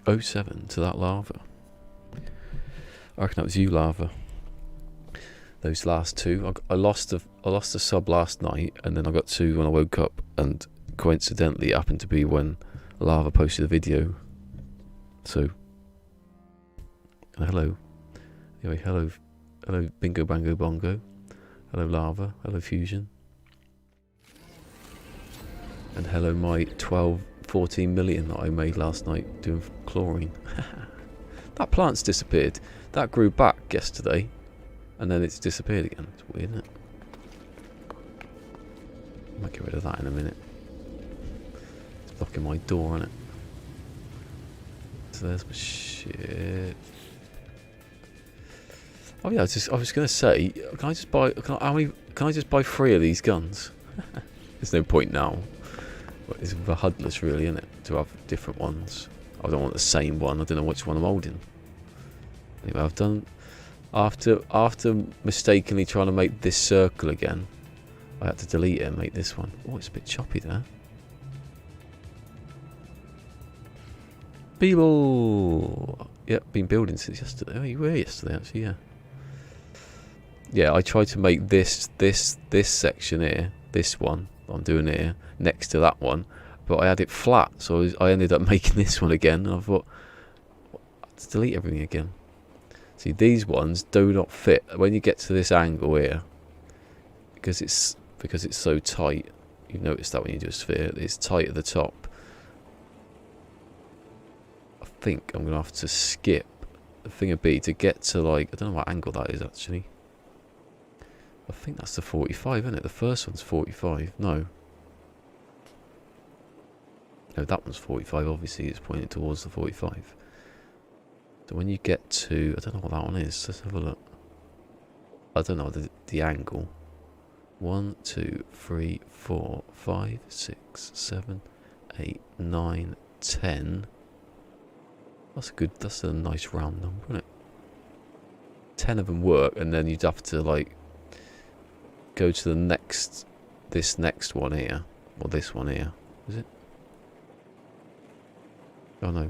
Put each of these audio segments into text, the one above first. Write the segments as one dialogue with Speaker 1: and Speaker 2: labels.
Speaker 1: 0.07 to that lava. I reckon that was you, lava. Those last two. I lost a sub last night, and then I got two when I woke up, and coincidentally it happened to be when lava posted a video. So, hello. Anyway, hello Bingo Bango Bongo. Hello lava. Hello fusion. And hello my 14 million that I made last night doing chlorine. That plant's disappeared. That grew back yesterday, and then it's disappeared again. It's weird, isn't it? I might get rid of that in a minute. It's blocking my door, isn't it? So there's my shit. Oh yeah, I was gonna say, can I just buy? Can I just buy 3 of these guns? There's no point now. But it's HUDless, really, isn't it? To have different ones. I don't want the same one. I don't know which one I'm holding. Anyway, I've done after mistakenly trying to make this circle again. I had to delete it and make this one. Oh, it's a bit choppy there. People. Yep, been building since yesterday. Oh, you were yesterday actually, yeah. Yeah, I tried to make this section here, this one I'm doing here, next to that one, but I had it flat, so I ended up making this one again, and I thought, let's delete everything again. See, these ones do not fit when you get to this angle here, because it's so tight. You notice that when you do a sphere, it's tight at the top. I think I'm gonna have to skip the thing of B to get to, like, I don't know what angle that is actually. I think that's the 45, isn't it? The first one's 45. No, that one's 45. Obviously, it's pointing towards the 45. So when you get to, I don't know what that one is. Let's have a look. I don't know the angle. 1, 2, 3, 4, 5, 6, 7, 8, 9, 10. That's a nice round number, isn't it? 10 of them work, and then you'd have to, like, go to this next one here, or this one here, is it? Oh no,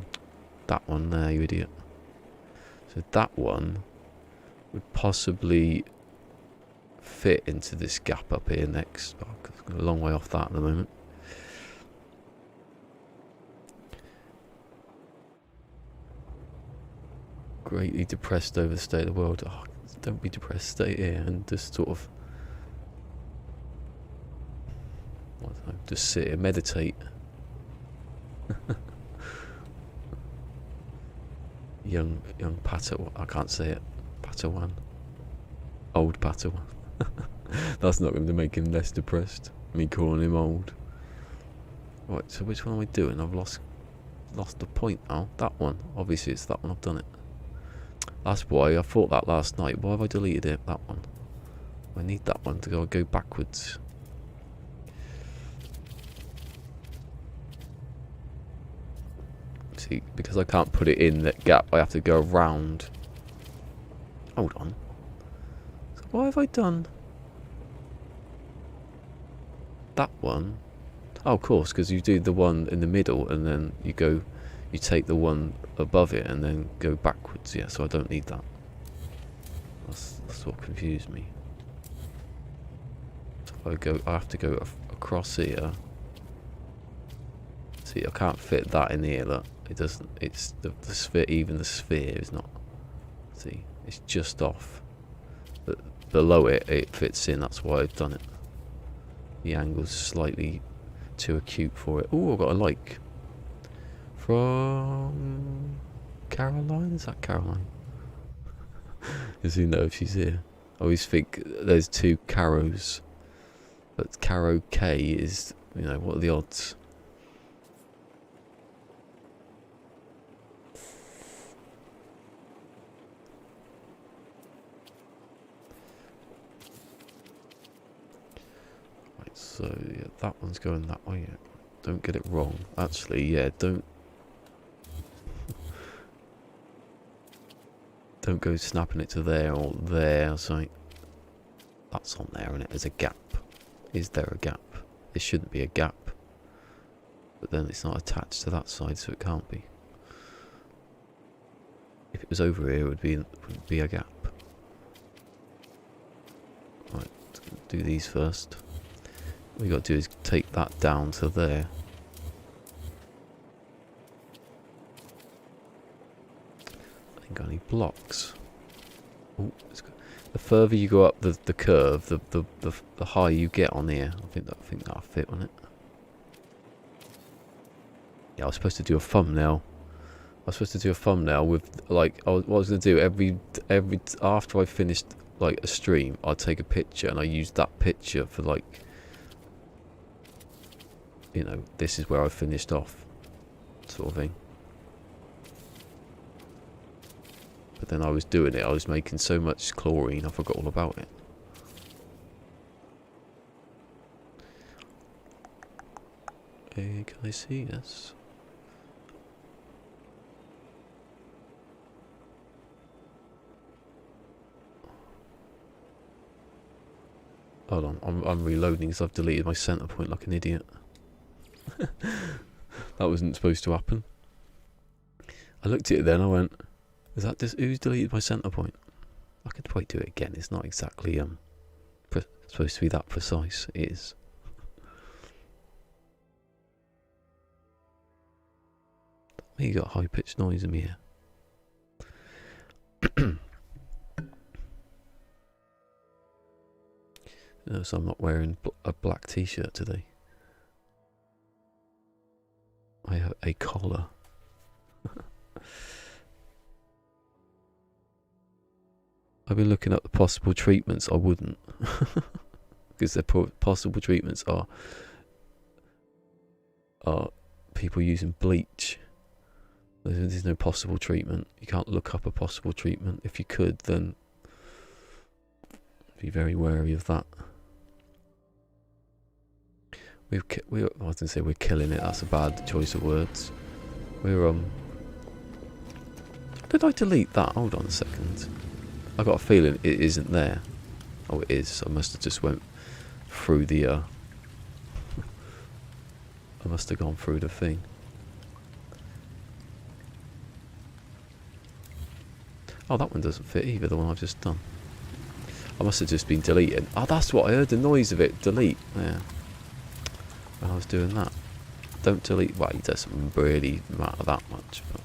Speaker 1: that one there, you idiot. So that one would possibly fit into this gap up here next. Oh, I'm a long way off that at the moment. Greatly depressed over the state of the world. Oh, don't be depressed, stay here and just sort of just sit here, meditate. young Padawan, I can't say it. Padawan. Old Padawan. That's not going to make him less depressed. Me calling him old. Right, so which one am I doing? I've lost the point now. That one. Obviously it's that one, I've done it. That's why I thought that last night. Why have I deleted it? That one. I need that one to go backwards. See, because I can't put it in that gap, I have to go around. Hold on. So why have I done that one? Oh, of course, because you do the one in the middle, and then you take the one above it, and then go backwards. Yeah, so I don't need that. That's what confused me. So I have to go across here. See, I can't fit that in here. Look, it doesn't. It's the sphere. Even the sphere is not. See, it's just off. But below it fits in. That's why I've done it. The angle's slightly too acute for it. Oh, I've got a like from Caroline. Is that Caroline? Does who know if she's here? I always think there's two Caros, but Caro K is, what are the odds? So yeah, that one's going that way. Don't get it wrong. Actually, yeah, don't go snapping it to there or there. So that's on there, and there's a gap. Is there a gap? There shouldn't be a gap, but then it's not attached to that side, so it can't be. it was over here, it would be a gap. Right, do these first. What we got to do is take that down to there. I ain't got any blocks. Ooh, the further you go up the curve, the higher you get on here. I think that'll fit on it. Yeah, I was supposed to do a thumbnail. With like what I was gonna do every after I finished like a stream, I'd take a picture and I used that picture for like, you know, this is where I finished off, sort of thing. But then I was doing it, I was making so much chlorine, I forgot all about it. Hey, can I see this? Hold on, I'm reloading because I've deleted my center point like an idiot. That wasn't supposed to happen. I looked at it then, I went, is that this? Who's deleted my center point? I could probably do it again. It's not exactly supposed to be that precise. It is. You got high pitched noise in me here. No, so I'm not wearing a black t-shirt today. I have a collar. I've been looking at the possible treatments. I wouldn't. Because the possible treatments are people using bleach. There's no possible treatment. You can't look up a possible treatment. If you could, then be very wary of that. I was going to say we're killing it. That's a bad choice of words. We're Did I delete that? Hold on a second. I got a feeling it isn't there. Oh, it is. I must have just went through the. I must have gone through the thing. Oh, that one doesn't fit either. The one I've just done. I must have just been deleting. Oh, that's what I heard. The noise of it. Delete. Yeah. When I was doing that. Don't delete. Well, it doesn't really matter that much. But.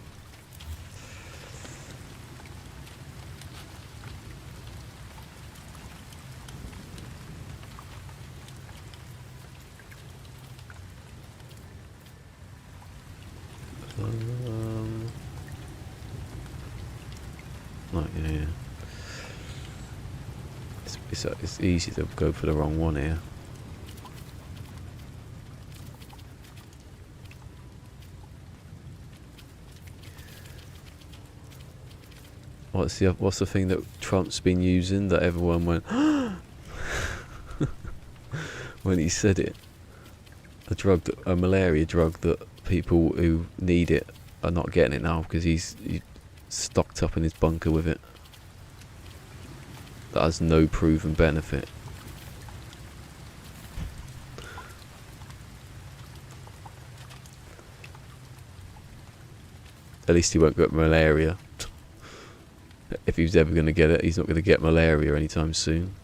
Speaker 1: Right, yeah. It's easy to go for the wrong one here. What's the thing that Trump's been using that everyone went when he said it? A malaria drug that people who need it are not getting it now because he's stocked up in his bunker with it. That has no proven benefit. At least he won't get malaria. If he's ever going to get it, he's not going to get malaria anytime soon.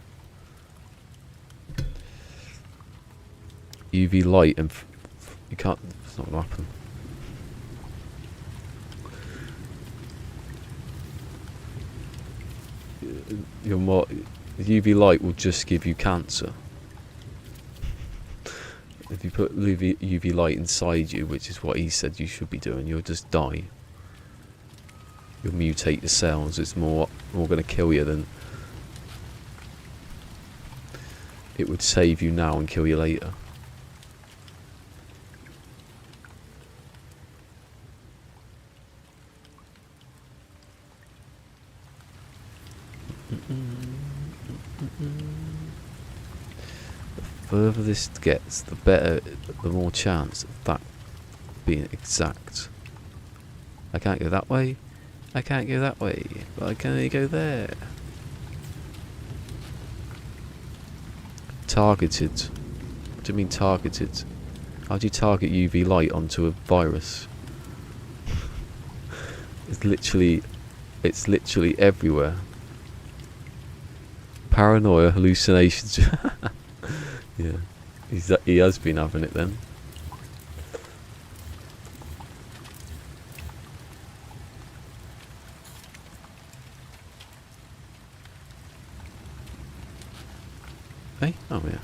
Speaker 1: UV light and you can't. It's not going to happen. UV light will just give you cancer. If you put UV light inside you, which is what he said you should be doing, you'll just die. You'll mutate the cells. It's more going to kill you than it would save you now and kill you later. The further this gets, the better, the more chance of that being exact. I can't go that way. I can't go that way, but I can only go there. Targeted. What do you mean targeted? How do you target UV light onto a virus? It's literally It's literally everywhere. Paranoia, hallucinations. Yeah, he has been having it then. Hey, oh yeah.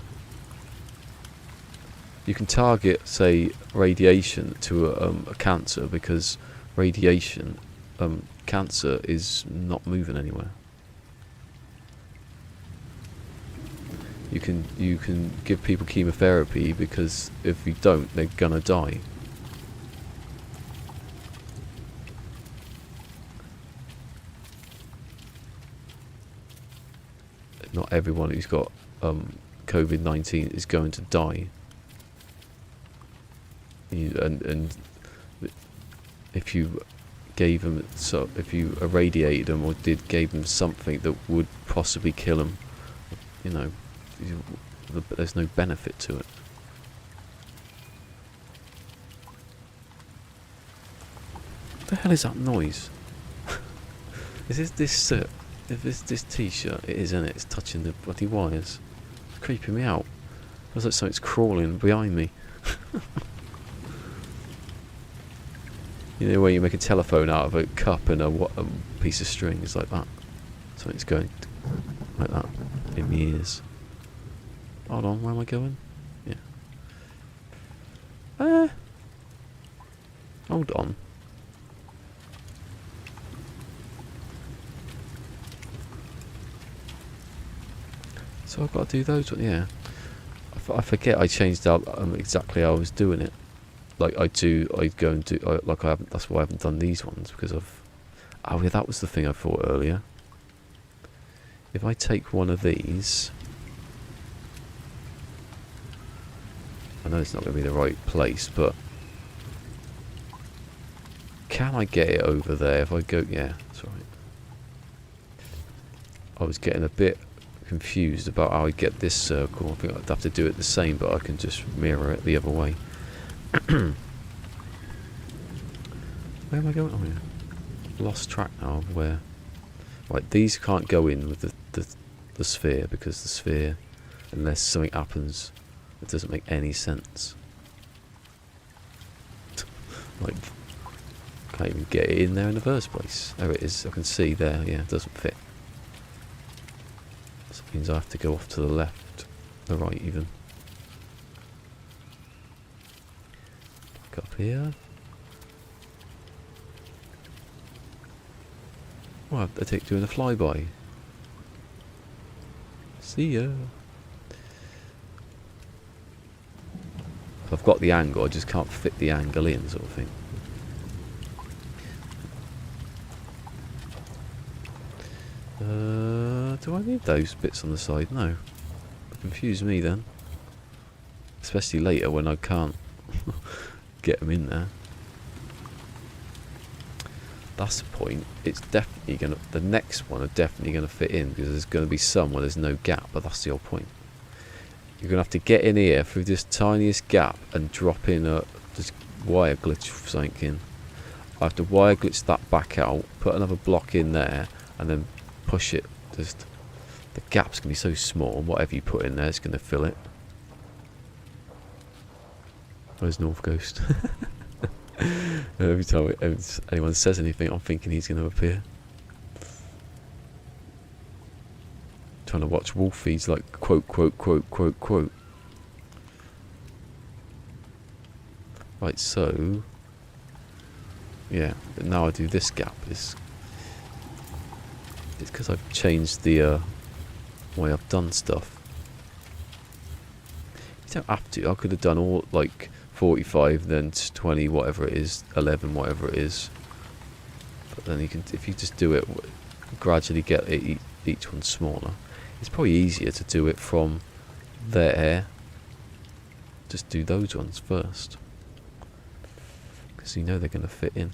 Speaker 1: You can target, say, radiation to a cancer, because radiation, cancer is not moving anywhere. You can give people chemotherapy, because if you don't, they're gonna die. Not everyone who's got COVID-19 is going to die. And if you gave them, so if you irradiated them or gave them something that would possibly kill them, you know, there's no benefit to it. What the hell is that noise? Is this this t-shirt? It is, isn't it? It's touching the bloody wires. It's creeping me out. It feels like something's crawling behind me. You know where you make a telephone out of a cup and a piece of string? It's like that. Something's going like that in my ears. Hold on, where am I going? Yeah. Hold on. So I've got to do those ones, yeah. I forget I changed out exactly how I was doing it. Like I'd go and do, like I haven't, that's why I haven't done these ones, because of, oh yeah, that was the thing I thought earlier. If I take one of these, I know it's not going to be the right place, but can I get it over there if I go, yeah, that's right. I was getting a bit confused about how I get this circle. I think I'd have to do it the same, but I can just mirror it the other way. Where am I going? Oh yeah, lost track now of where. Right, these can't go in with the sphere, because the sphere, unless something happens, it doesn't make any sense. Like, can't even get it in there in the first place. There it is. I can see there. Yeah, it doesn't fit. So it means I have to go off to the left, the right even. Up here. Well, I take doing a flyby. See ya. I've got the angle, I just can't fit the angle in, sort of thing. Do I need those bits on the side? No. Confuse me then. Especially later when I can't get them in there. That's the point. It's definitely gonna, the next one are definitely gonna fit in, because there's gonna be some where there's no gap, but that's the whole point. You're gonna have to get in here through this tiniest gap and drop in a just wire glitch something in. I have to wire glitch that back out, put another block in there, and then push it. Just the gap's gonna be so small, whatever you put in there is gonna fill it. Where's North Ghost? Every time anyone says anything, I'm thinking he's going to appear. Trying to watch wolf feeds like quote, quote, quote, quote, quote. Right, so yeah, but now I do this gap. It's because I've changed the way I've done stuff. You don't have to. I could have done all like 45, then 20, whatever it is, 11, whatever it is. But then you can, if you just do it, gradually get it, each one smaller. It's probably easier to do it from there. Just do those ones first, because you know they're going to fit in.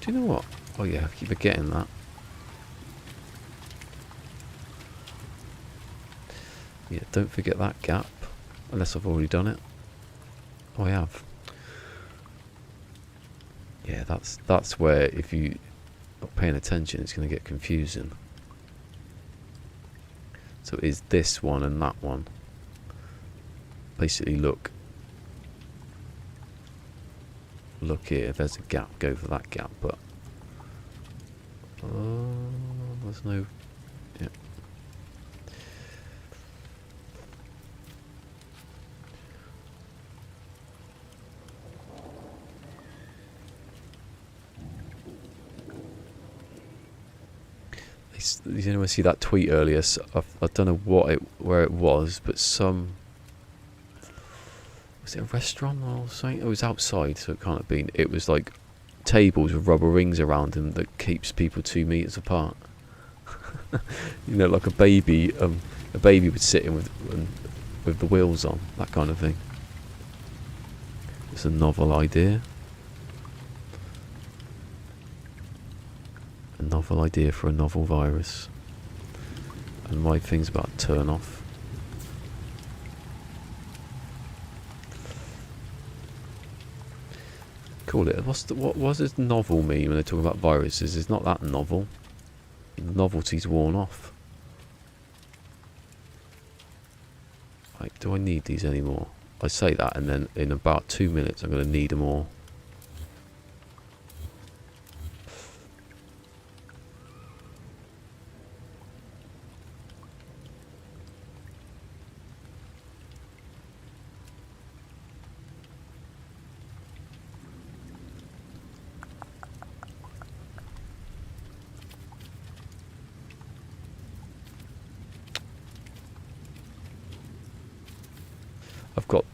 Speaker 1: Do you know what? Oh yeah, I keep forgetting that. Yeah, don't forget that gap. Unless I've already done it. Oh, I have. Yeah, that's where if you not paying attention, it's going to get confusing. So it is this one and that one. Basically, look here. If there's a gap, go for that gap. But there's no. Yeah. You know, I see that tweet earlier. So I don't know where it was, but was it a restaurant or something? It was outside, so it can't have been. It was like tables with rubber rings around them that keeps people 2 meters apart. You know, like a baby would sit in with the wheels on, that kind of thing. It's a novel idea. A novel idea for a novel virus. And my thing's about to turn off. Call it. What does novel mean when they're talking about viruses? It's not that novel. The novelty's worn off. Like, do I need these anymore? I say that, and then in about 2 minutes, I'm going to need them all.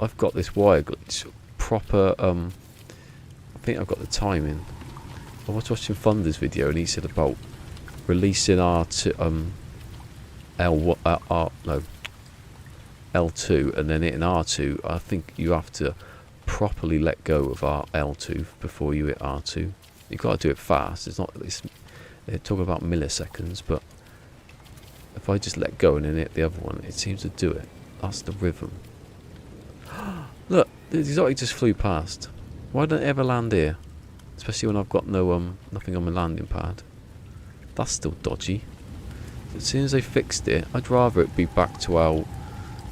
Speaker 1: I've got this wire, got proper. I think I've got the timing. I was watching Thunder's video, and he said about releasing L2, and then hitting R2. I think you have to properly let go of L2 before you hit R2. You've got to do it fast. They're talking about milliseconds, but if I just let go and then hit the other one, it seems to do it. That's the rhythm. Look, the exotic just flew past. Why don't it ever land here? Especially when I've got nothing on my landing pad. That's still dodgy. As soon as they fixed it, I'd rather it be back to how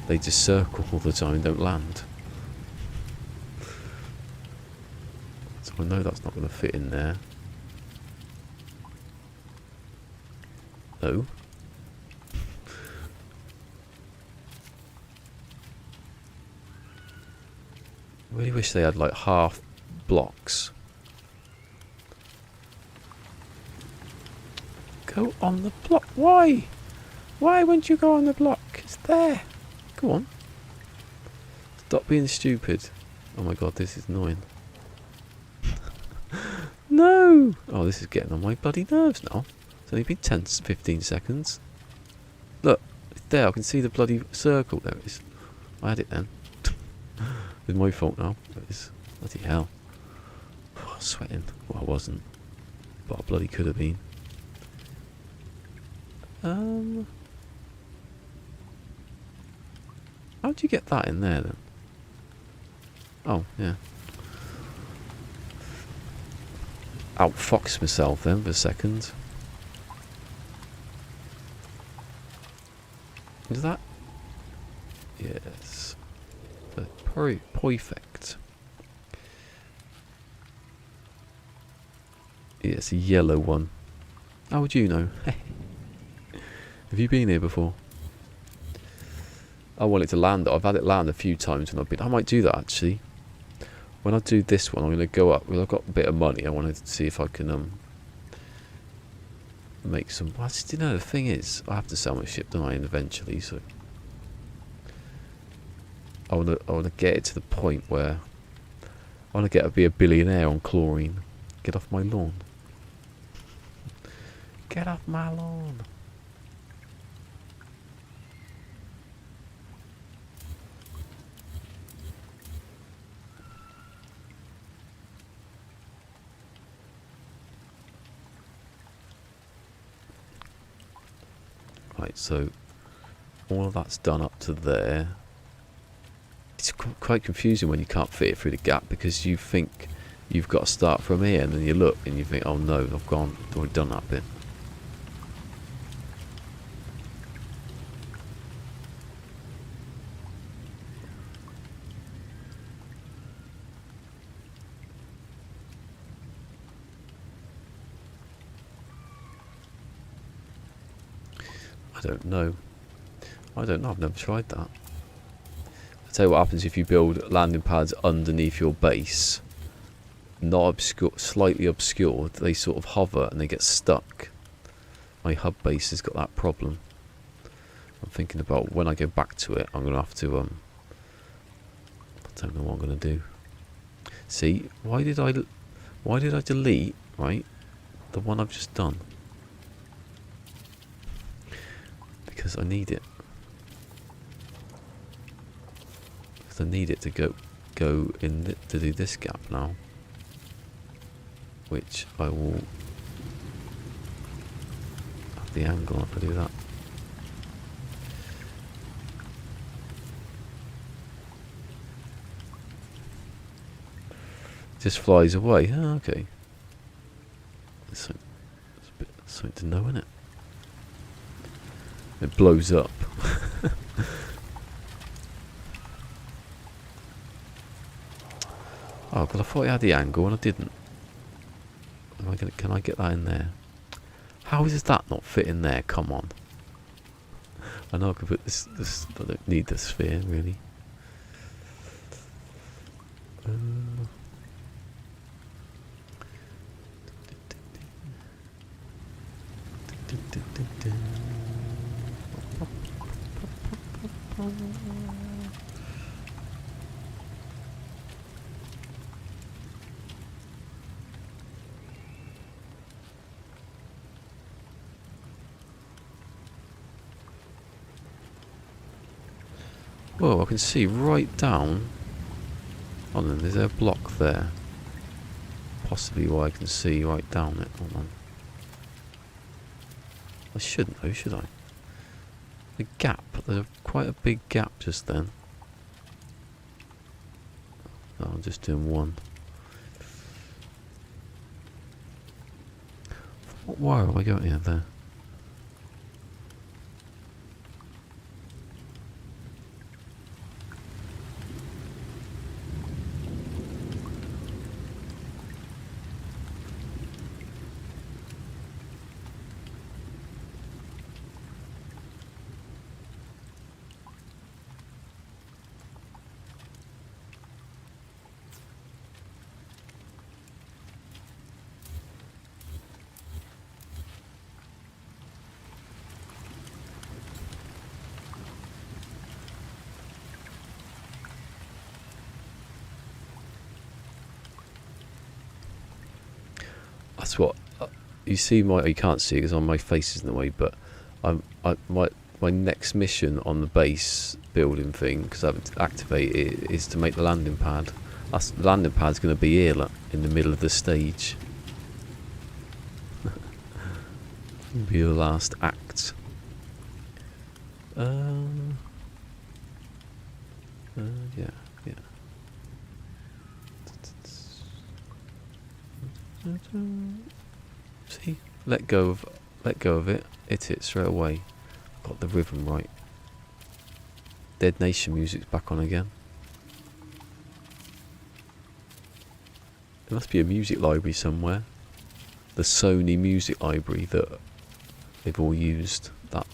Speaker 1: they just circle all the time and don't land. So I know that's not going to fit in there. No. I really wish they had like half blocks. Go on the block. Why? Why wouldn't you go on the block? It's there. Go on. Stop being stupid. Oh my god, this is annoying. No! Oh, this is getting on my bloody nerves now. It's only been 15 seconds. Look, it's there. I can see the bloody circle. There it is. I had it then. It's my fault now. It is. Bloody hell. Oh, I'm sweating. Well, I wasn't. But I bloody could have been. How'd you get that in there then? Oh, yeah. Outfox myself then for a second. Is that? Yes. Perfect. Yeah, it's a yellow one. How would you know? Have you been here before? I want it to land. I've had it land a few times when I've been. I might do that actually. When I do this one, I'm going to go up. Well, I've got a bit of money. I wanted to see if I can make some. Well, you know, the thing is, I have to sell my ship, don't I? And eventually, so I want to get it to the point where I want to be a billionaire on chlorine. Get off my lawn. Get off my lawn. Right, so all of that's done up to there. It's quite confusing when you can't fit it through the gap, because you think you've got to start from here, and then you look and you think, oh no, I've already done that bit. I don't know. I've never tried that. I'll tell you what happens if you build landing pads underneath your base. Not slightly obscured, they sort of hover and they get stuck. My hub base has got that problem. I'm thinking about when I go back to it, I'm going to have to, I don't know what I'm going to do. See, why did I delete, right, the one I've just done? Because I need it. Because I need it to go in to do this gap now. Which I will have the angle if I do that. Just flies away. Oh, okay. It's a bit something to know, isn't it? It blows up. Oh, but I thought I had the angle and I didn't. Can I get that in there? How does that not fit in there? Come on. I know I could put this. I don't need the sphere really. Whoa, I can see right down. Oh no, there's a block there. Possibly why I can see right down it. Hold on. I shouldn't though, should I? The gap, there's quite a big gap just then. Oh, I'm just doing one. What wire have I got here there? That's what you see. You can't see it because my face is in the way. But my next mission on the base building thing, because I haven't activated it, is to make the landing pad. The landing pad's going to be here, look, in the middle of the stage. Be the last act. Yeah. See, let go of it. Hit it straight away. Got the rhythm right. Dead Nation music's back on again. There must be a music library somewhere. The Sony music library that they've all used. That.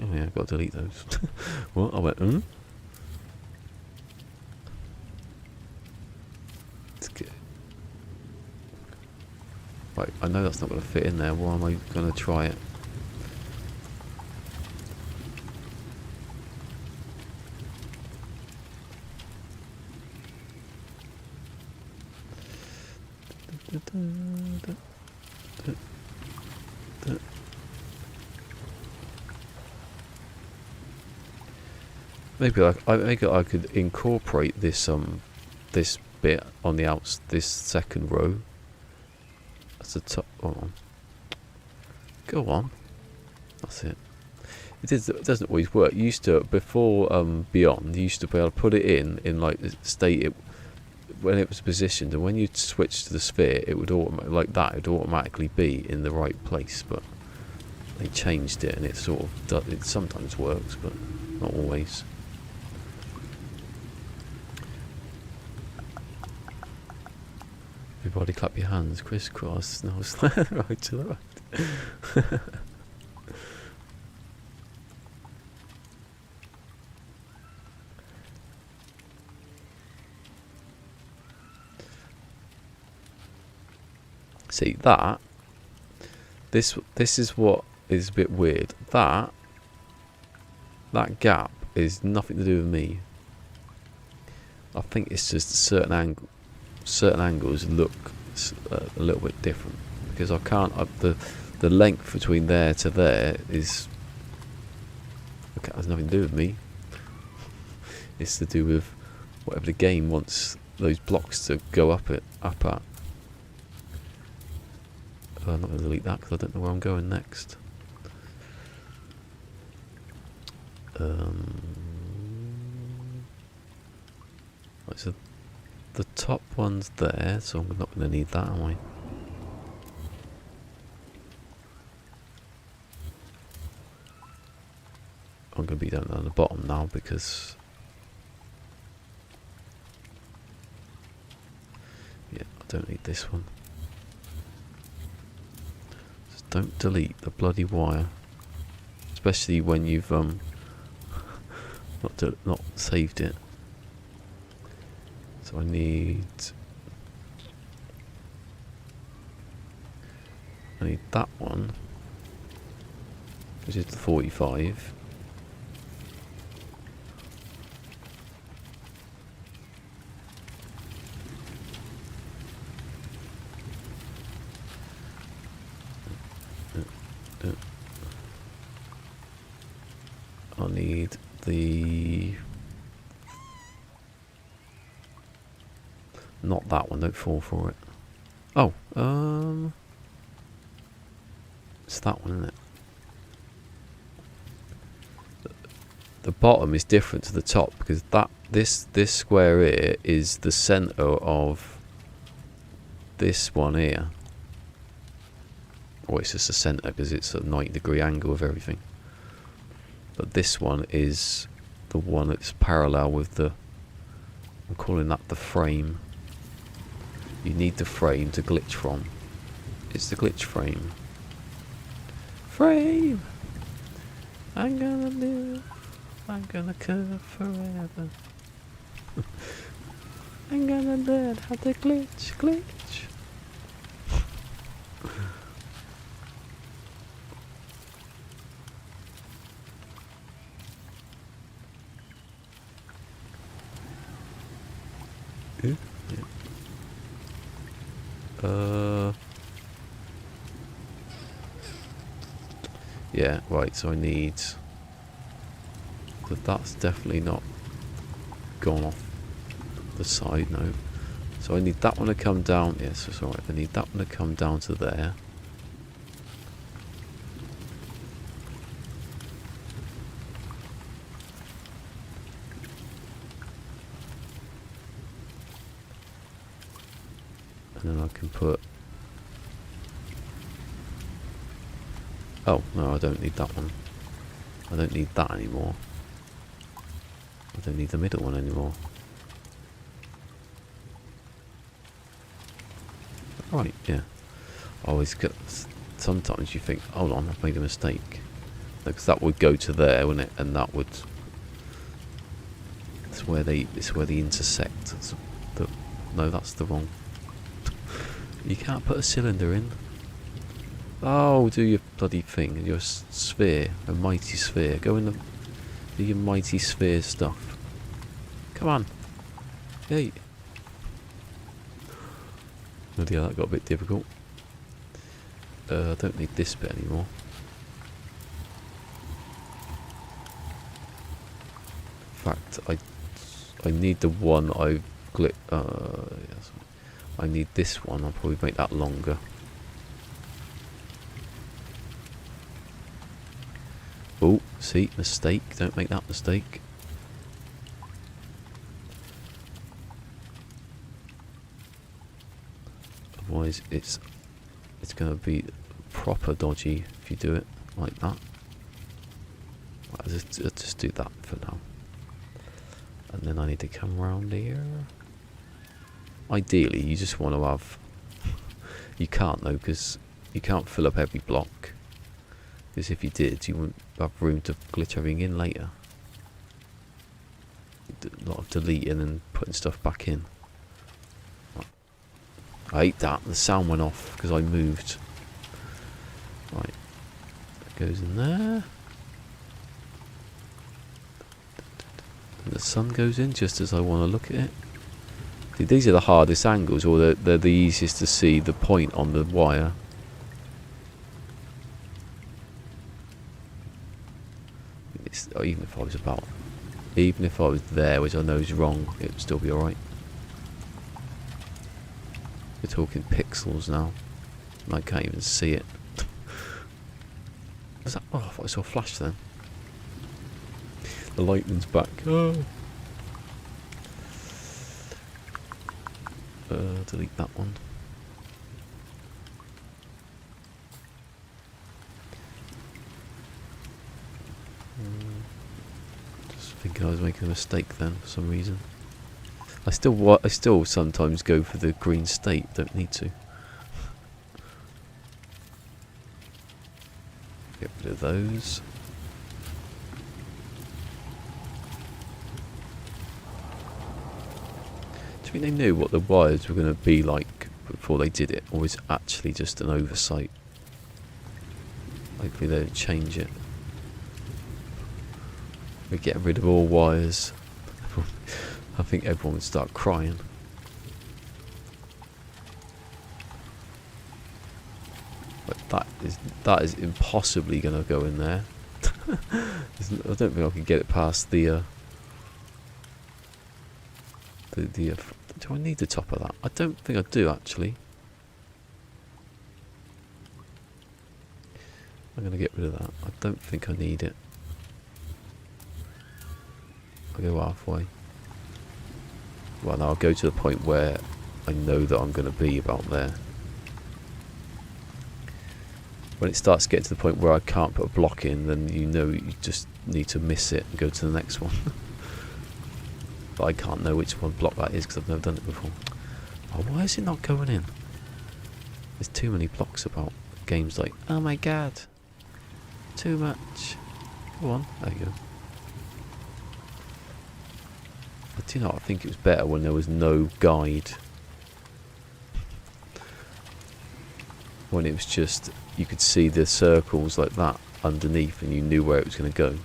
Speaker 1: Oh yeah, I've got to delete those. What? I went, Right, I know that's not going to fit in there. Why am I going to try it? Maybe I could incorporate this this bit on the outs. This second row. That's the top. Oh, go on. That's it. It doesn't always work. You used to, before Beyond, you used to be able to put it in like state it when it was positioned, and when you switch to the sphere, it would like that. It would automatically be in the right place. But they changed it, and it sort of it sometimes works, but not always. Everybody clap your hands, crisscross, nose right to the right. See that? This is what is a bit weird. That gap is nothing to do with me. I think it's just certain angles look a little bit different because I can't. The length between there to there is. Okay, has nothing to do with me. It's to do with whatever the game wants those blocks to go up at. I'm not going to delete that because I don't know where I'm going next. Right, so the top one's there, so I'm not going to need that, am I? I'm going to be down at the bottom now because... yeah, I don't need this one. Don't delete the bloody wire, especially when you've not saved it. So I need that one, which is the 45. I need the... not that one, don't fall for it. Oh, it's that one, isn't it? The bottom is different to the top because this square here is the centre of this one here. Or it's just the centre because it's a 90-degree angle of everything. But this one is the one that's parallel with the... I'm calling that the frame. You need the frame to glitch from. It's the glitch frame. Frame! I'm gonna live. I'm gonna curve forever. I'm gonna learn how to glitch. Yeah, right, so I need... that's definitely not gone off the side, no. So I need that one to come down. Yes, that's alright. I need that one to come down to there. And then I can put... oh, no, I don't need that one. I don't need that anymore. I don't need the middle one anymore. Right, yeah. I always get... sometimes you think, hold on, I've made a mistake. Because that would go to there, wouldn't it? And that would... it's where they intersect. No, that's the wrong... you can't put a cylinder in. Oh, do your bloody thing, your sphere, a mighty sphere. Go in do your mighty sphere stuff. Come on. Hey. Oh dear, that got a bit difficult. I don't need this bit anymore. In fact, I need the one glit. Yes. I need this one. I'll probably make that longer. Oh, see, mistake. Don't make that mistake. Otherwise, it's going to be proper dodgy if you do it like that. I'll just do that for now. And then I need to come around here. Ideally, you just want to have... You can't though, because you can't fill up every block. Because if you did, you wouldn't have room to glitch everything in later. A lot of deleting and putting stuff back in. I hate that. The sound went off because I moved. Right. That goes in there. And the sun goes in just as I want to look at it. See, these are the hardest angles, or they're the easiest to see the point on the wire. Even if I was there, which I know is wrong, it would still be alright. We're talking pixels now. I can't even see it. Was that? Oh, I thought I saw a flash then. The lightning's back. Oh. Delete that one. Just thinking I was making a mistake then for some reason. I still sometimes go for the green state. Don't need to. Get rid of those. Do you think they knew what the wires were going to be like before they did it, or was it actually just an oversight? Hopefully they don't change it. We're getting rid of all wires. I think everyone would start crying. But that is impossibly going to go in there. I don't think I can get it past the do I need the top of that? I don't think I do actually. I'm going to get rid of that. I don't think I need it. I'll go halfway. Well, now I'll go to the point where I know that I'm going to be about there. When it starts getting to the point where I can't put a block in, then you know you just need to miss it and go to the next one. But I can't know which one block that is because I've never done it before. Oh, why is it not going in? There's too many blocks about. Games like, oh my god, too much. Go on, there you go. But do you know, I think it was better when there was no guide. When it was just, you could see the circles like that underneath and you knew where it was going to go.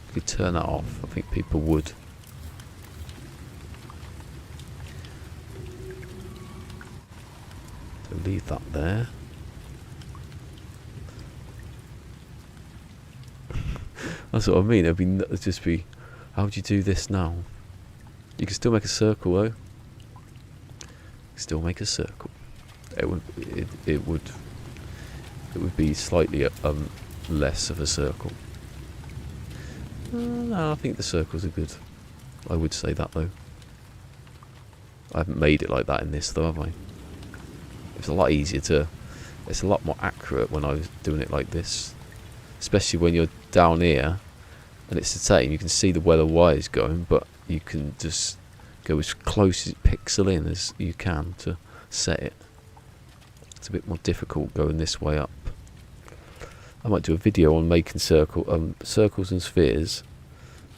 Speaker 1: If you turn that off, I think people would. So leave that there. That's what I mean. It'd just be, how would you do this now? You can still make a circle though. Still make a circle. It would be slightly less of a circle. No, I think the circles are good. I would say that though. I haven't made it like that in this though, have I? It's a lot easier to. It's a lot more accurate when I was doing it like this, especially when you're down here and it's the same. You can see where the wire's going, but you can just go as close as pixel in as you can to set it. It's a bit more difficult going this way up. I might do a video on making circles and spheres,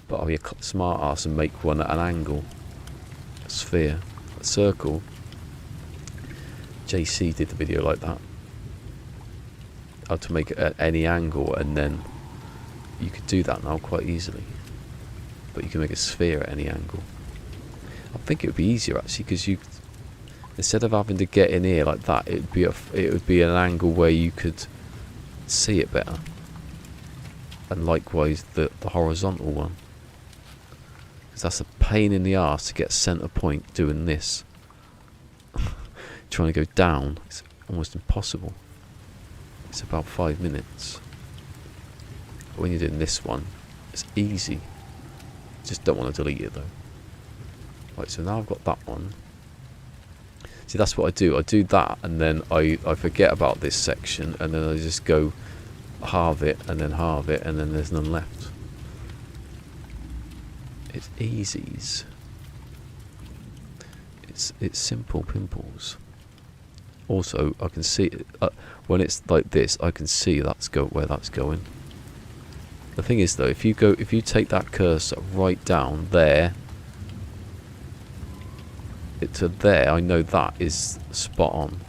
Speaker 1: but I'll be a smart ass and make one at an angle. A sphere, a circle. JC did the video like that. How to make it at any angle, and then you could do that now quite easily. But you can make a sphere at any angle. I think it would be easier actually, because you, instead of having to get in here like that, it would be an angle where you could see it better. And likewise the horizontal one. Because that's a pain in the arse to get centre point doing this. Trying to go down, it's almost impossible. It's about 5 minutes. But when you're doing this one, it's easy. Just don't want to delete it though. Right, so now I've got that one. See, that's what I do. I do that, and then I forget about this section, and then I just go halve it, and then halve it, and then there's none left. It's easies. It's simple pimples. Also, I can see it, when it's like this. I can see where that's going. The thing is, though, if you take that cursor right down there, to there, I know that is spot on.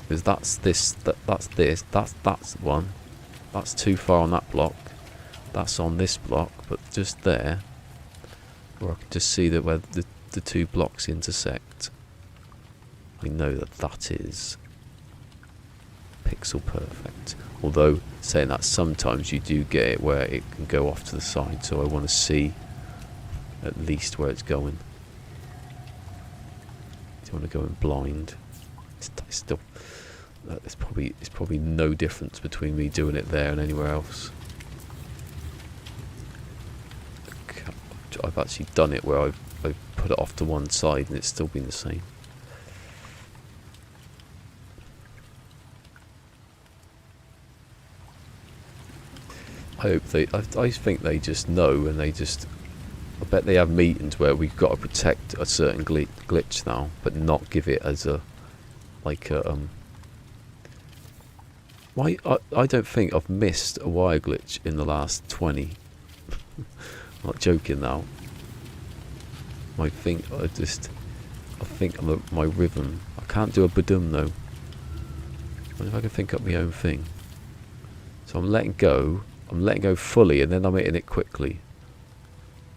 Speaker 1: Because that's this, that's one. That's too far on that block. That's on this block, but just there, where I can just see that where the two blocks intersect. I know that is pixel perfect. Although, saying that, sometimes you do get it where it can go off to the side, so I want to see at least where it's going. You want to go in blind. It's still, it's probably no difference between me doing it there and anywhere else. I've actually done it where I've put it off to one side and it's still been the same. I think they just know, and they just, I bet they have meetings where we've got to protect a certain glitch now, but not give it as a, like a, why, I don't think I've missed a wire glitch in the last 20. I'm not joking now. I think my rhythm, I can't do a badum though. I wonder if I can think up my own thing. So I'm letting go fully, and then I'm hitting it quickly.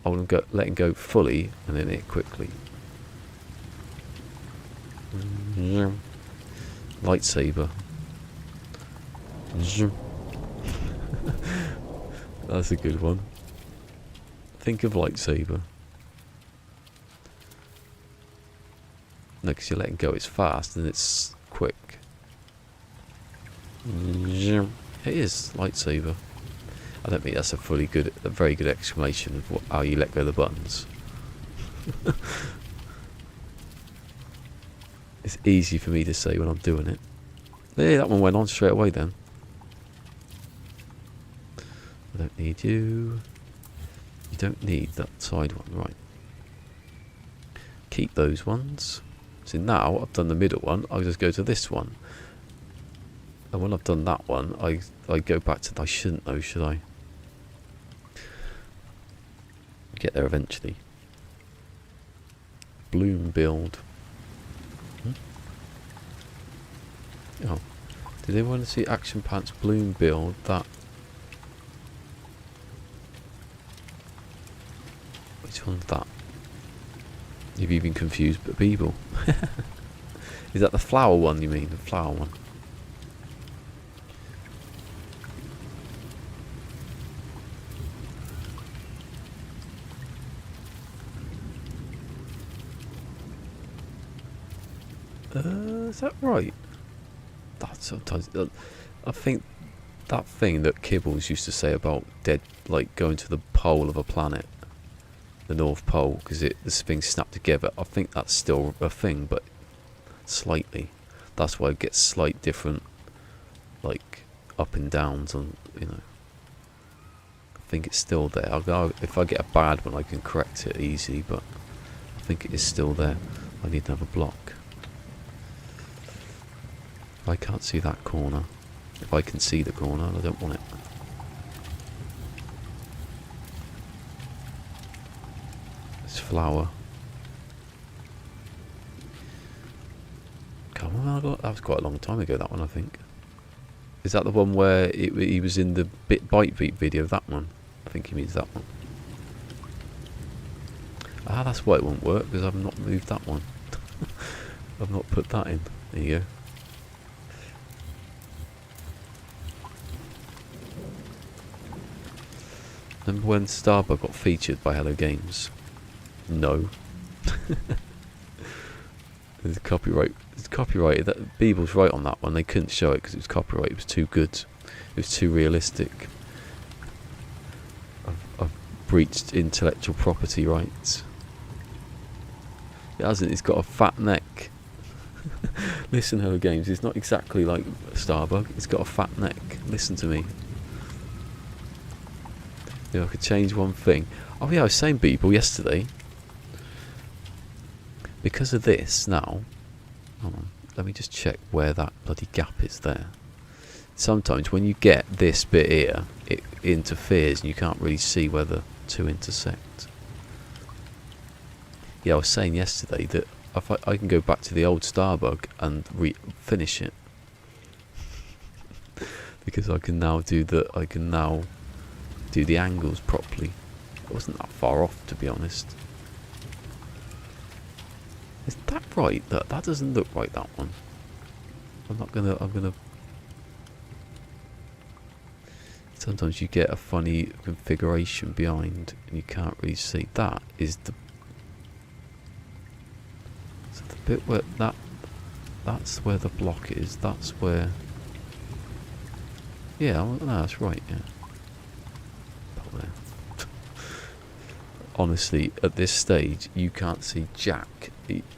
Speaker 1: I'm letting go fully and then hit quickly. Lightsaber. That's a good one. Think of lightsaber. No, because you're letting go, it's fast and it's quick. It is lightsaber. I don't think that's a very good explanation of how you let go of the buttons. It's easy for me to say when I'm doing it. Yeah, that one went on straight away then. I don't need you. You don't need that side one, right. Keep those ones. So now I've done the middle one, I'll just go to this one. And when I've done that one, I go back to, I shouldn't though, should I? Get there eventually. Bloom build. Oh, did anyone want to see Action Pants Bloom build that? Which one's that? You've even confused people. Is that the flower one you mean? The flower one? Is that right? That's sometimes. I think that thing that Kibbles used to say about like going to the pole of a planet, the North Pole, because this thing snapped together. I think that's still a thing, but slightly. That's why it gets slight different, like up and downs, and you know. I think it's still there. If I get a bad one, I can correct it easy, but I think it is still there. I need another block. I can't see that corner. If I can see the corner, I don't want it. This flower. Come on, that was quite a long time ago, that one, I think. Is that the one where he was in the Bite Beat video? That one? I think he means that one. Ah, that's why it won't work, because I've not moved that one. I've not put that in. There you go. Remember when Starbuck got featured by Hello Games? No. There's copyright. It's copyrighted. That Beeble's right on that one. They couldn't show it because it was copyrighted. It was too good. It was too realistic. I've breached intellectual property rights. It hasn't. It's got a fat neck. Listen, Hello Games. It's not exactly like Starbuck. It's got a fat neck. Listen to me. You know, I could change one thing. Oh yeah, I was saying Beeble yesterday. Because of this now, hold on, let me just check where that bloody gap is there. Sometimes when you get this bit here, it interferes and you can't really see where the two intersect. Yeah, I was saying yesterday that if I can go back to the old Starbug and finish it. Because I can now do the angles properly. It wasn't that far off, to be honest. Is that right? That doesn't look right, that one. I'm gonna sometimes you get a funny configuration behind and you can't really see. That is the bit where that's where the block is. That's where, yeah, no, that's right, yeah. Honestly, at this stage, you can't see jack.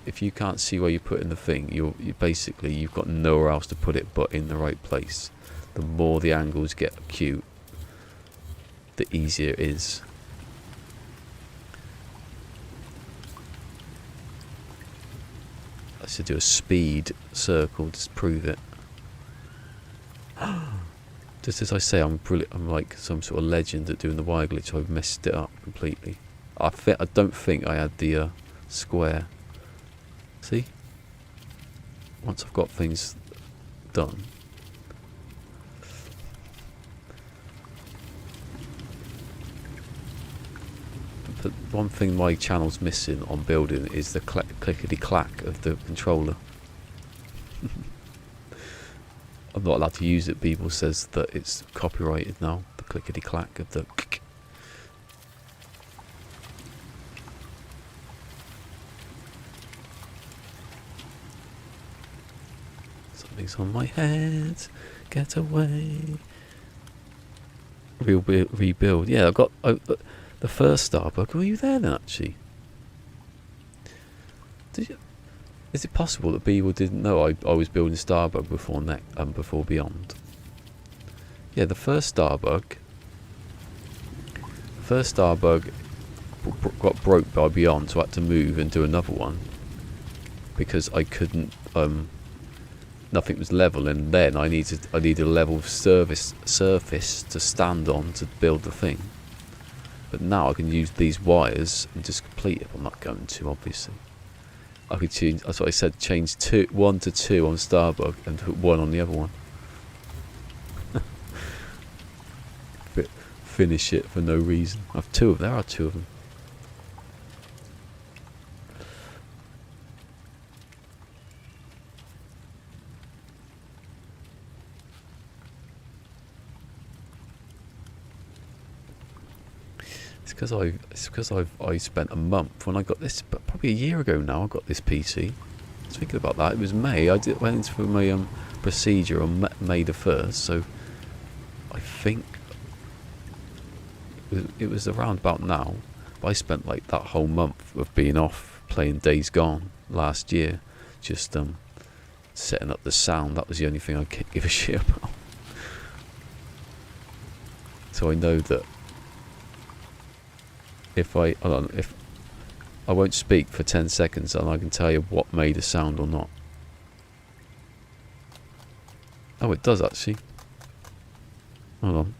Speaker 1: If you can't see where you're putting the thing, you've got nowhere else to put it but in the right place. The more the angles get acute, the easier it is. I should do a speed circle to prove it. Just as I say, I'm brilliant. I'm like some sort of legend at doing the wire glitch. I've messed it up completely. I don't think I had the square. See? Once I've got things done. But one thing my channel's missing on building is the clickety-clack of the controller. I'm not allowed to use it. Beeble says that it's copyrighted now. The clickety-clack of the... Something's on my head. Get away. Rebuild. Yeah, I got the first Starbuck. Were you there then, actually? Did you? Is it possible that Beeble didn't know I was building Starbug before Beyond? Yeah, the first Starbug got broke by Beyond, so I had to move and do another one because I couldn't. Nothing was level, and then I needed a level surface to stand on to build the thing. But now I can use these wires and just complete it. I'm not going to, obviously. I could change. That's what I said. Change 1 to 2 on Starbug and put 1 on the other one. Finish it for no reason. I have 2 of them. There are 2 of them. It's because I spent a month when I got this, but probably a year ago now. I got this PC. I was thinking about that. It was May. I went into for my procedure on May the 1st, so I think it was around about now. But I spent like that whole month of being off playing Days Gone last year, just setting up the sound. That was the only thing I could give a shit about. So I know that. If I won't speak for 10 seconds and I can tell you what made a sound or not. Oh, it does actually. Hold on.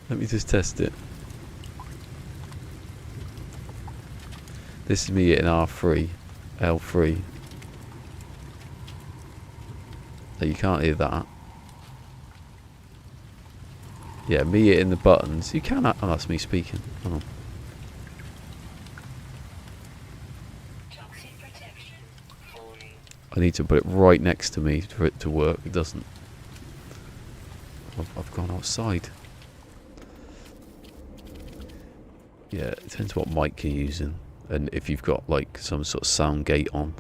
Speaker 1: Let me just test it. This is me hitting R3, L3. So you can't hear that. Yeah, me hitting the buttons. You can. Oh, that's me speaking. Hold on. I need to put it right next to me for it to work. It doesn't. I've gone outside. Yeah, it depends what mic you're using, and if you've got like some sort of sound gate on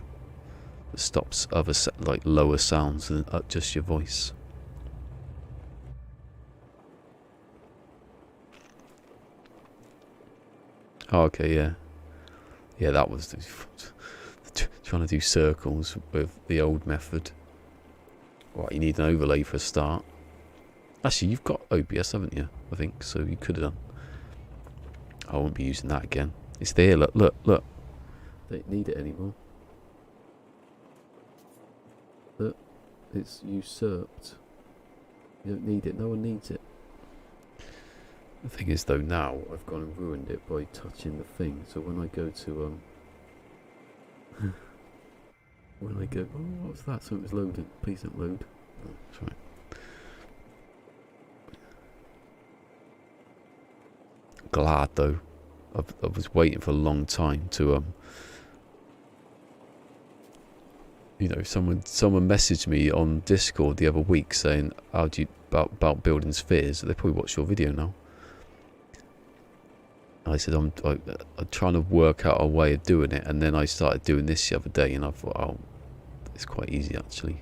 Speaker 1: that stops other like lower sounds than just your voice. Oh, okay, yeah. Yeah, that was trying to do circles with the old method. Right, you need an overlay for a start. Actually, you've got OBS, haven't you? I think so. You could have done. I won't be using that again. It's there. Look, look, look. Don't need it anymore. Look, it's usurped. You don't need it. No one needs it. The thing is, though, now I've gone and ruined it by touching the thing. So when I go to when I go, oh, what was that? Something was loaded. Please don't load. Oh, sorry. Glad though. I was waiting for a long time to you know, someone messaged me on Discord the other week saying, how do you about building spheres? They probably watched your video now. I said I'm trying to work out a way of doing it, and then I started doing this the other day, and I thought, oh, it's quite easy actually.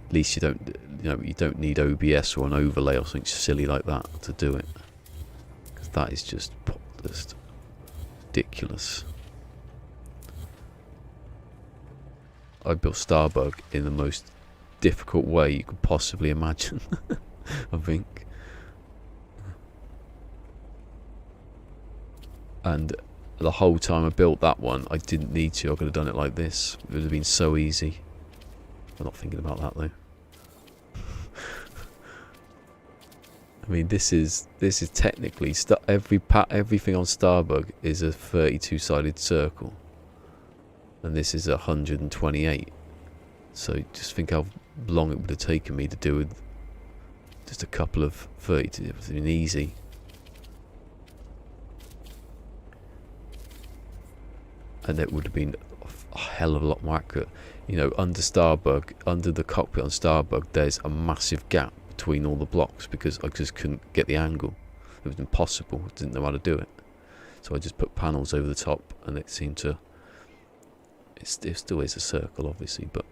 Speaker 1: At least you don't need OBS or an overlay or something silly like that to do it, because that is just ridiculous. I built Starbug in the most difficult way you could possibly imagine. I think. And the whole time I built that one, I didn't need to. I could have done it like this. It would have been so easy. I'm not thinking about that though. I mean, this is technically everything on Starbug is a 32-sided circle, and this is 128. So just think how long it would have taken me to do with just a couple of 32. It would have been easy. And it would have been a hell of a lot more accurate. You know, under Starbug, under the cockpit on Starbug, there's a massive gap between all the blocks because I just couldn't get the angle. It was impossible. I didn't know how to do it. So I just put panels over the top, and it seemed to... It still is a circle, obviously, but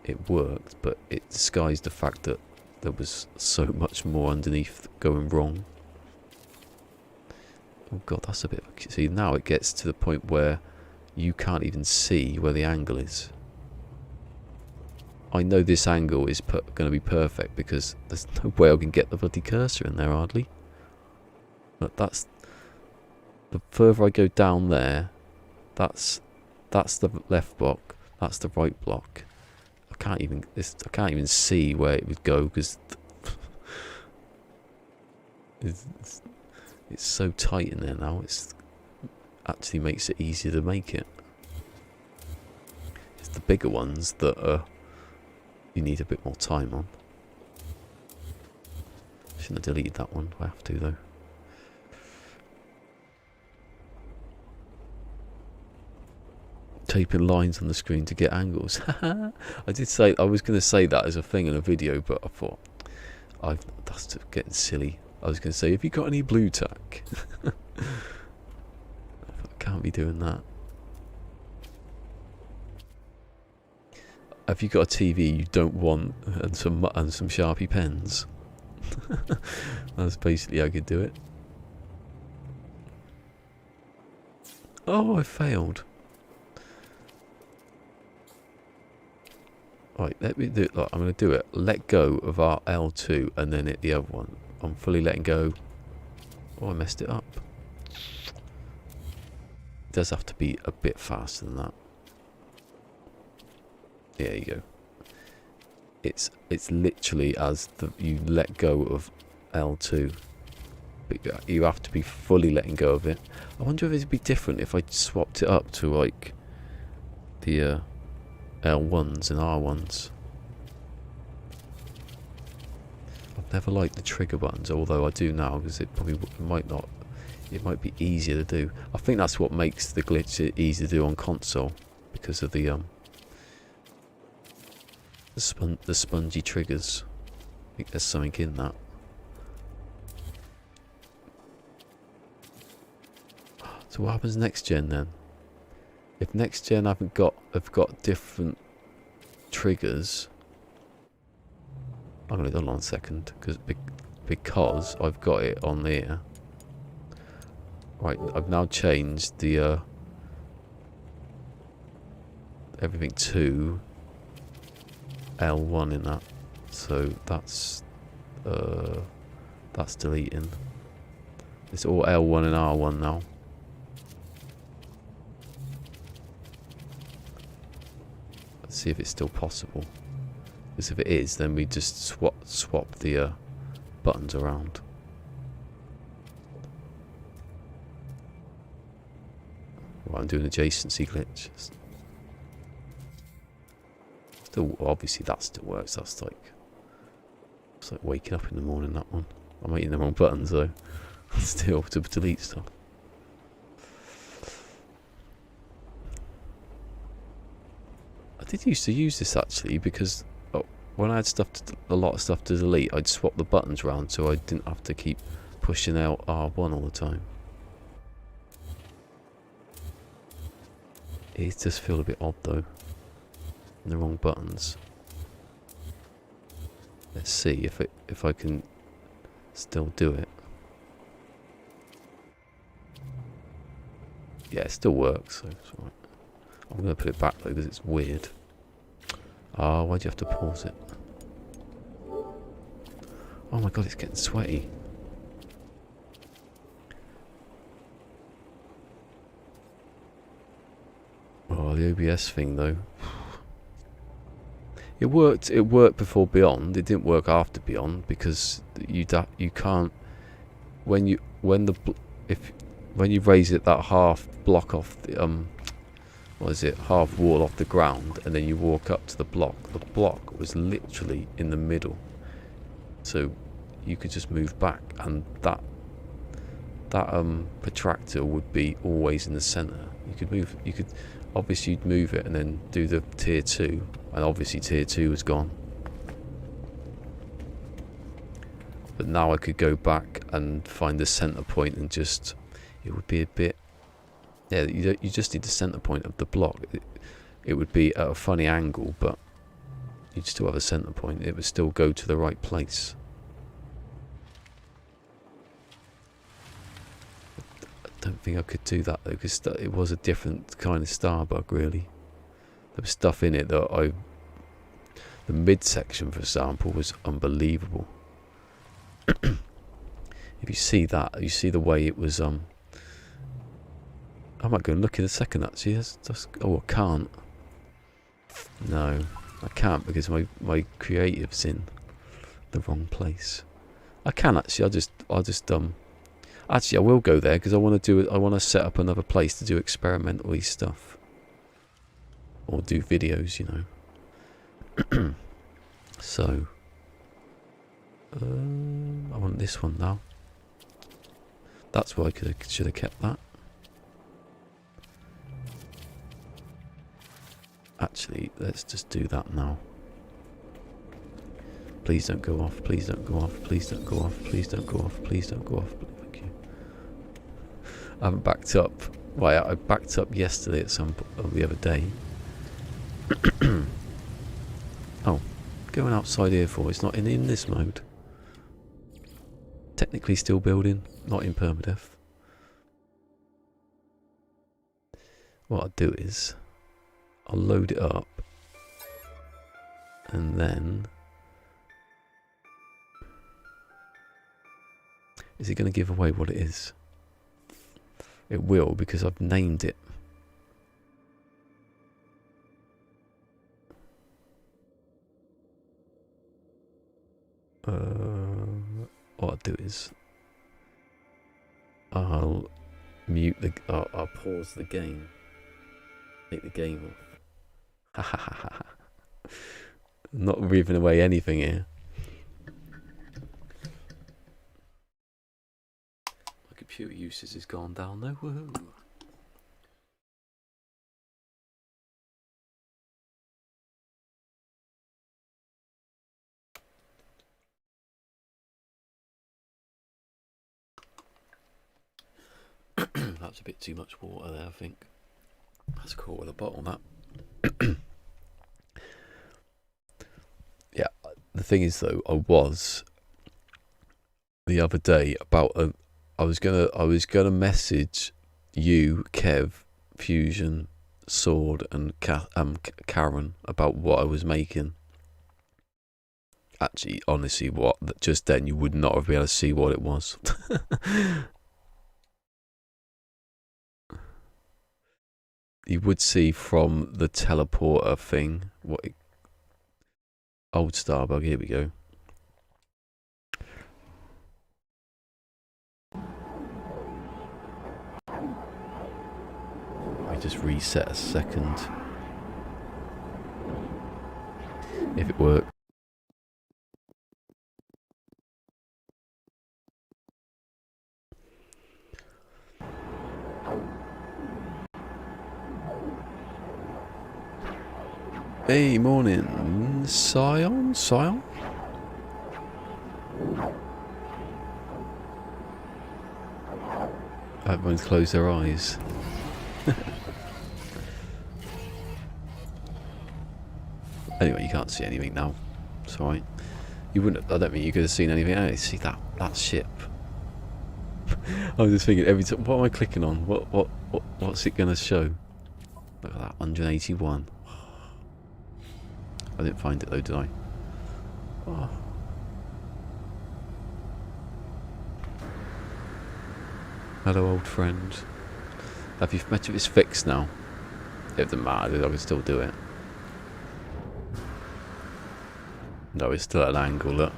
Speaker 1: it worked. But it disguised the fact that there was so much more underneath going wrong. Oh god, that's a bit... See, now it gets to the point where you can't even see where the angle is. I know this angle is going to be perfect because there's no way I can get the bloody cursor in there hardly. But that's... The further I go down there, that's the left block, that's the right block. I can't even see where it would go because... It's so tight in there now, it actually makes it easier to make it. It's the bigger ones that you need a bit more time on. Shouldn't have deleted that one, I have to though. Taping lines on the screen to get angles. I did say, I was going to say that as a thing in a video, but I thought, that's getting silly. I was going to say, have you got any blue tack? I can't be doing that. Have you got a TV you don't want and some Sharpie pens? That's basically how I could do it. Oh, I failed. Right, let me do it. Look, I'm going to do it. Let go of our L2 and then hit the other one. I'm fully letting go. Oh, I messed it up. It does have to be a bit faster than that. There you go. It's literally as you let go of L2. But you have to be fully letting go of it. I wonder if it'd be different if I swapped it up to like the L1s and R1s. I've never liked the trigger buttons, although I do now because it probably might not. It might be easier to do. I think that's what makes the glitch easy to do on console because of the spongy triggers. I think there's something in that. So what happens next gen then? If next gen have got different triggers, I'm gonna hold on a second because I've got it on there. Right, I've now changed the everything to L1 in that, so that's deleting. It's all L1 and R1 now. Let's see if it's still possible. Because if it is, then we just swap the buttons around. Right, I'm doing adjacency glitch. Still, obviously that still works. That's like, it's like waking up in the morning. That one. I'm hitting the wrong buttons though. Still to delete stuff. I did used to use this actually because when I had a lot of stuff to delete, I'd swap the buttons around so I didn't have to keep pushing out R1 all the time. It does feel a bit odd though. The wrong buttons. Let's see if I can still do it. Yeah, it still works, so it's alright. I'm going to put it back though because it's weird. Ah, why'd you have to pause it? Oh my god, it's getting sweaty. Oh, the OBS thing though. It worked before Beyond. It didn't work after Beyond because you can't when you raise it that half block off the what is it, half wall off the ground, and then you walk up to the block was literally in the middle, so you could just move back, and that protractor would be always in the center. You could obviously you'd move it and then do the tier 2, and obviously tier 2 was gone, but now I could go back and find the center point and just, it would be a bit, yeah, you just need the center point of the block. It would be at a funny angle, but you'd still have a center point. It would still go to the right place. I don't think I could do that though, because it was a different kind of Starbug really. There was stuff in it that the midsection for example was unbelievable. If you see that, you see the way it was I might go and look in a second actually. Oh, I can't. No, I can't because my creative's in the wrong place. I can actually. I'll just actually I will go there because I want to do it. I want to set up another place to do experimental stuff or do videos, you know. So I want this one now. That's why I should have kept that. Actually, let's just do that now. Please don't go off. Please don't go off. Please don't go off. Please don't go off. Please don't go off. Thank you. I haven't backed up. Well, I backed up yesterday at the other day. Oh, going outside here for? It's not in this mode. Technically still building, not in Permadeath. What I'll do is I'll load it up and then is it going to give away what it is? It will, because I've named it. What I'll do is I'll mute the I'll pause the game, take the game off. Not giving away anything here. My computer usage has gone down though. Woohoo! That's was a bit too much water there, I think. That's a quarter of the bottle, that. Yeah, the thing is though, I was the other day about I was gonna message you, Kev, Fusion, Sword, and Karen about what I was making. Actually, honestly, just then you would not have been able to see what it was. You would see from the teleporter thing old Starbug. Here we go. I just reset a second. If it worked. Hey, morning, Scion? Everyone's closed their eyes. Anyway, you can't see anything now. It's alright. You wouldn't. I don't think you could have seen anything. Hey, see that ship. I was just thinking every time. What am I clicking on? What's it gonna show? Look at that, 181. I didn't find it though, did I? Oh. Hello, old friend. Have you met if it's fixed now? It doesn't matter, I can still do it. No, it's still at an angle, look.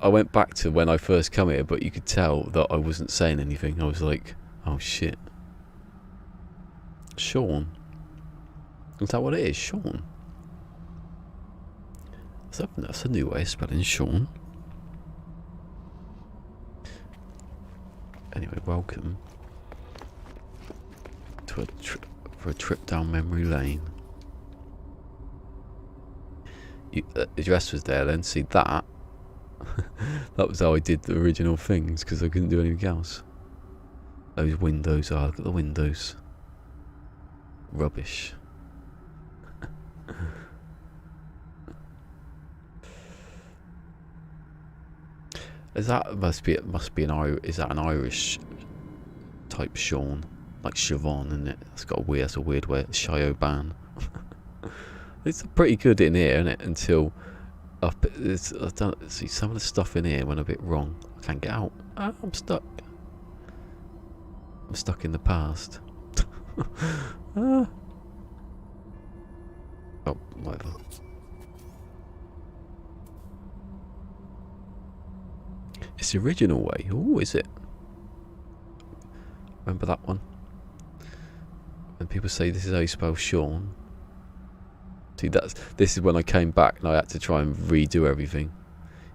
Speaker 1: I went back to when I first come here, but you could tell that I wasn't saying anything. I was like, oh shit. Sean? Is that what it is? Sean? That's a new way of spelling Sean. Anyway, welcome to a trip down memory lane. The address was there then. See that? That was how I did the original things, because I couldn't do anything else. Those windows are. Look at the windows. Rubbish. Is that it must be an is that an Irish type Sean, like Siobhan, isn't it? That's a weird way. Shioban. It's pretty good in here, isn't it? Until up. See, some of the stuff in here went a bit wrong. I can't get out. I'm stuck. I'm stuck in the past. Oh, whatever. It's the original way. Oh, is it? Remember that one? When people say this is how you spell Sean. See, this is when I came back and I had to try and redo everything.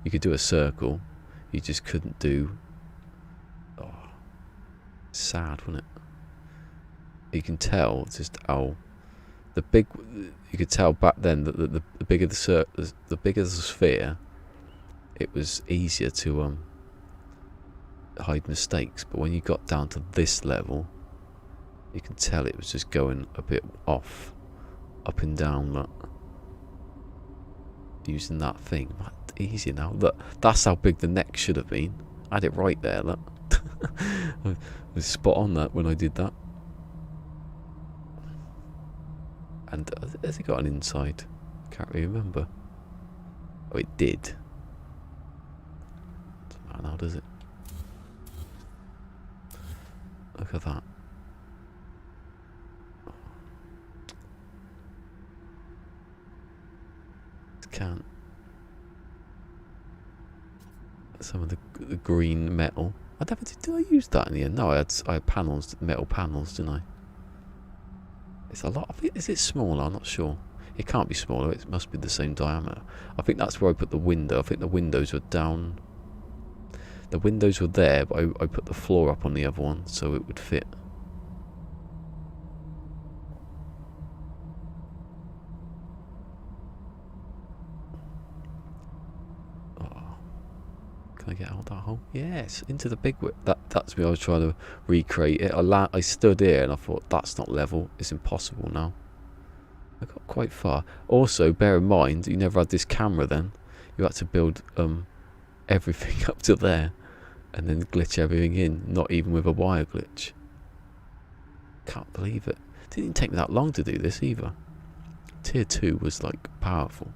Speaker 1: You could do a circle. You just couldn't do... Oh, sad, wasn't it? You can tell just how... You could tell back then that the bigger the bigger the sphere, it was easier to hide mistakes. But when you got down to this level, you can tell it was just going a bit off, up and down. Look, using that thing, easier now. Look, that's how big the neck should have been. I had it right there. Look, I was spot on that when I did that. And has it got an inside? Can't really remember. Oh, it did. Doesn't matter now, does it? Look at that. Can't. Some of the green metal. Did I use that in the end? No, I had panels, metal panels, didn't I? It's a lot. Is it smaller? I'm not sure. It can't be smaller. It must be the same diameter. I think that's where I put the window. I think the windows were down. The windows were there, but I put the floor up on the other one so it would fit. Oh, Can I get out that hole? Yes, into the big whip. That's me. I was trying to recreate it. I stood here and I thought, that's not level. It's impossible now. I got quite far. Also, bear in mind, you never had this camera then. You had to build everything up to there and then glitch everything in, not even with a wire glitch. Can't believe it. Didn't even take me that long to do this either. Tier 2 was like powerful.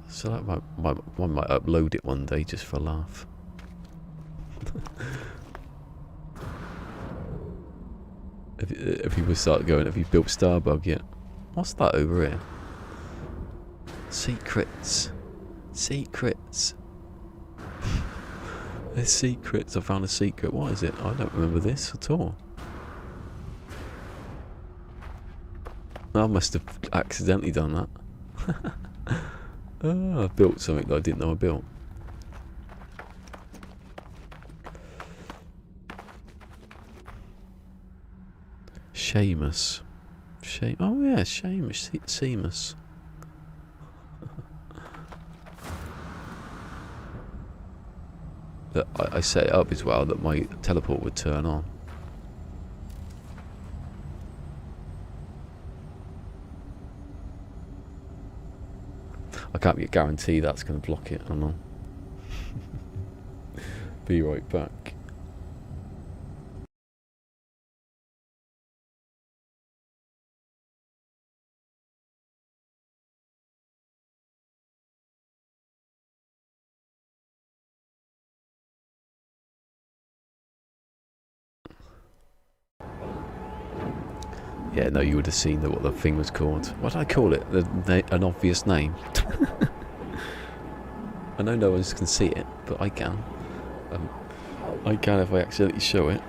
Speaker 1: So I might upload it one day just for a laugh. If people start going, have you built Starbug yet? What's that over here? Secrets. Secrets. There's secrets. I found a secret. What is it? I don't remember this at all. I must have accidentally done that. Oh, I built something that I didn't know I built. Seamus. Oh yeah, Seamus. Seamus. That I set it up as well that my teleport would turn on. I can't guarantee that's going to block it. I don't know. Be right back. Yeah, no, you would have seen what the thing was called. What did I call it? An obvious name. I know no one can see it, but I can. I can if I accidentally show it.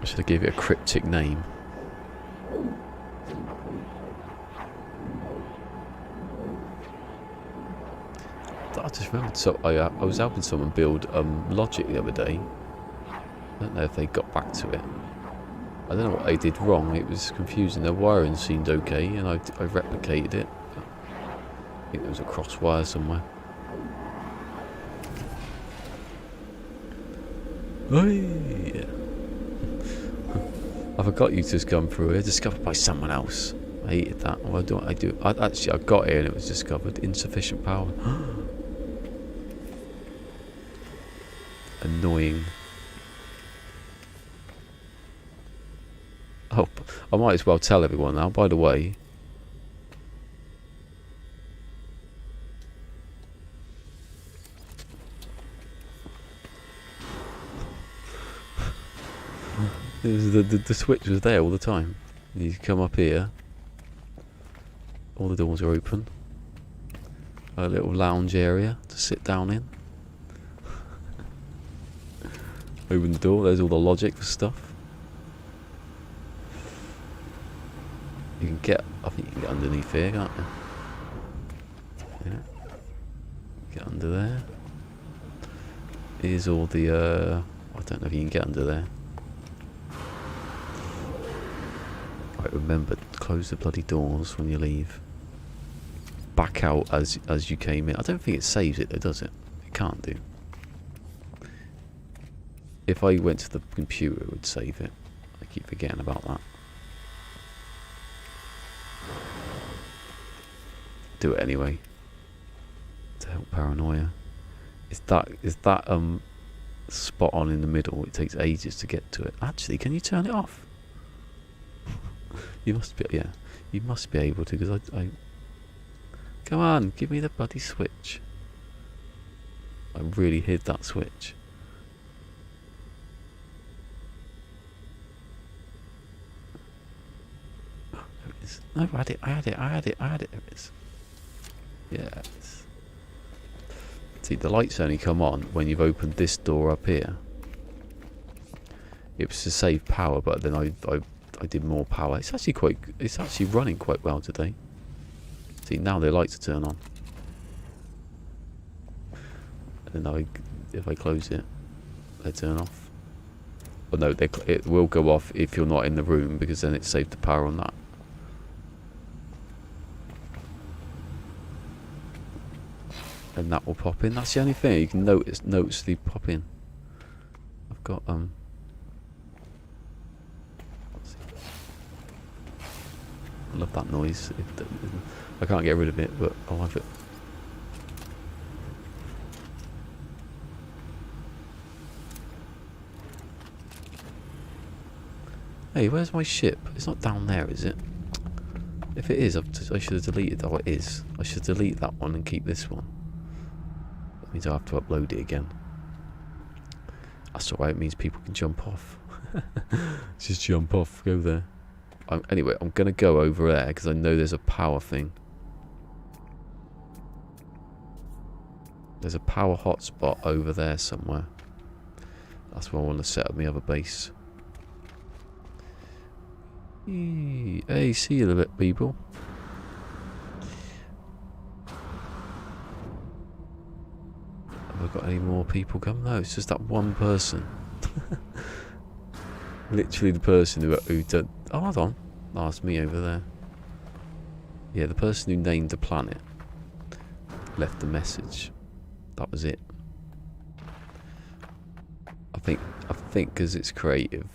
Speaker 1: I should have gave it a cryptic name. I just remembered. So I was helping someone build logic the other day. I don't know if they got back to it. I don't know what they did wrong. It was confusing. Their wiring seemed okay, and I replicated it. I think there was a cross wire somewhere. Hey. I forgot you just come through here. Discovered by someone else. I hated that. What do I do? Actually, I got here and it was discovered. Insufficient power. Annoying. Oh, I might as well tell everyone now, by the way. The switch was there all the time. You come up here. All the doors are open. A little lounge area to sit down in. Open the door, there's all the logic for stuff. You can get, I think you can get underneath here, can't you? Yeah. Get under there. Here's all the, I don't know if you can get under there. Right, remember, close the bloody doors when you leave. Back out as you came in. I don't think it saves it though, does it? It can't do. If I went to the computer, it would save it. I keep forgetting about that. Do it anyway. To help paranoia. Is that spot on in the middle? It takes ages to get to it. Actually, can you turn it off? You must be, yeah. You must be able to, because I come on, give me the bloody switch. I really hid that switch. Oh, there it is. No, I had it. There it is. Yes. See, the lights only come on when you've opened this door up here. It was to save power, but then I did more power. It's actually running quite well today. See, now the lights are turned on. And then if I close it, they turn off. Oh no, it will go off if you're not in the room, because then it saved the power on that. and that will pop in. That's the only thing you can notice they pop in. I've got I love that noise. I can't get rid of it, but I love it. Hey, where's my ship? It's not down there, is it? If it is, I should have deleted that. Oh, it is. I should delete that one and keep this one. That means I have to upload it again. That's alright, it means people can jump off. Just jump off, go there. Anyway, I'm going to go over there because I know there's a power thing. There's a power hotspot over there somewhere. That's where I want to set up my other base. Hey, see you in a bit, people. Have I got any more people come? No, it's just that one person. Literally the person who did... Oh, hold on. Oh, it's me over there. Yeah, the person who named the planet left the message. That was it. I think because it's creative.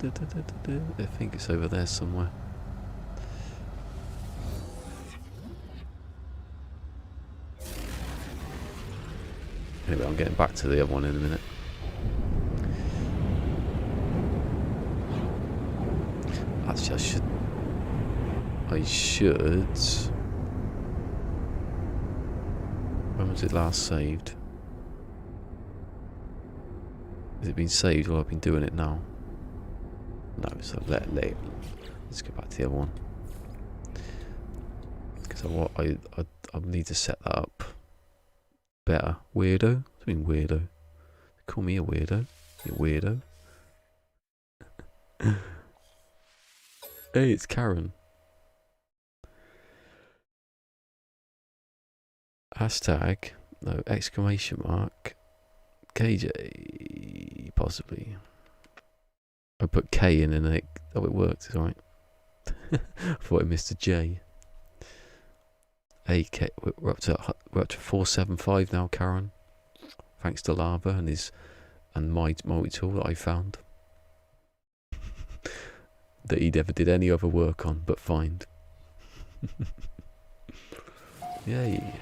Speaker 1: I think it's over there somewhere. Anyway, I'm getting back to the other one in a minute. Actually, I should. When was it last saved? Has it been saved while I've been doing it now? No, so let's go back to the other one. Because I need to set that up better. Weirdo? What do you mean weirdo? Call me a weirdo? You weirdo? Hey, it's Karen. Hashtag, no, exclamation mark, KJ, possibly. I put K in and it worked, it's alright. I thought I missed a J. AK, we're up to 475 now, Karen. Thanks to Lava and my multi-tool that I found. That he never did any other work on but find. Yay.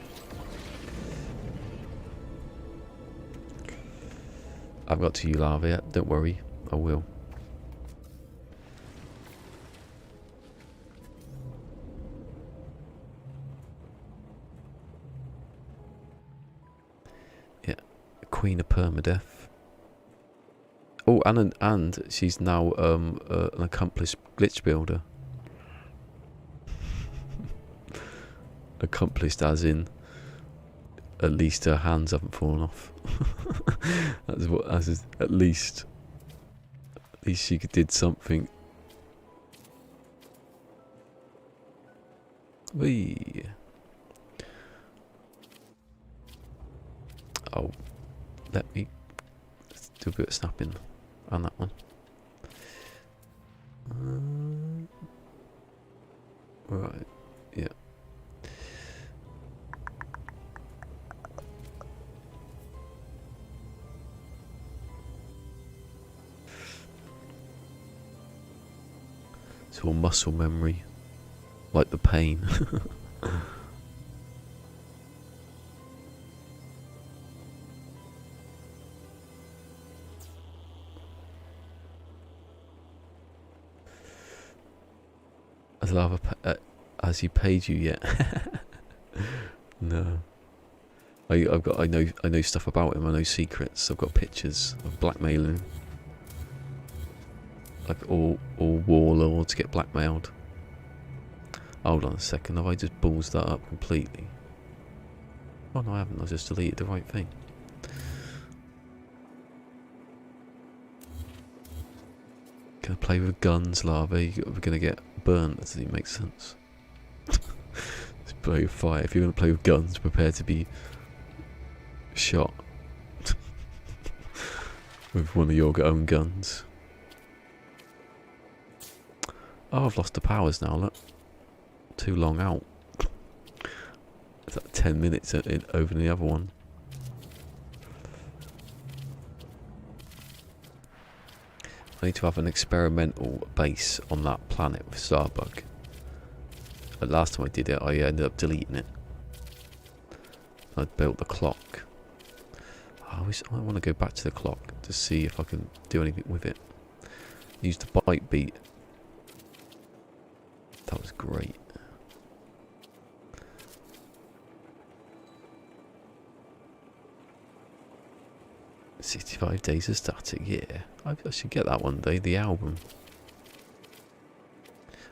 Speaker 1: I've got to you, Lava, yet. Don't worry, I will. Yeah, Queen of Permadeath. Oh, and she's now an accomplished glitch builder. Accomplished as in, at least her hands haven't fallen off. That's what, at least she did something. Whee. Oh, let me do a bit of snapping on that one. Right, yeah. It's all muscle memory, like the pain. Has he paid you yet? No. I know stuff about him. I know secrets. I've got pictures of blackmailing him. Like all warlords get blackmailed. Hold on a second. Have I just ballsed that up completely? Oh no, I haven't. I just deleted the right thing. Gonna play with guns, Lava. We're gonna get burnt. That doesn't even make sense. Just play with fire. If you're gonna play with guns, prepare to be shot with one of your own guns. Oh, I've lost the powers now, look. Too long out. It's like 10 minutes over the other one. I need to have an experimental base on that planet with Starbug. But last time I did it, I ended up deleting it. I built the clock. I want to go back to the clock to see if I can do anything with it. Use the bite beat. That was great. "65 Days of Static," yeah. I should get that one day, the album.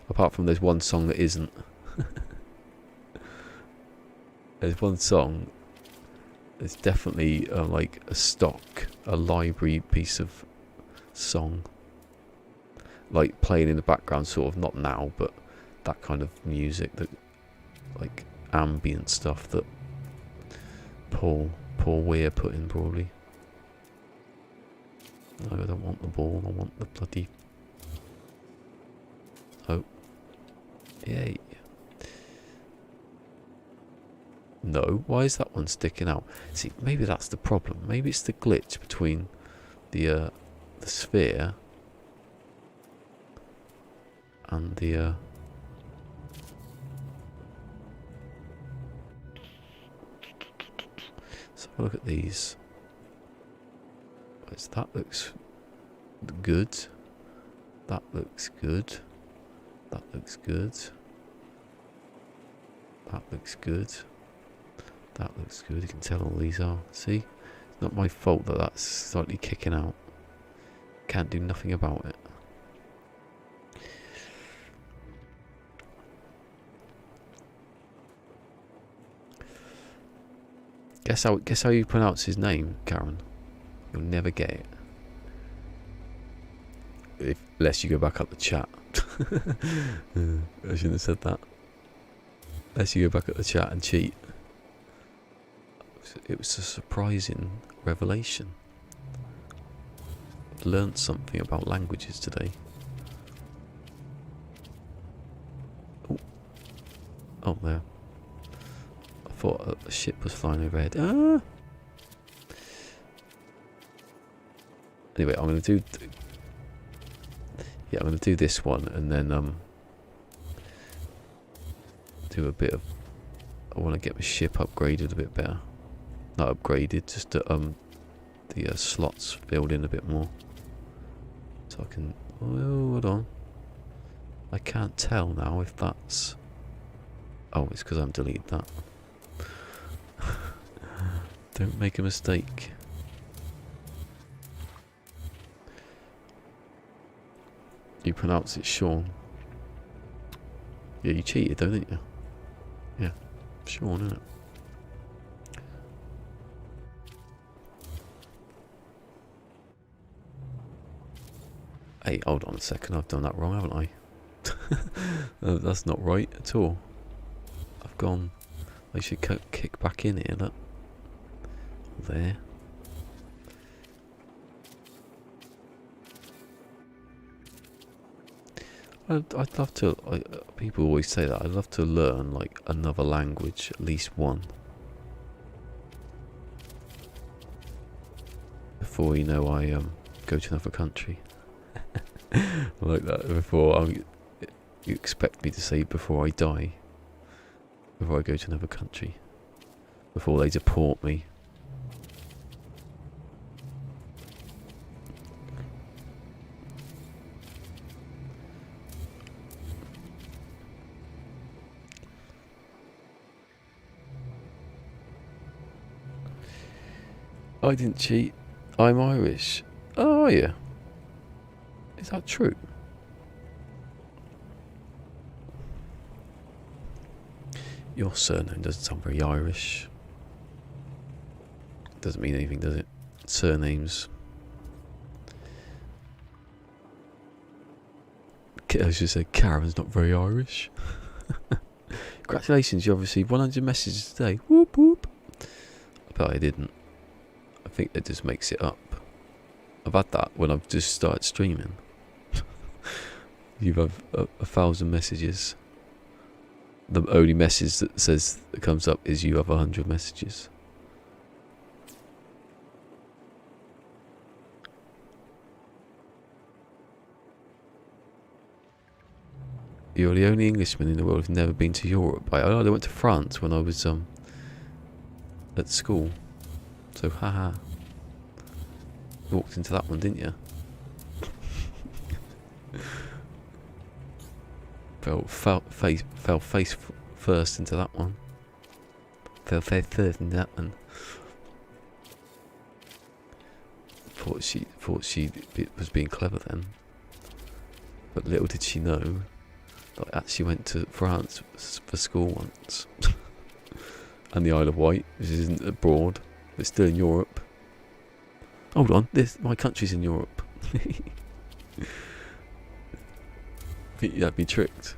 Speaker 1: Apart from there's one song that isn't. There's one song that's definitely like a library piece of song. Like playing in the background, sort of, not now, but that kind of music, that like ambient stuff that Paul Weir put in, probably. No, I don't want the ball, I want the bloody... Oh. Yay. No, why is that one sticking out? See, maybe that's the problem. Maybe it's the glitch between the sphere and the... Let's have a look at these. That looks good. That looks good. That looks good. That looks good. That looks good. You can tell all these are. See? It's not my fault that that's slightly kicking out. Can't do nothing about it. Guess how you pronounce his name, Karen? You'll never get it. Unless you go back up the chat. I shouldn't have said that. Unless you go back up the chat and cheat. It was a surprising revelation. Learned something about languages today. Oh, there. I thought a ship was flying overhead. Ah! Anyway, I'm going to do... Yeah, I'm going to do this one and then do a bit of... I want to get my ship upgraded a bit better. Not upgraded, just the slots filled in a bit more. So I can... Oh, hold on. I can't tell now if that's... Oh, it's because I'm deleted that. Don't make a mistake. You pronounce it Sean. Yeah, you cheated though, didn't you? Yeah, Sean, isn't it? Hey, hold on a second, I've done that wrong, haven't I? That's not right at all. I've gone... I should kick back in here, look. There. I'd love to... people always say that. I'd love to learn, like, another language, at least one. Before, you know, I go to another country. Like that. Before... you expect me to say before I die. Before I go to another country. Before they deport me. I didn't cheat. I'm Irish. Oh, yeah. Is that true? Your surname doesn't sound very Irish. Doesn't mean anything, does it? Surnames. I should say Karen's not very Irish. Congratulations, you've received 100 messages today. Whoop whoop. But I didn't. I think it just makes it up. I've had that when I've just started streaming. You have 1,000 messages. The only message that comes up is you have 100 messages. You're the only Englishman in the world who's never been to Europe. I went to France when I was at school. So haha. You walked into that one, didn't you? fell face first into that one. Fell face first into that one. Thought she was being clever then. But little did she know that I actually went to France for school once. And the Isle of Wight, which isn't abroad, but still in Europe. Hold on, my country's in Europe. I think you had me tricked.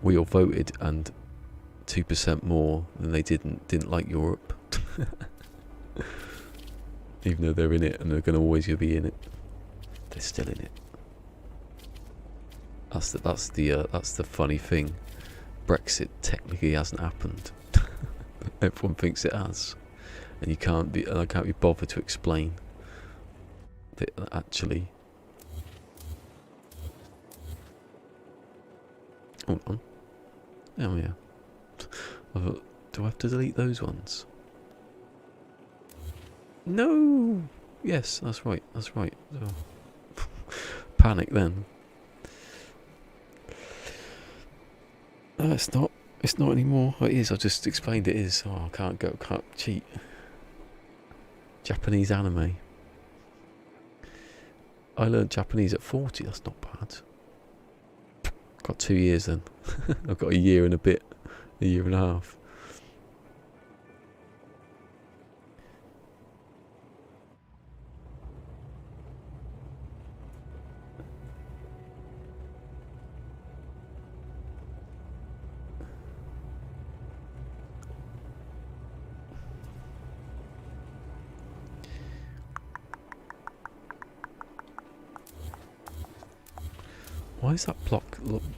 Speaker 1: We all voted, and 2% more than they didn't like Europe. Even though they're in it and they're going to always be in it, they're still in it. That's the funny thing. Brexit technically hasn't happened. Everyone thinks it has, and I can't be bothered to explain that actually. Hold on. Oh yeah. Do I have to delete those ones? No. Yes, that's right. That's right. Oh. Panic then. No, it's not. It's not anymore. Oh, it is. I just explained it is. Oh, I can't cheat. Japanese anime. I learned Japanese at 40. That's not bad. Got 2 years then. I've got a year and a bit. A year and a half. Why is that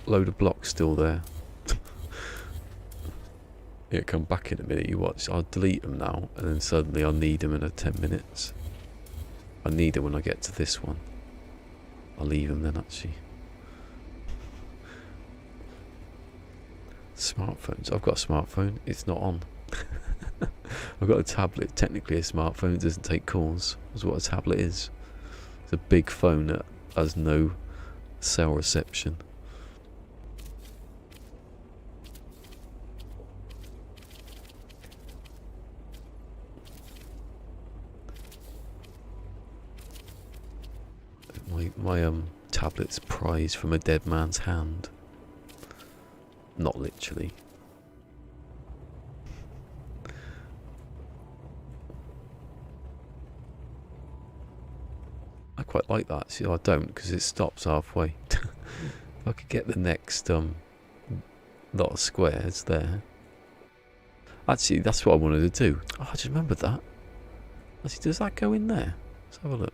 Speaker 1: load of blocks still there? It'll come back in a minute, you watch. I'll delete them now, and then suddenly I'll need them in 10 minutes. I need them when I get to this one. I'll leave them then, actually. Smartphones. I've got a smartphone. It's not on. I've got a tablet. Technically a smartphone. It doesn't take calls. That's what a tablet is. It's a big phone that has no cell reception. My tablet's prized from a dead man's hand. Not literally. I quite like that. See, I don't, because it stops halfway. If I could get the next lot of squares there. Actually, that's what I wanted to do. Oh, I just remembered that. Actually, does that go in there? Let's have a look.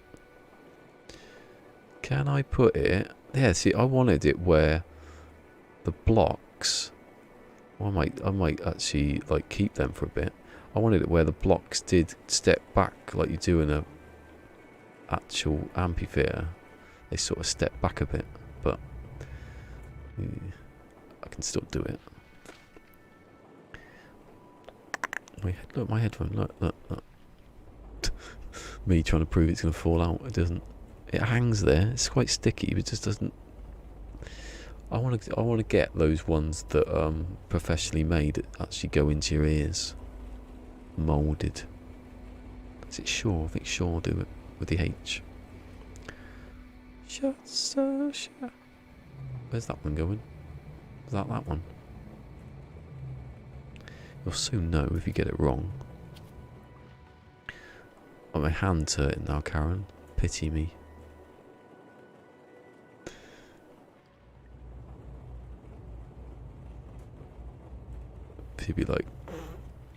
Speaker 1: Can I put it? Yeah, see, I wanted it where the blocks. Well, I might actually like keep them for a bit. I wanted it where the blocks did step back like you do in a actual amphitheatre. They sort of step back a bit, but I can still do it. Look, my headphone. Look. Me trying to prove it's going to fall out. It doesn't. It hangs there. It's quite sticky, but it just doesn't. I want to get those ones that professionally made actually go into your ears, moulded. Is it Shaw? I think Shaw do it with the H. So sure. Where's that one going? Is that one? You'll soon know if you get it wrong. Oh, my hand's hurting now, Karen. Pity me. She'd be like,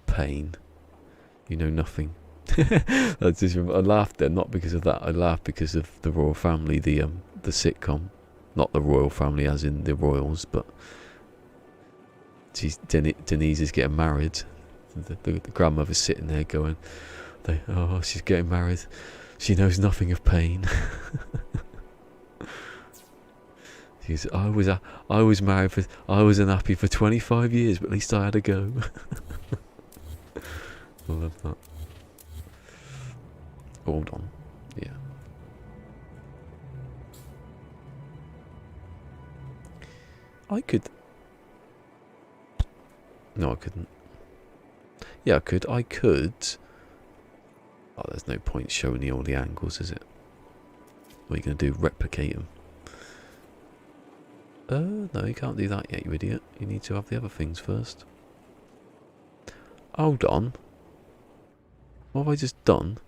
Speaker 1: pain. You know nothing. I laughed there, not because of that. I laughed because of the Royal Family, the sitcom. Not the Royal Family as in the royals, but Denise is getting married. The grandmother's sitting there going, oh, she's getting married. She knows nothing of pain. I was married for, I was unhappy for 25 years, but at least I had a go. I love that. Hold on. Yeah. I could. No, I couldn't. Yeah, I could. Oh, there's no point showing you all the angles, is it? What are you going to do? Replicate them? No, you can't do that yet, you idiot. You need to have the other things first. Hold on. What have I just done?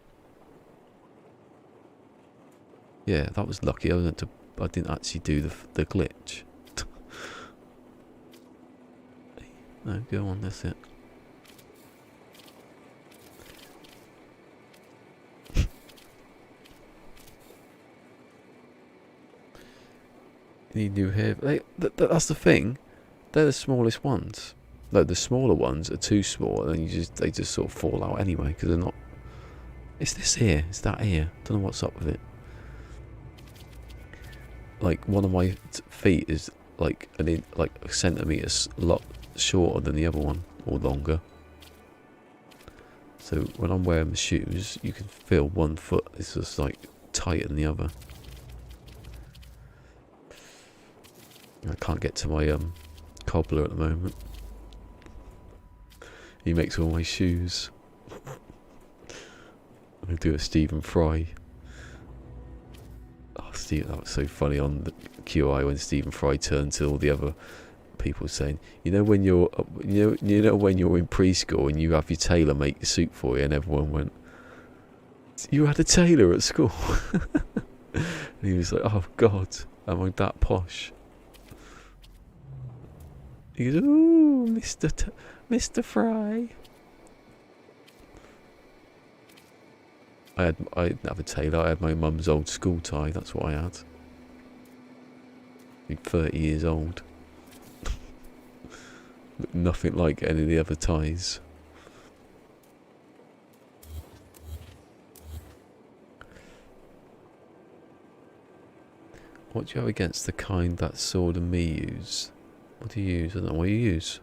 Speaker 1: Yeah, that was lucky. I didn't actually do the glitch. No, go on, that's it. You need new hair. That's the thing. They're the smallest ones. No, the smaller ones are too small, and then they just sort of fall out anyway because they're not. It's this ear. It's that ear. Don't know what's up with it. Like one of my feet is like a centimetre a lot shorter than the other one, or longer. So when I'm wearing the shoes, you can feel one foot is just like tighter than the other. I can't get to my cobbler at the moment. He makes all my shoes. I'm gonna do a Stephen Fry. Oh, Steve, that was so funny on the QI when Stephen Fry turned to all the other people saying, you know when you're when you're in preschool and you have your tailor make your suit for you, and everyone went, you had a tailor at school. And he was like, oh God, am I that posh? He goes, ooh, Mr. Fry. I didn't have a tailor. I had my mum's old school tie. That's what I had. I'm 30 years old. Looked nothing like any of the other ties. What do you have against the kind that Sword and me use? What do you use? I don't know what you use.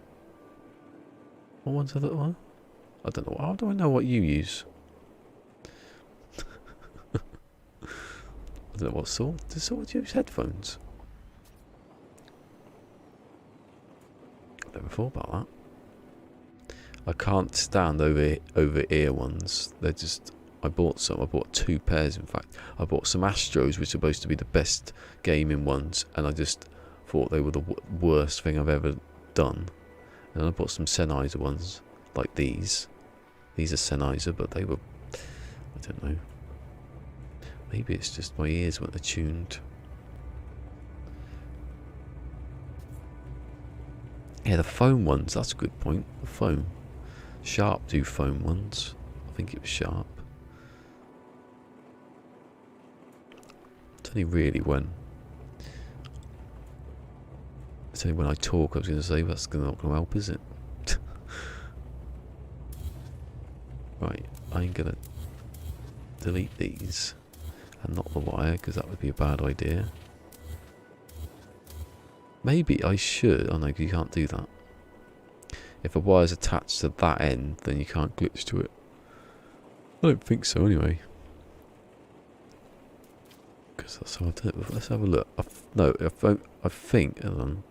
Speaker 1: What one's the other one? I don't know. How do I know what you use? I don't know what Sword. Does Sword use headphones? I've never thought about that. I can't stand over ear ones. They're just. I bought some. I bought 2 pairs, in fact. I bought some Astros, which are supposed to be the best gaming ones, and I just thought they were the worst thing I've ever done. And I bought some Sennheiser ones, like these. These are Sennheiser, but they were, I don't know. Maybe it's just my ears weren't attuned. Yeah, the foam ones, that's a good point. The foam. Sharp do foam ones. I think it was Sharp. It's only really when... It's only when I talk I was going to say, that's not going to help, is it? Right, I'm going to delete these. And not the wire, because that would be a bad idea. Maybe I should... Oh no, you can't do that. If a wire's attached to that end, then you can't glitch to it. I don't think so, anyway. Because that's how I do it. Let's have a look. I think... Hold on.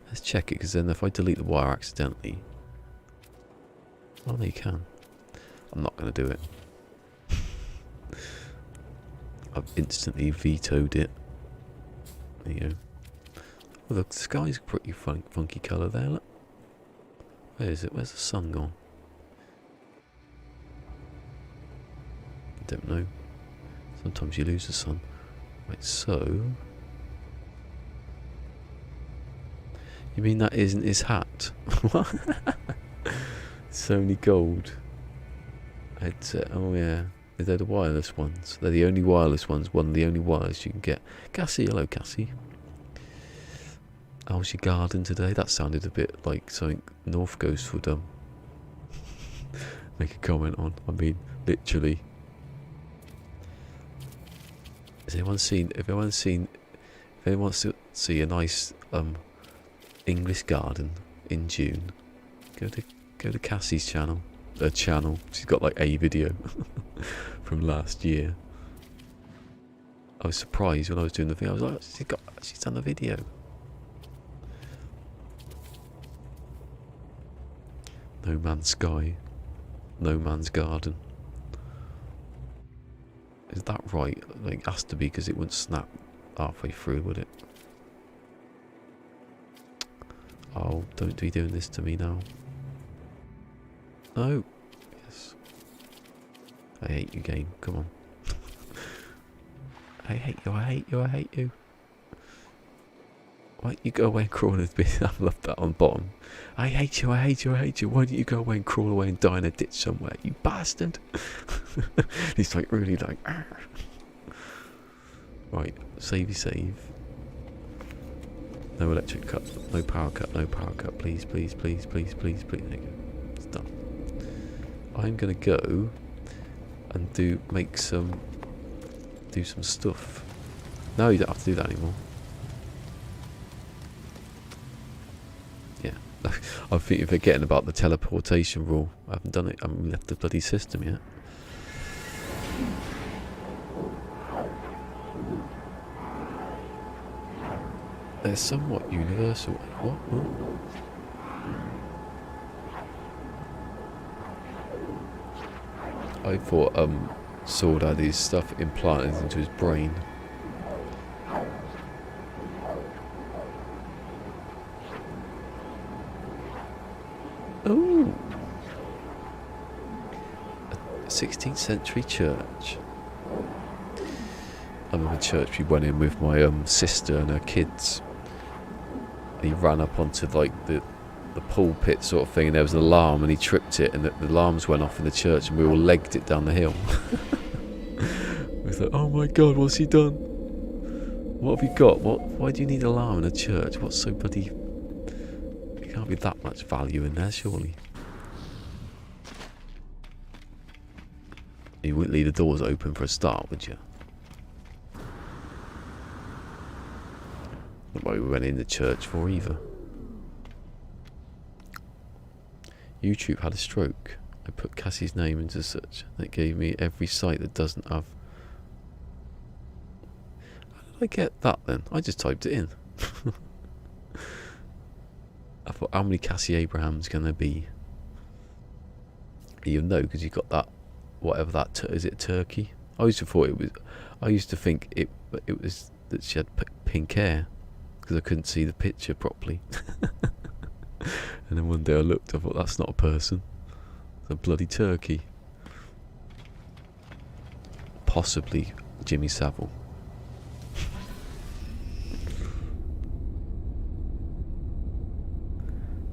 Speaker 1: Let's check it, because then if I delete the wire accidentally... Oh, no, you can. I'm not going to do it. I've instantly vetoed it. There you go. Well, the sky's a pretty funky colour there, look. Where is it? Where's the sun gone? I don't know. Sometimes you lose the sun. Right, so... You mean that isn't his hat? What? It's only gold. Headset. Oh yeah. They're the wireless ones. They're the only wireless ones. One of the only wires you can get. Cassie, hello Cassie. How's your garden today? That sounded a bit like something North Ghost would make a comment on. I mean, literally. Has anyone seen? If anyone wants to see a nice English garden in June, go to Cassie's channel. Her channel. She's got like a video from last year. I was surprised when I was doing the thing. I was like, she's done the video. No Man's Sky. No Man's Garden. Is that right? Like, it has to be because it wouldn't snap halfway through, would it? Oh, don't be doing this to me now. No. Yes. I hate you, game. Come on. I hate you, I hate you, I hate you. Why don't you go away and crawl in a bit? I've left that on bottom. I hate you, I hate you, I hate you. Why don't you go away and crawl away and die in a ditch somewhere, you bastard? He's like really like... Argh. Right, savey save. No electric cut, no power cut, no power cut. Please, please, please, please, please, please. There you go. It's done. I'm gonna go and do some stuff. No, you don't have to do that anymore. Yeah. I think you're forgetting about the teleportation rule. I haven't done it. I haven't left the bloody system yet. They're somewhat universal. What? I thought Sword had his stuff implanted into his brain. Ooh. A 16th century church. I remember church we went in with my sister and her kids. And he ran up onto like the pulpit sort of thing, and there was an alarm and he tripped it, and the alarms went off in the church, and we all legged it down the hill. We thought, oh my god, what's he done? What have you got? Why do you need an alarm in a church? What's so bloody... There can't be that much value in there, surely. You wouldn't leave the doors open for a start, would you? Not what we went in the church for either. YouTube had a stroke. I put Cassie's name into search. That gave me every site that doesn't have... How did I get that then? I just typed it in. I thought, how many Cassie Abrahams can there be? You'll know because you got that, whatever that, is it Turkey? I used to think it was that she had pink hair because I couldn't see the picture properly. And then one day I looked, I thought, that's not a person. It's a bloody turkey. Possibly Jimmy Savile.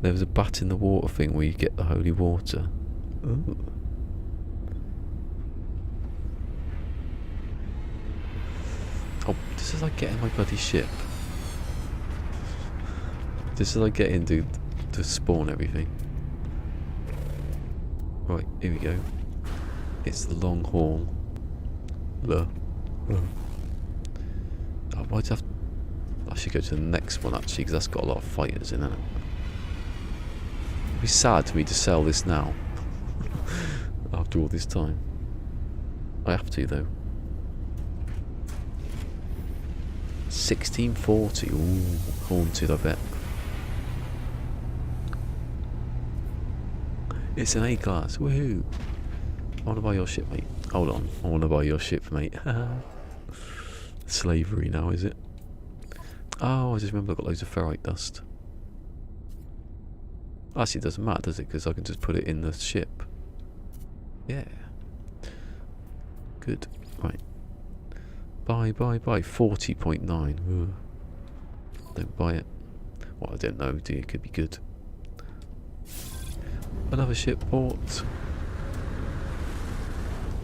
Speaker 1: There was a bat in the water thing where you get the holy water. Ooh. Oh, this is like getting my bloody ship. This is like getting to spawn everything. Right, here we go. It's the long haul. Oh, why'd I have... I should go to the next one actually, because that's got a lot of fighters in it. It'd be sad to me to sell this now. After all this time. I have to though. 1640. Ooh, haunted I bet. It's an A-class, woohoo! I want to buy your ship, mate. Hold on, I want to buy your ship, mate. Slavery now, is it? Oh, I just remember I've got loads of ferrite dust. Actually, it doesn't matter, does it? Because I can just put it in the ship. Yeah. Good. Right. Buy. 40.9. Don't buy it. Well, I don't know, it could be good. Another ship port.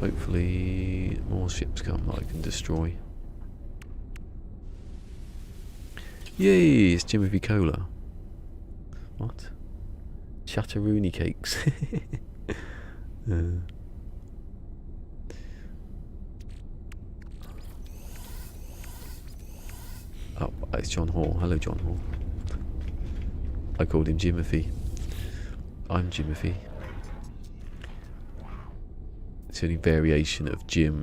Speaker 1: Hopefully more ships come that I can destroy. Yay, it's Jimmy Cola. What? Chatteroony cakes. Oh, it's John Hall. Hello, John Hall. I called him Jimothy. I'm Jimothy. It's the only variation of Jim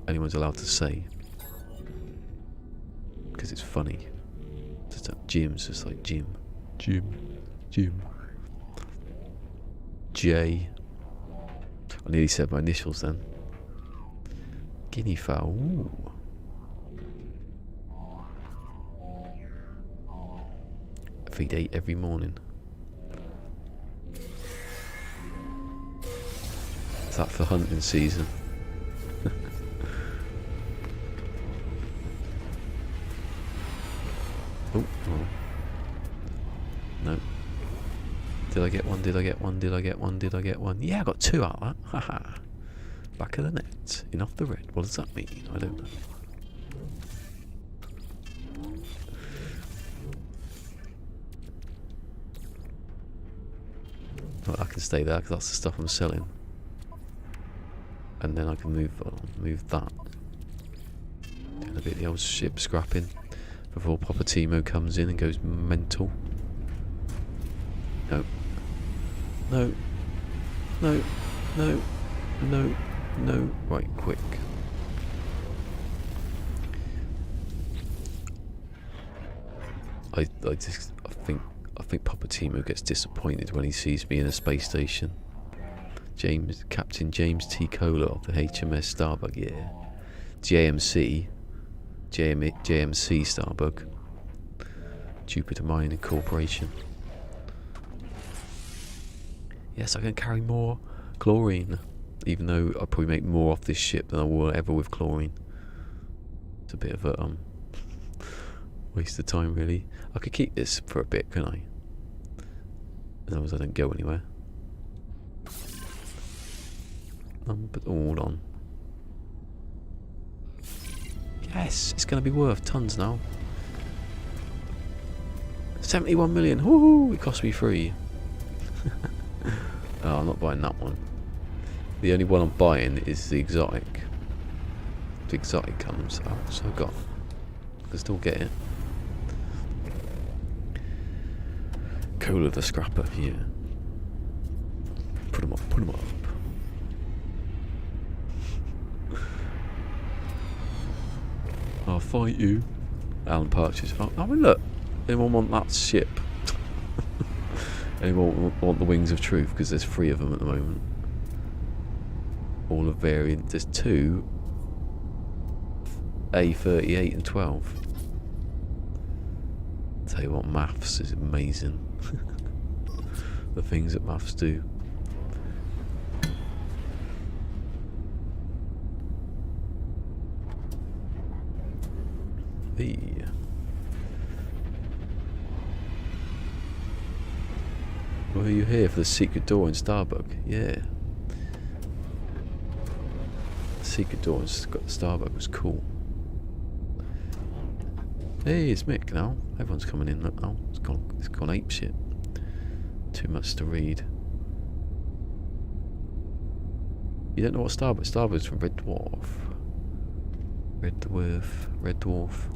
Speaker 1: anyone's allowed to say. Because it's funny. Just like Jim's just like Jim. Jim. J. I nearly said my initials then. Guinea fowl. Ooh. I feed 8 every morning. Is that for hunting season? Oh. No. Did I get one? Did I get one? Did I get one? Did I get one? Yeah, I got 2 out of that. Haha. Back of the net. In off the red. What does that mean? I don't know. Well, I can stay there because that's the stuff I'm selling. And then I can move that. Doing a bit of the old ship scrapping before Papa Timo comes in and goes mental. No. No. No. No. No. No. Right, quick. I think Papa Timo gets disappointed when he sees me in a space station. Captain James T. Cola of the HMS Starbug, yeah. JMC Starbug. Jupiter Mining Corporation. Yes, I can carry more chlorine, even though I'll probably make more off this ship than I will ever with chlorine. It's a bit of a waste of time, really. I could keep this for a bit, couldn't I? As long as I don't go anywhere. But hold on. Yes, it's going to be worth tons now. 71 million. Woohoo! It cost me 3. Oh, I'm not buying that one. The only one I'm buying is the exotic. If the exotic comes out, so I can still get it. Cola the Scrapper, yeah. Put him up. I'll fight you. Alan Partridge. Oh, I mean, look. Anyone want that ship? Anyone want the Wings of Truth? Because there's 3 of them at the moment. All of variant. There's 2. A38 and 12. Tell you what, maths is amazing. The things that maths do. Hey. Well, are you here for the secret door in Starbug? Yeah. The secret door in Starbug was cool. Hey, it's Mick now. Everyone's coming in now. It's gone ape shit. Too much to read. You don't know what Starbug's from Red Dwarf. Red Dwarf.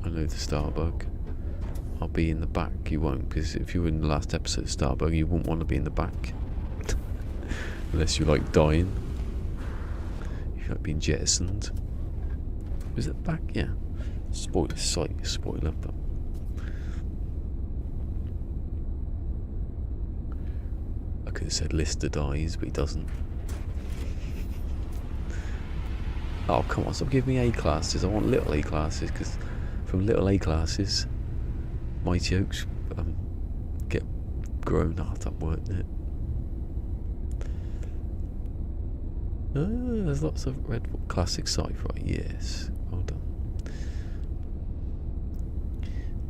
Speaker 1: I know the Starbug. I'll be in the back. You won't, because if you were in the last episode of Starbug, you wouldn't want to be in the back. Unless you like dying. If you like being jettisoned. Was it back? Yeah. Spoiler. But I could have said Lister dies, but he doesn't. Oh, come on, stop giving me A classes. I want little A classes, because from little A classes, Mighty Oaks get grown. Oh, that worked, it. There's lots of red classic sci-fi. Yes, well done.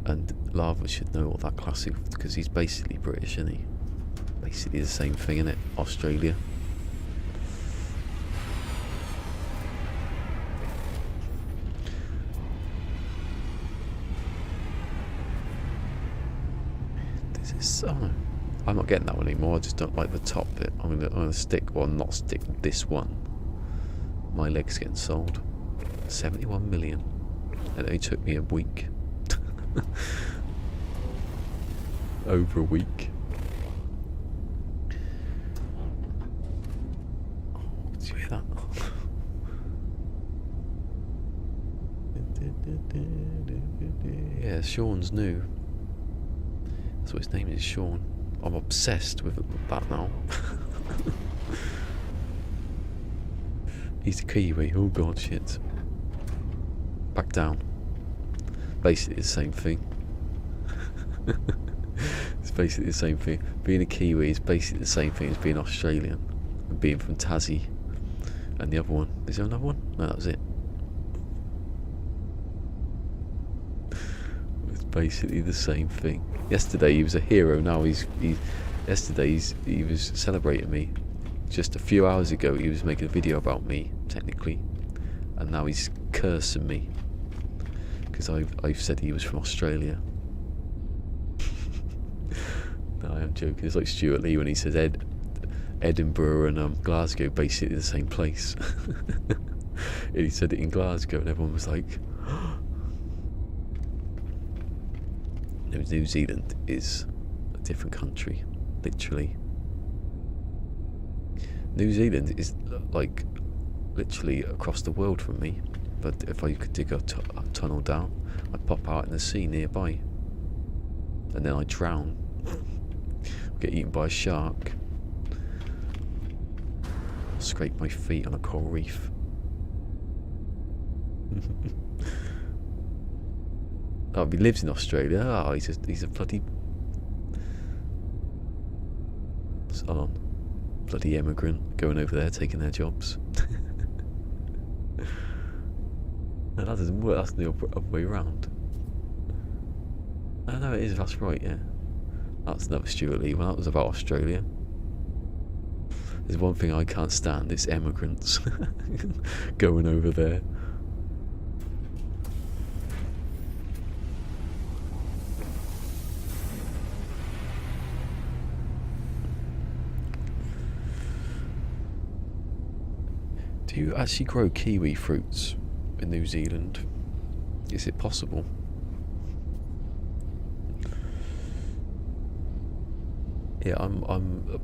Speaker 1: And Lava should know all that classic because he's basically British, isn't he? Basically the same thing, isn't it? Australia. This is I'm not getting that one anymore. I just don't like the top bit. I'm gonna stick, well, not stick this one. My leg's getting sold. 71 million. It only took me a week. Over a week. Oh, did you hear that? Yeah, Sean's new. That's what his name is, Sean. I'm obsessed with that now. He's the Kiwi. Oh god, shit. Back down. Basically the same thing. It's basically the same thing. Being a Kiwi is basically the same thing as being Australian. And being from Tassie. And the other one. Is there another one? No, that was it. It's basically the same thing. Yesterday he was a hero. Now he was celebrating me. Just a few hours ago he was making a video about me, technically. And now he's cursing me. Because I've said he was from Australia. No, I am joking. It's like Stuart Lee when he says Edinburgh and Glasgow basically the same place. And he said it in Glasgow and everyone was like, New Zealand is a different country, literally. New Zealand is like literally across the world from me. But if I could dig a tunnel down, I'd pop out in the sea nearby. And then I'd drown. Get eaten by a shark. Scrape my feet on a coral reef. Oh, he lives in Australia. Oh, he's a bloody... Hold on. Bloody immigrant going over there taking their jobs. No, that doesn't work. That's the other way around. No, it is. That's right, yeah. That's another Stuart Lee one. That was about Australia. There's one thing I can't stand. It's immigrants going over there. Do you actually grow kiwi fruits in New Zealand? Is it possible? Yeah, I'm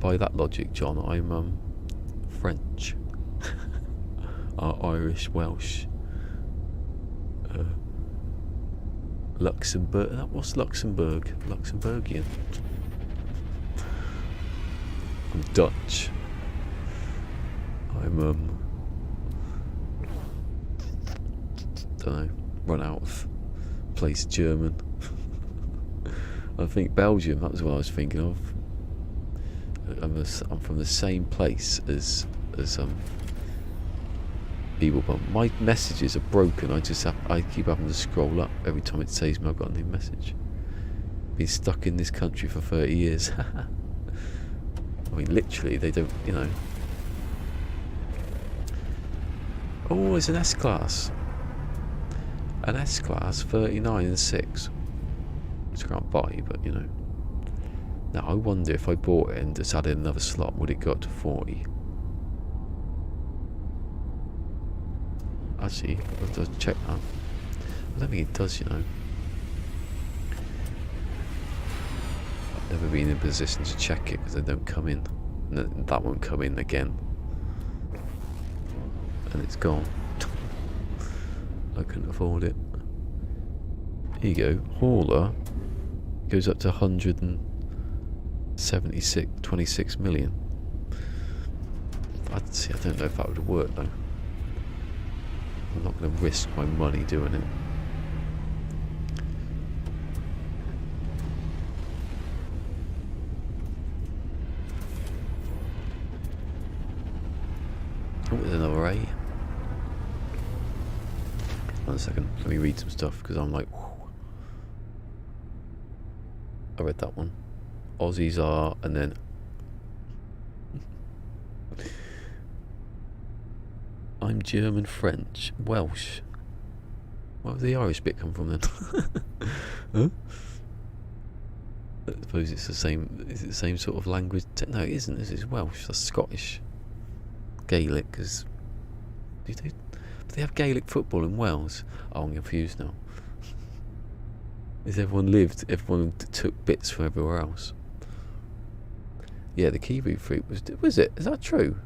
Speaker 1: by that logic, John. I'm French, Irish, Welsh, Luxembourg. What's Luxembourg? Luxembourgian. I'm Dutch. I'm don't know. Run out of place. German. I think Belgium. That was what I was thinking of. I'm from the same place as people, but my messages are broken. I keep having to scroll up every time it says me I've got a new message. Been stuck in this country for 30 years. I mean, literally, they don't, you know. Oh, it's an S-Class. An S-Class, 39 and 6. Which I can't buy, but, you know. Now, I wonder if I bought it and just added another slot, would it go up to 40? Actually, I'll have to check that. I don't think it does, you know. I've never been in a position to check it because they don't come in. And that won't come in again. And it's gone. I couldn't afford it. Here you go. Hauler goes up to 26 million. I don't know if that would work though. I'm not going to risk my money doing it. Oh, there's another A. 1 second, let me read some stuff because I'm like, whew. I read that one. Aussies are, and then I'm German, French, Welsh. Where did the Irish bit come from then? Huh? I suppose it's the same. Is it the same sort of language? No, it isn't. This is Welsh. That's Scottish. Gaelic, because do they have Gaelic football in Wales? Oh, I'm confused now. Is everyone took bits from everywhere else? Yeah, the kiwi fruit was it? Is that true?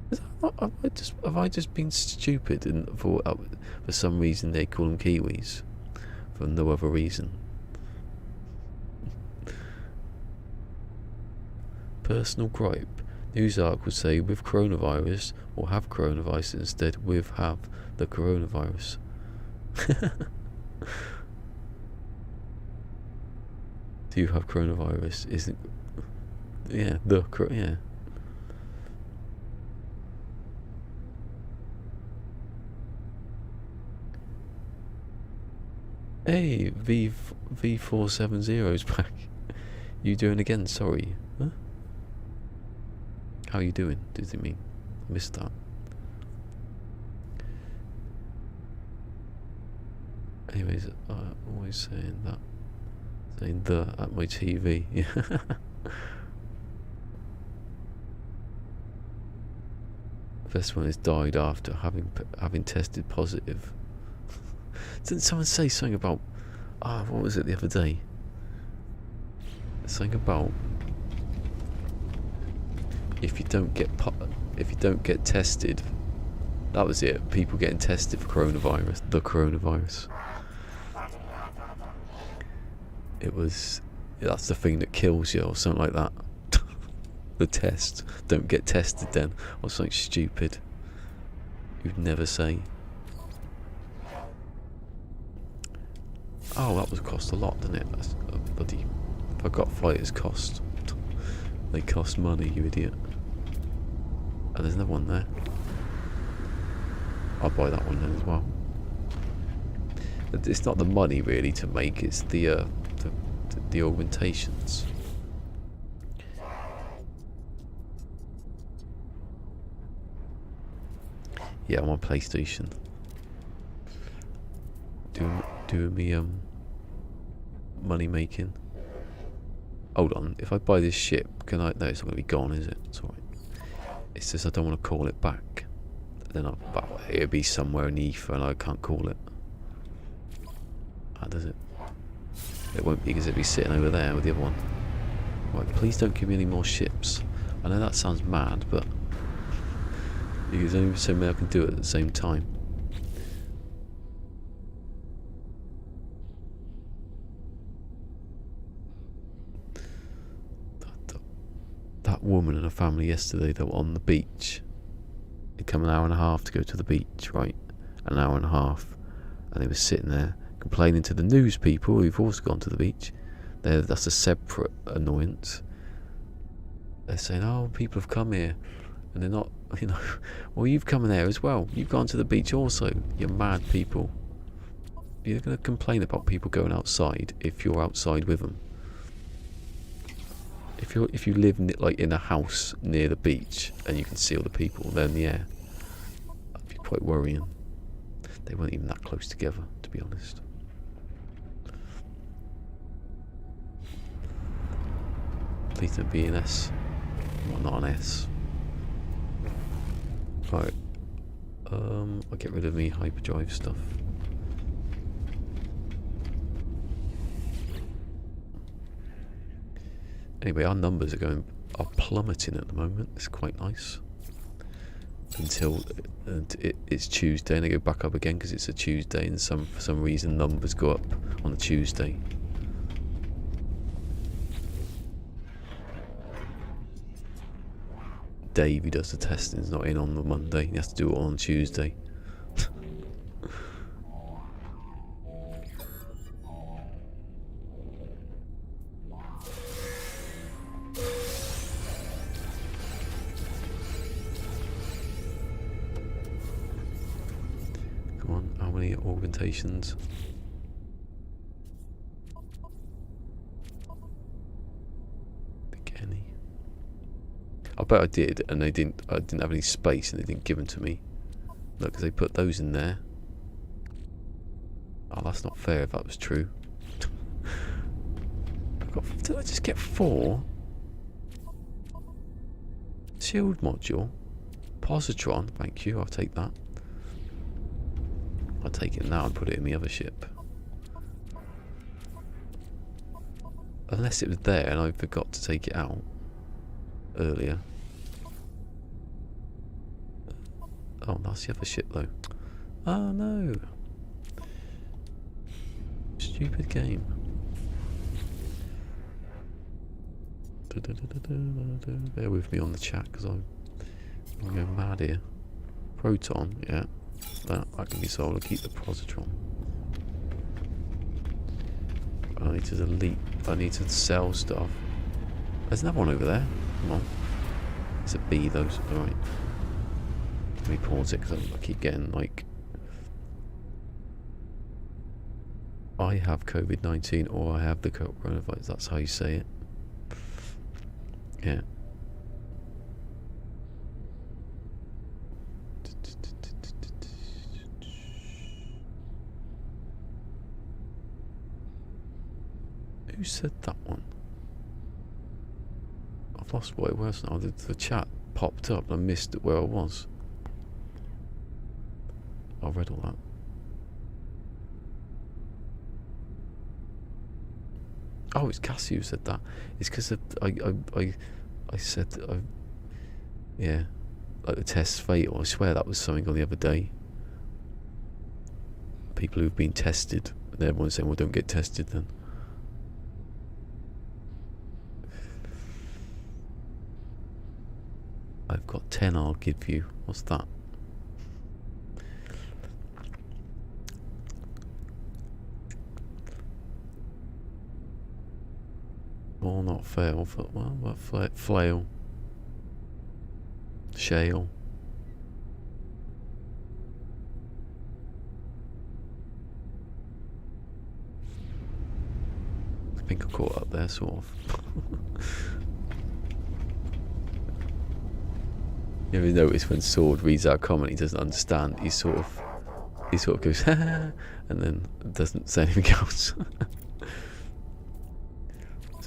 Speaker 1: Is that not, have I just been stupid and thought for some reason they call them kiwis for no other reason? Personal gripe. Newsark would say with coronavirus or have coronavirus instead with have the coronavirus. Do you have coronavirus? Isn't yeah yeah. Hey, V470's back. You doing again? Sorry. Huh? How you doing? Does it mean? I missed that. Anyways, always saying the at my TV. Yeah. First one has died after having tested positive. Didn't someone say something about? What was it the other day? Something about if you don't get tested. That was it. People getting tested for coronavirus. The coronavirus. It was. That's the thing that kills you, or something like that. The test. Don't get tested then, or something stupid. You'd never say. Oh, that would cost a lot, didn't it? That's bloody. If I got fighters cost. They cost money, you idiot. And there's another one there. I'll buy that one then as well. It's not the money really to make, it's the augmentations. Yeah, I'm on PlayStation. Doing me money making. Hold on, if I buy this ship, can I? No, it's not going to be gone, is it? It's alright. It's just I don't want to call it back. Then it'll be somewhere in the ether and I can't call it. How does it? It won't be because it'll be sitting over there with the other one. Right, please don't give me any more ships. I know that sounds mad, but there's only so many I can do it at the same time. That woman and her family yesterday, they were on the beach. It come an hour and a half to go to the beach, right? An hour and a half. And they were sitting there complaining to the news people who've also gone to the beach. That's a separate annoyance. They're saying, oh, people have come here. And they're not, well, you've come in there as well. You've gone to the beach also. You're mad people. You're going to complain about people going outside if you're outside with them. If you live like in a house near the beach and you can see all the people there in the air, that'd be quite worrying. They weren't even that close together, to be honest. Please don't be an S. Well, not an S. Right. I'll get rid of me hyperdrive stuff. Anyway, our numbers are plummeting at the moment. It's quite nice. Until it's Tuesday and they go back up again because it's a Tuesday and for some reason numbers go up on a Tuesday. Dave, who does the testing, is not in on the Monday. He has to do it on Tuesday. any augmentations. Think any. I bet I did, and I didn't have any space, and they didn't give them to me. Look, 'cause they put those in there. Oh, that's not fair if that was true. Did I just get 4? Shield module. Positron, thank you, I'll take that. I'll take it now and put it in the other ship. Unless it was there and I forgot to take it out earlier. Oh, that's the other ship though. Oh no. Stupid game. Bear with me on the chat because I'm going mad here. Proton, yeah. That can be sold. I'll keep the positron. I need to delete. I need to sell stuff. There's another one over there. Come on. It's a B, those. Alright. Let me pause it because I keep getting like. I have COVID-19 or I have the coronavirus. That's how you say it. Yeah. Who said that one? I've lost what it was now. The chat popped up and I missed it where I was. I read all that. Oh, it's Cassie who said that. It's because I said yeah, like the test's fatal. I swear that was something on the other day. People who've been tested, and everyone's saying, "Well, don't get tested then." I've got 10. I'll give you. What's that? Or not fail, but well, what flail, shale. I think I caught up there, sort of. You ever notice when Sword reads out a comment, he doesn't understand. He sort of goes, and then doesn't say anything else.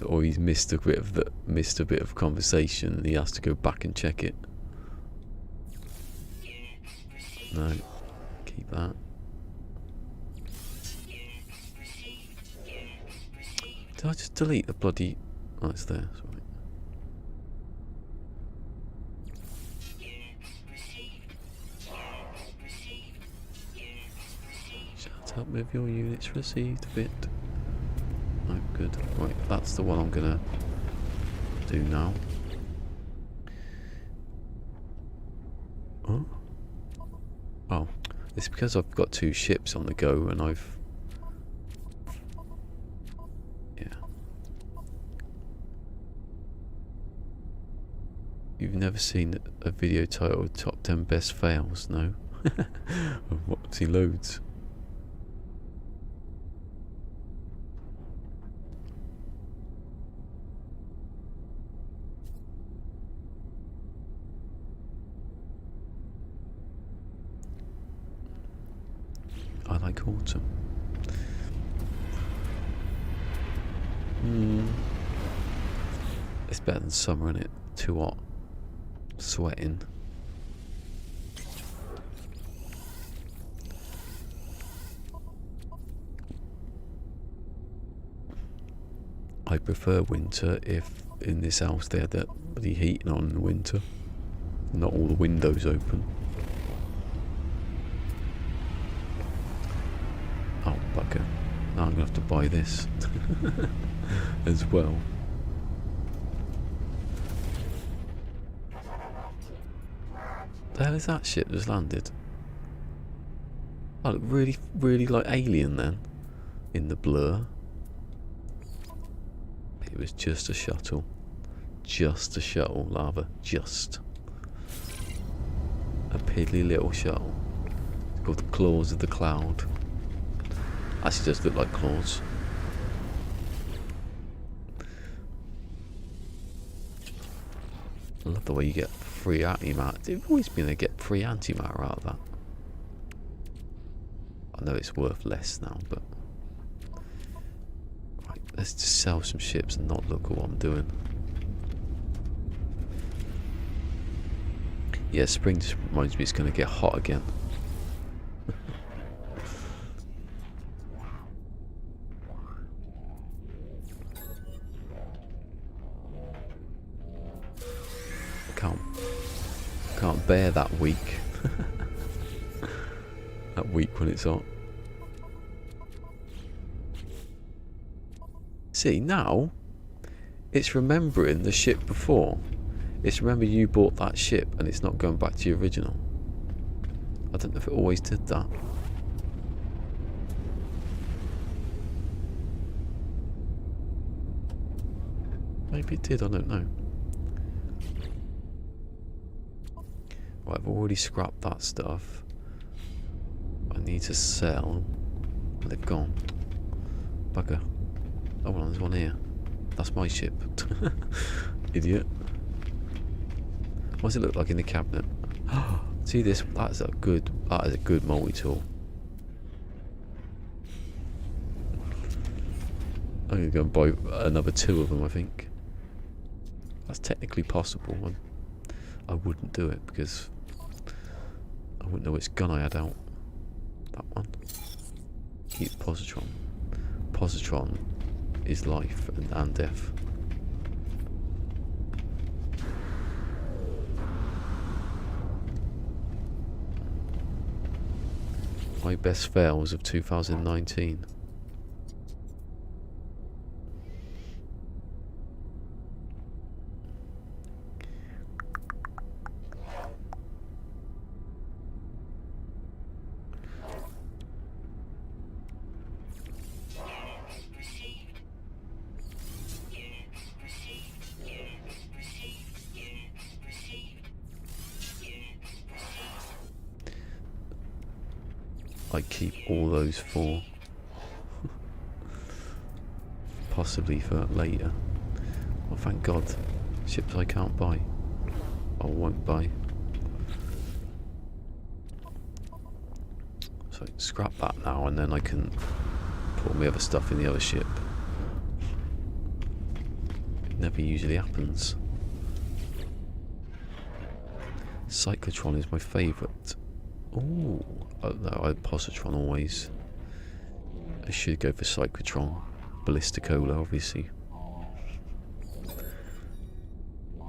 Speaker 1: Or he's missed a bit of conversation and he has to go back and check it. No, keep that. Did I just delete the bloody? Oh, it's there. Sorry. Shut up with your units received a bit. Oh, good. Right, that's the one I'm gonna do now. Oh, oh, it's because I've got 2 ships on the go, and yeah. You've never seen a video titled "Top 10 Best Fails"? No. I've seen loads. I like autumn. It's better than summer, innit? Too hot. Sweating. I prefer winter if in this house they had that bloody heating on in the winter. Not all the windows open. Oh, bugger. Now I'm going to have to buy this as well. The hell is that ship just landed? I look really, really like Alien then, in the blur. It was just a shuttle. Just a shuttle, lava. Just. A piddly little shuttle. called the Claws of the Cloud. Actually does look like claws. I love the way you get free antimatter. They've always been able to get free antimatter out of that. I know it's worth less now, but... Right, let's just sell some ships and not look at what I'm doing. Yeah, spring just reminds me it's going to get hot again. Can't bear that week. That week when it's hot. See, now it's remembering the ship before. It's remember you bought that ship and it's not going back to your original. I don't know if it always did that. Maybe it did, I don't know. Right, I've already scrapped that stuff. I need to sell. They're gone. Bugger. Oh well, there's one here. That's my ship. Idiot. What does it look like in the cabinet? See this? That is a good multi-tool. I'm going to go and buy another 2 of them, I think. That's technically possible. I wouldn't do it because I wouldn't know which gun I had out. That one. Keep positron. Positron is life and death. My best fails of 2019. I keep all those for possibly for later. Well, thank God. Ships I can't buy. I won't buy. So scrap that now and then I can put all my other stuff in the other ship. It never usually happens. Cyclotron is my favourite. Ooh, no, I positron always. I should go for cyclotron. Ballisticola, obviously.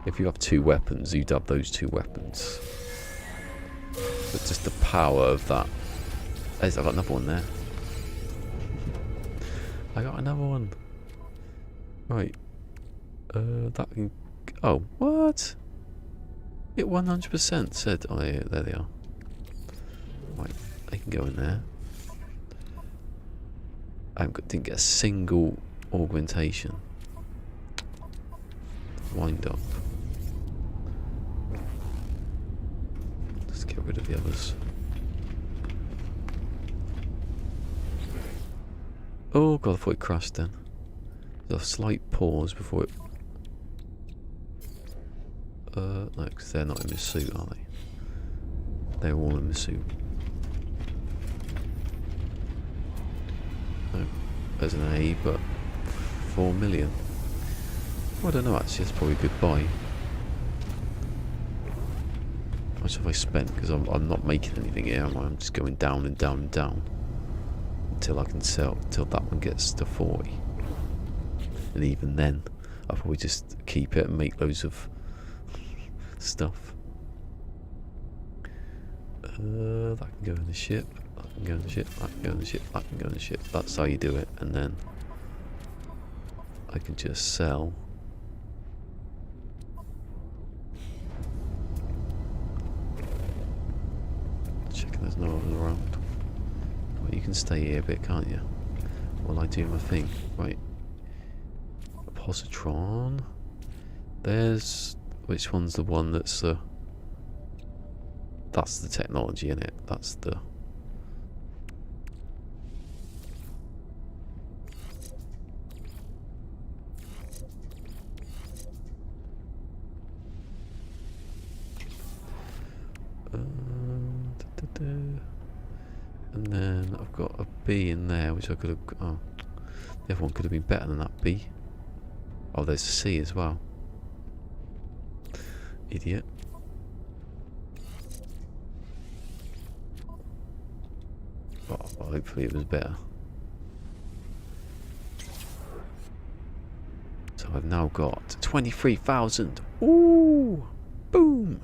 Speaker 1: If you have 2 weapons, you'd have those 2 weapons. But just the power of that. I got another one there. I got another one. Right. That can... Oh, what? It 100% said... Oh, yeah, there they are. Right, they can go in there. I didn't get a single augmentation. Wind up. Let's get rid of the others. Oh god, I thought it crashed then. There's a slight pause before it... no, because they're not in the suit, are they? They're all in the suit. No, there's an A, but 4 million. Well, I don't know actually, it's probably a good buy. How much have I spent? Because I'm not making anything here, am I? I'm just going down and down and down. Until I can sell, till that one gets to 40. And even then, I'll probably just keep it and make loads of stuff. That can go in the ship. That can go in the ship. That can go in the ship. That can go in the ship. That's how you do it. And then I can just sell. Checking there's no others around. Well, you can stay here a bit, can't you? While I do my thing. Right. Positron. There's... Which one's the one that's the... That's the technology in it. That's the And then I've got a B in there, which I could have... Oh, the other one could have been better than that B. Oh, there's a C as well. Idiot. Oh, well, hopefully it was better. So I've now got 23,000. Ooh! Boom!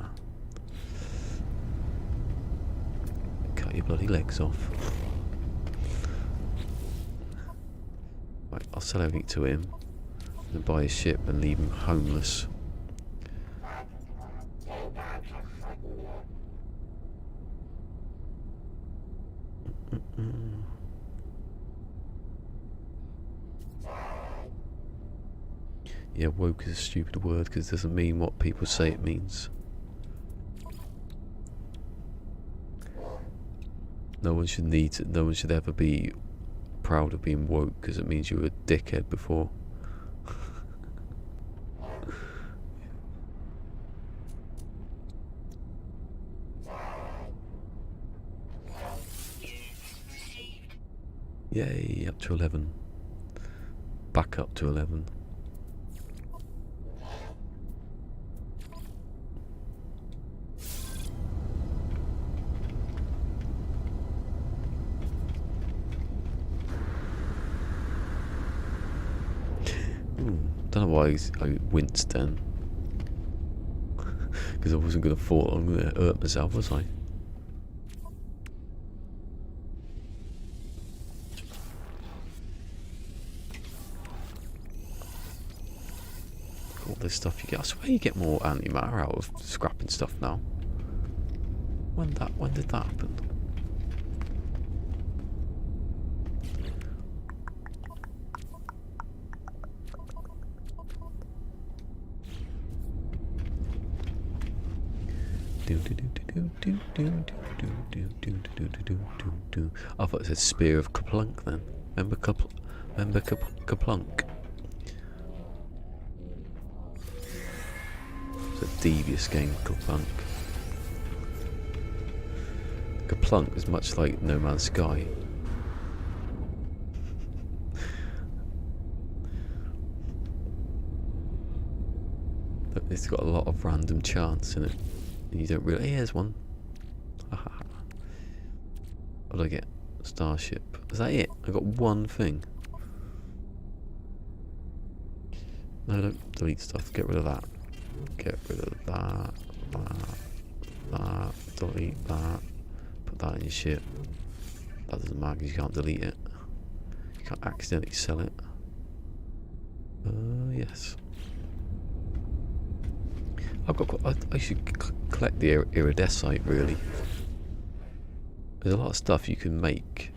Speaker 1: Cut your bloody legs off. Right, I'll sell everything to him and buy his ship and leave him homeless. Yeah, woke is a stupid word because it doesn't mean what people say it means. No one should ever be proud of being woke because it means you were a dickhead before. Yay, up to 11. Back up to 11. Don't know why I winced then. Because I wasn't going to fall. I'm going to hurt myself, was I? All this stuff you get. I swear you get more antimatter out of scrapping stuff now. When did that happen? I thought it said Spear of Kaplunk then. Remember Kaplunk? It's a devious game, Kaplunk. Kaplunk is much like No Man's Sky. It's got a lot of random chance in it. And you don't really... Hey, here's one. What did I get? Starship. Is that it? I got one thing. No, don't delete stuff. Get rid of that. Get rid of that. That. Delete that. Put that in your ship. That doesn't matter because you can't delete it. You can't accidentally sell it. Yes. I should collect the iridescite, really. There's a lot of stuff you can make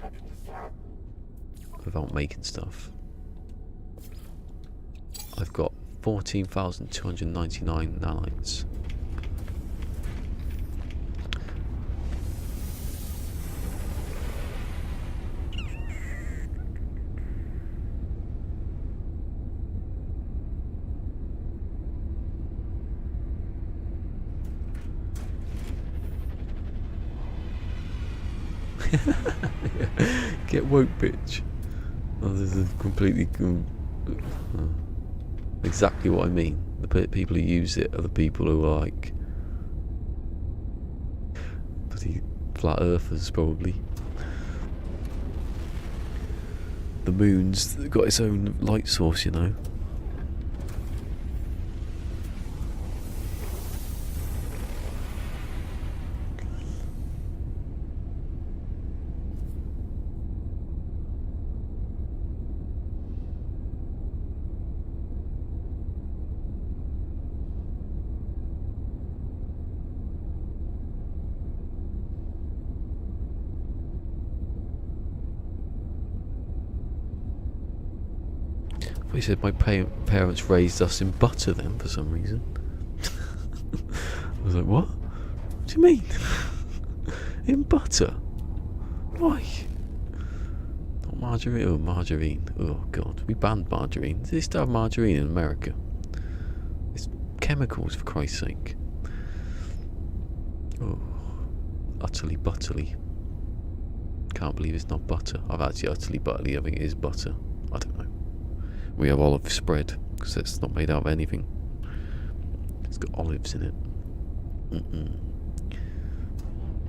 Speaker 1: without making stuff. I've got 14,299 nanites. Get woke, bitch. Oh, this is completely exactly what I mean. The people who use it are the people who are like bloody flat earthers, probably. The moon's got its own light source, you know. He said my parents raised us in butter then for some reason. I was like, what? What do you mean? In butter? Why? Not margarine. Oh, margarine. Oh god, we banned margarine. They still have margarine in America. It's chemicals, for Christ's sake. Oh, Utterly butterly. Can't believe it's not butter. I've actually utterly butterly. I think it is butter. I don't know. We have olive spread because it's not made out of anything. It's got olives in it.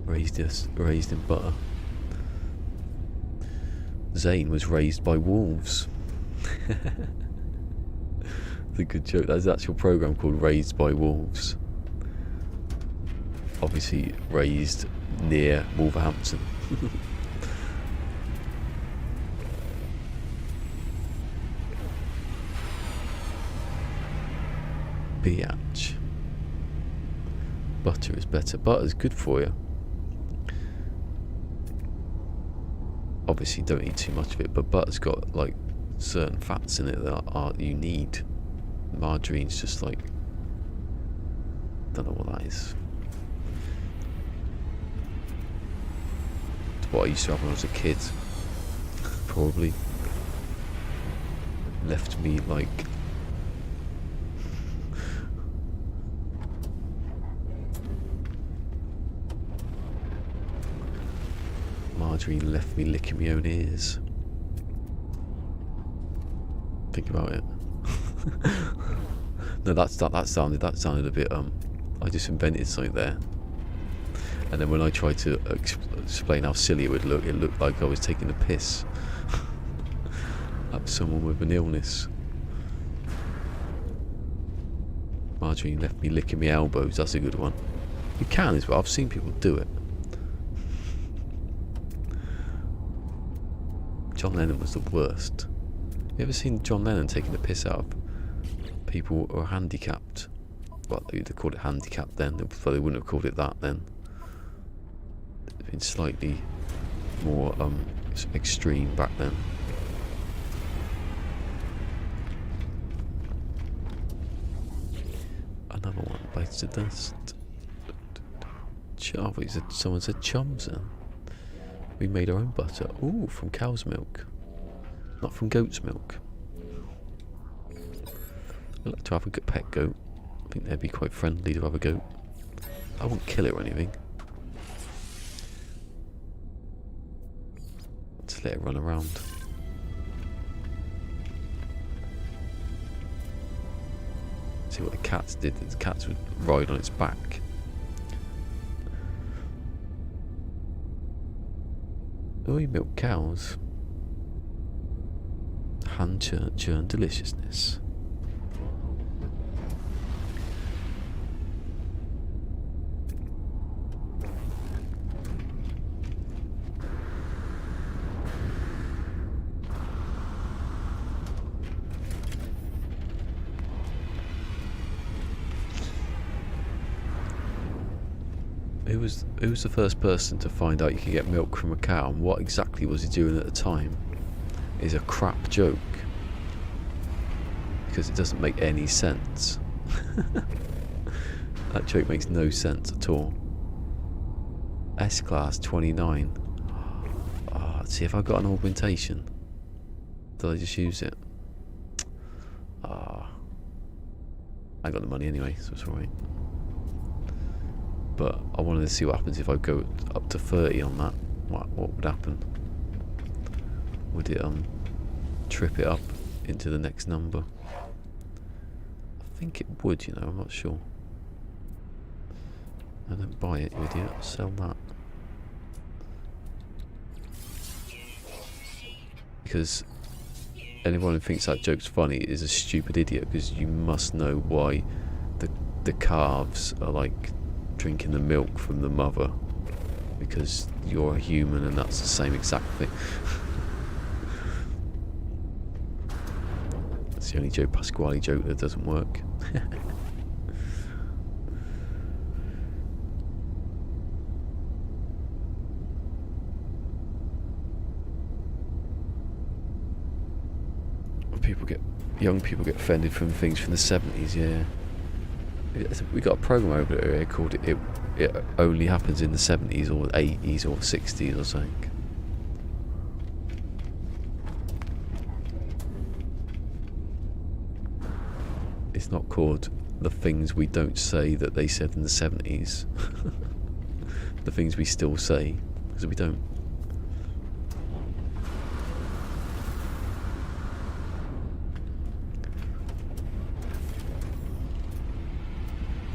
Speaker 1: Raised in butter. Zane was raised by wolves. It's a good joke. There's an actual program called Raised by Wolves. Obviously raised near Wolverhampton. Biatch. Butter is better. Butter's good for you. Obviously don't eat too much of it, but butter's got like certain fats in it that you need. Margarine's just like, don't know what that is. It's what I used to have when I was a kid. Probably left me like margarine left me licking my own ears. Think about it. No, that sounded a bit I just invented something there. And then when I tried to explain how silly it would look, it looked like I was taking a piss at someone with an illness. Margarine left me licking my elbows. That's a good one. You can as well. I've seen people do it. John Lennon was the worst. You ever seen John Lennon taking the piss out of people who are handicapped? Well, they called it handicapped then, but they wouldn't have called it that then. It'd been slightly more extreme back then. Another one bites the dust. Someone said chums then. We made our own butter. Ooh, from cow's milk. Not from goat's milk. I'd like to have a pet goat. I think they'd be quite friendly to have a goat. I wouldn't kill it or anything. Just let it run around. See what the cats did. The cats would ride on its back. Oh, you milk cows. Hand churned deliciousness. Who was the first person to find out you could get milk from a cow, and what exactly was he doing at the time is a crap joke, because it doesn't make any sense. That joke makes no sense at all. S-Class 29. Oh, let's see if I got an augmentation. Did I just use it? I got the money anyway, so it's alright. But I wanted to see what happens if I go up to 30 on that. What would happen? Would it trip it up into the next number? I think it would, you know, I'm not sure. I don't buy it, you idiot. Sell that. Because anyone who thinks that joke's funny is a stupid idiot, because you must know why the calves are like drinking the milk from the mother, because you're a human and that's the same exact thing. That's the only Joe Pasquale joke that doesn't work. Young people get offended from things from the 70s, yeah. We got a program over here called it only happens in the 70s or 80s or 60s or something. It's not called the things we don't say that they said in the 70s. The the things we still say, because we don't.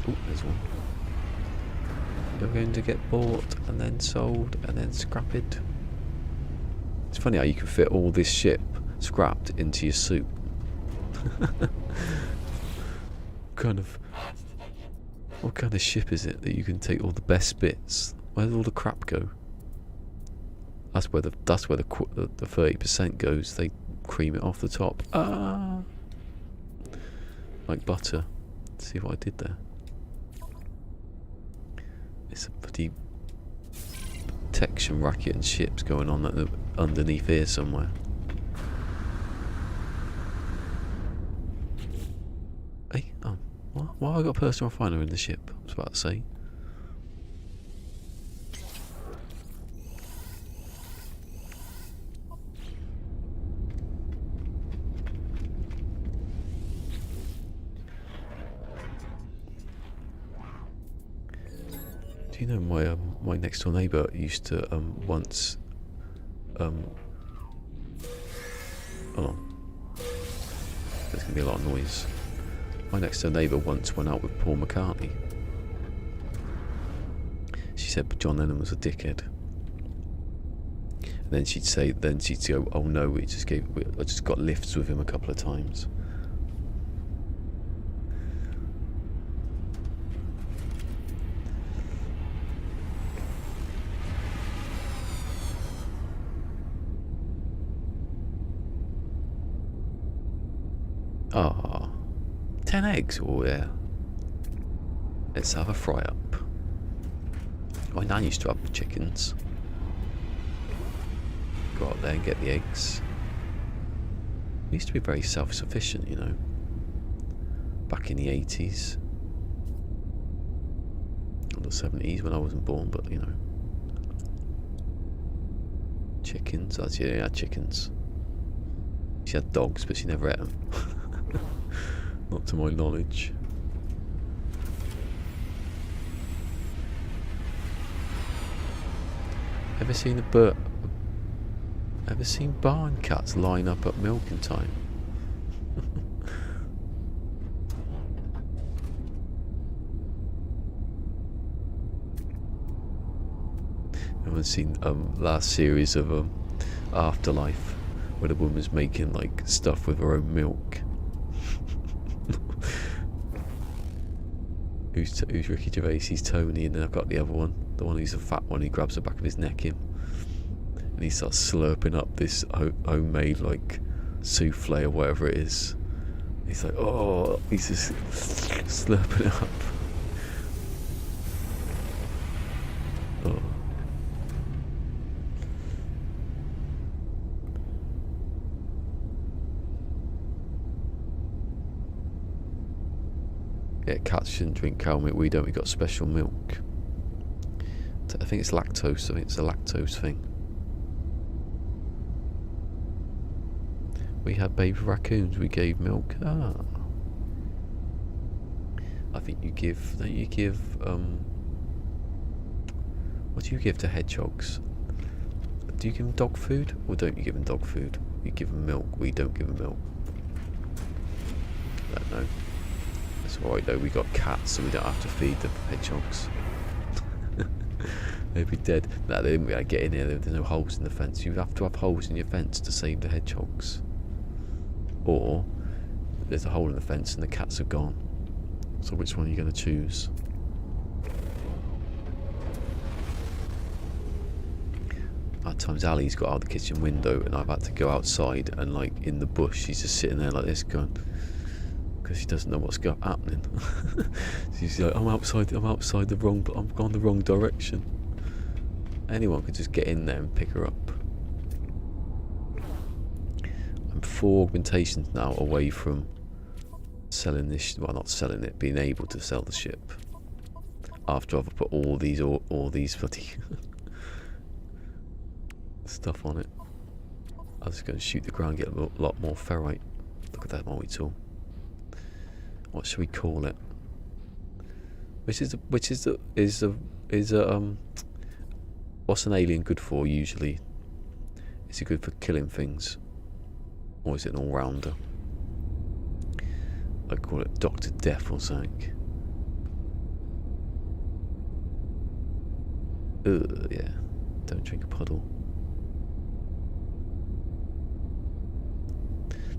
Speaker 1: Oh, there's one. You're going to get bought and then sold and then scrapped. It's funny how you can fit all this ship scrapped into your suit. What kind of ship is it that you can take all the best bits? Where does all the crap go? That's where the 30% goes. They cream it off the top. Ah, like butter. Let's see what I did there. It's a pretty protection racket and ships going on underneath here somewhere. Hey, oh, why have I got a personal refiner in the ship? I was about to say. Do you know my next door neighbour used to once hold on. There's gonna be a lot of noise. My next door neighbour once went out with Paul McCartney. She said John Lennon was a dickhead. And then she'd go, oh no, I just got lifts with him a couple of times. Ah, 10 eggs, oh yeah. Let's have a fry up. My nan used to have chickens. Go out there and get the eggs. We used to be very self-sufficient, you know. Back in the 80s. Or the 70s when I wasn't born, but you know. Chickens, that's yeah, had chickens. She had dogs, but she never ate them. Not to my knowledge. Ever seen barn cats line up at milking time? I've seen last series of Afterlife, where the woman's making like stuff with her own milk. Who's Ricky Gervais? He's Tony, and then I've got the other one, the one who's a fat one. He grabs the back of his neck in, and he starts slurping up this homemade like souffle or whatever it is. He's like, oh, he's just slurping it up. Oh. Yeah, cats shouldn't drink cow milk. We don't. We got special milk. I think it's lactose. I think it's a lactose thing. We had baby raccoons. We gave milk. Ah. I think you give. Don't you give? What do you give to hedgehogs? Do you give them dog food, or don't you give them dog food? You give them milk. We don't give them milk. I don't know. That's alright though, we got cats so we don't have to feed the hedgehogs. They'd be dead. No, they didn't really get in here, there's no holes in the fence. You have to have holes in your fence to save the hedgehogs. Or, there's a hole in the fence and the cats are gone. So which one are you going to choose? At times Ali's got out the kitchen window and I've had to go outside and like in the bush she's just sitting there like this going, because she doesn't know what's happening. She's like, I'm outside the wrong, I'm gone the wrong direction. Anyone could just get in there and pick her up. I'm 4 augmentations now away from selling this, well not selling it, being able to sell the ship. After I've put all these bloody stuff on it. I was going to shoot the ground, get a lot more ferrite. Look at that multi tool. What should we call it? Which is a What's an alien good for usually? Is it good for killing things? Or is it an all-rounder? I call it Dr. Death or something. Ugh, yeah. Don't drink a puddle.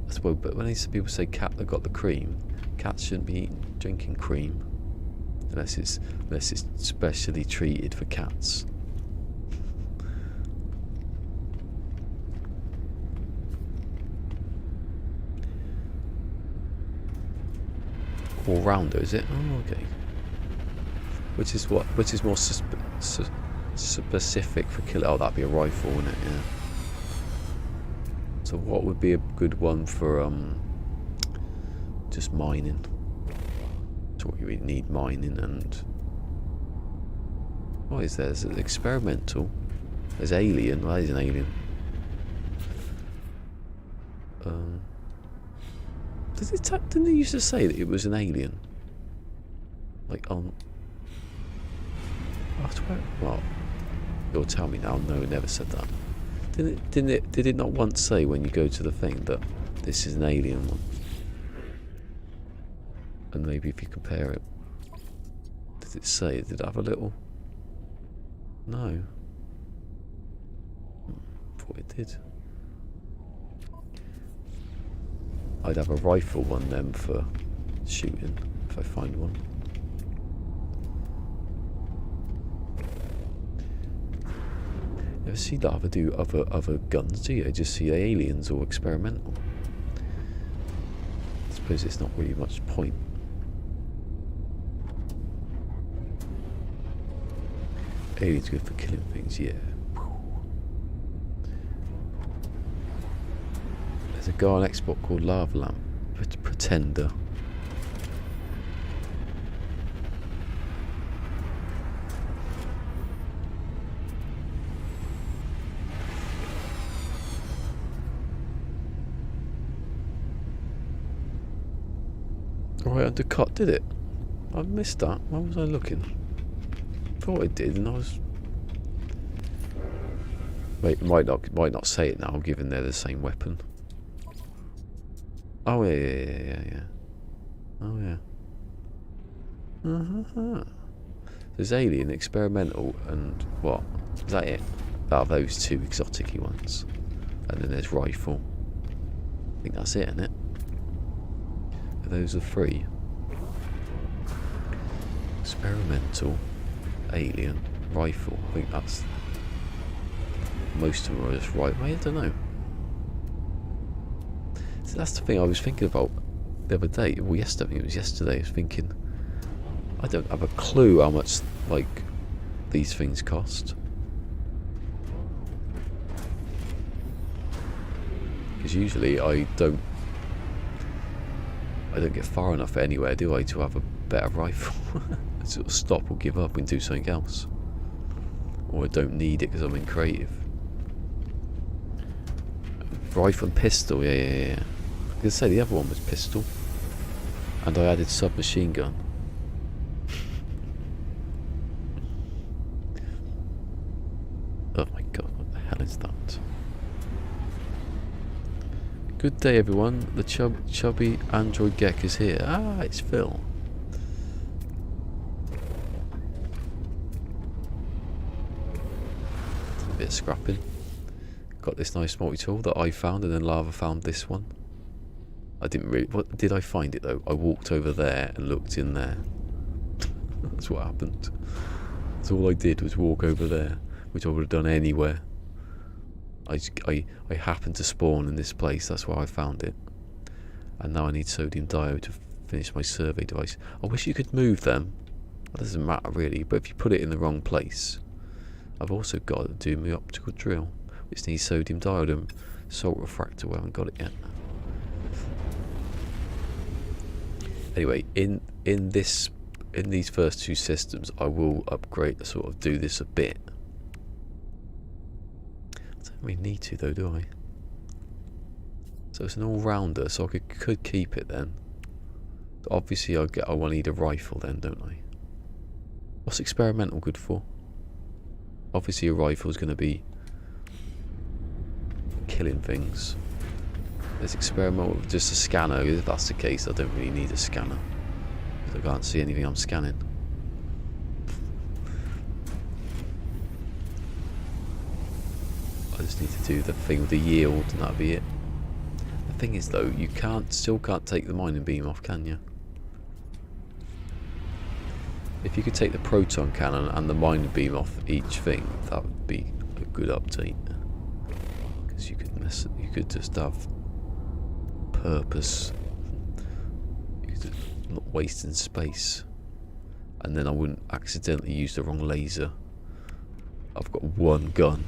Speaker 1: That's why, but when people say cat that got the cream, cats shouldn't be drinking cream unless it's specially treated for cats. All rounder, is it? Oh, okay. Which is what? Which is more specific for kill? Oh, that'd be a rifle, wouldn't it? Yeah. So what would be a good one for just mining? So what you really need mining and what is there? There's experimental. There's alien. Well, that is an alien. Didn't they used to say that it was an alien? Like on. Well, you'll tell me now. No, it never said that. Did it not once say when you go to the thing that this is an alien one? And maybe if you compare it, did it say? Did it have a little? No. Thought it did. I'd have a rifle one then for shooting if I find one. Never see that other guns, do you? Just see aliens or experimental. I suppose it's not really much point. Aliens good for killing things, yeah. There's a guy on Xbox called Lava Lamp, Pretender. Right, undercut, did it? I missed that. Why was I looking? Thought it did, and I was. Wait, might not say it now, given they're the same weapon. Oh yeah. Oh yeah. There's alien, experimental, and what? Is that it? Out of those two exotic-y ones, and then there's rifle. I think that's it, isn't it? Those are three. Experimental, alien, rifle. I think that's most of them are just right way. I don't know. So that's the thing I was thinking about the other day. Well, yesterday. It was yesterday. I was thinking, I don't have a clue how much like these things cost. Because usually I don't get far enough anywhere, do I, to have a better rifle? I sort of stop or give up and do something else. Or I don't need it because I'm in creative. Rifle and pistol, yeah. I was going to say the other one was pistol. And I added submachine gun. Oh my god, what the hell is that? Good day, everyone. The chubby android geck is here. Ah, it's Phil. A bit of scrapping. Got this nice multi-tool that I found, and then Lava found this one. I didn't really. What did I find it though? I walked over there and looked in there. That's what happened. That's all I did was walk over there, which I would have done anywhere. I happened to spawn in this place, that's where I found it. And now I need sodium diode to finish my survey device. I wish you could move them. That doesn't matter really, but if you put it in the wrong place. I've also got to do my optical drill, which needs sodium diode and salt refractor. We haven't got it yet. Anyway, in these first two systems, I will upgrade, sort of do this a bit. We need to though, do I? So it's an all-rounder, so I could keep it then. But obviously I will need a rifle then, don't I? What's experimental good for? Obviously a rifle's going to be killing things. Let's experiment with just a scanner. If that's the case, I don't really need a scanner, because I can't see anything I'm scanning. I just need to do the thing with the yield and that'll be it. The thing is though, you still can't take the mining beam off, can you? If you could take the proton cannon and the mining beam off each thing, that would be a good update. Because you could just have purpose. You could not wasting space. And then I wouldn't accidentally use the wrong laser. I've got one gun.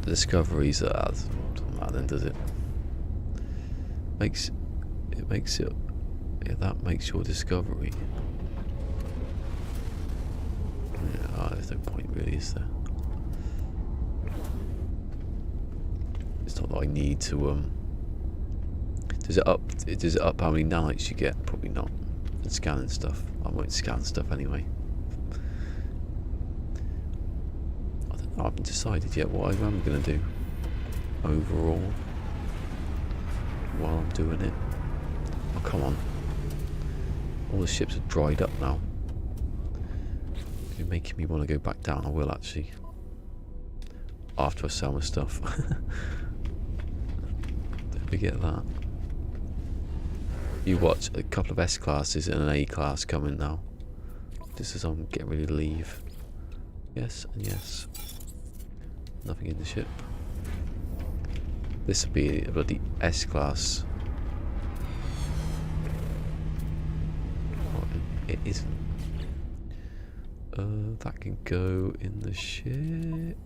Speaker 1: The discoveries doesn't matter then, does it? That makes your discovery. Yeah, there's no point really, is there? It's not that I need to does it up how many nanites you get? Probably not. And scanning stuff. I won't scan stuff anyway. I don't know, I haven't decided yet what I am gonna do overall while I'm doing it. Oh, come on. All the ships are dried up now. You're making me want to go back down. I will actually. After I sell my stuff. Don't forget that. You watch a couple of S classes and an A class coming now. Just as I'm getting ready to leave. Yes and yes. Nothing in the ship. This will be a bloody S class. It isn't. That can go in the ship.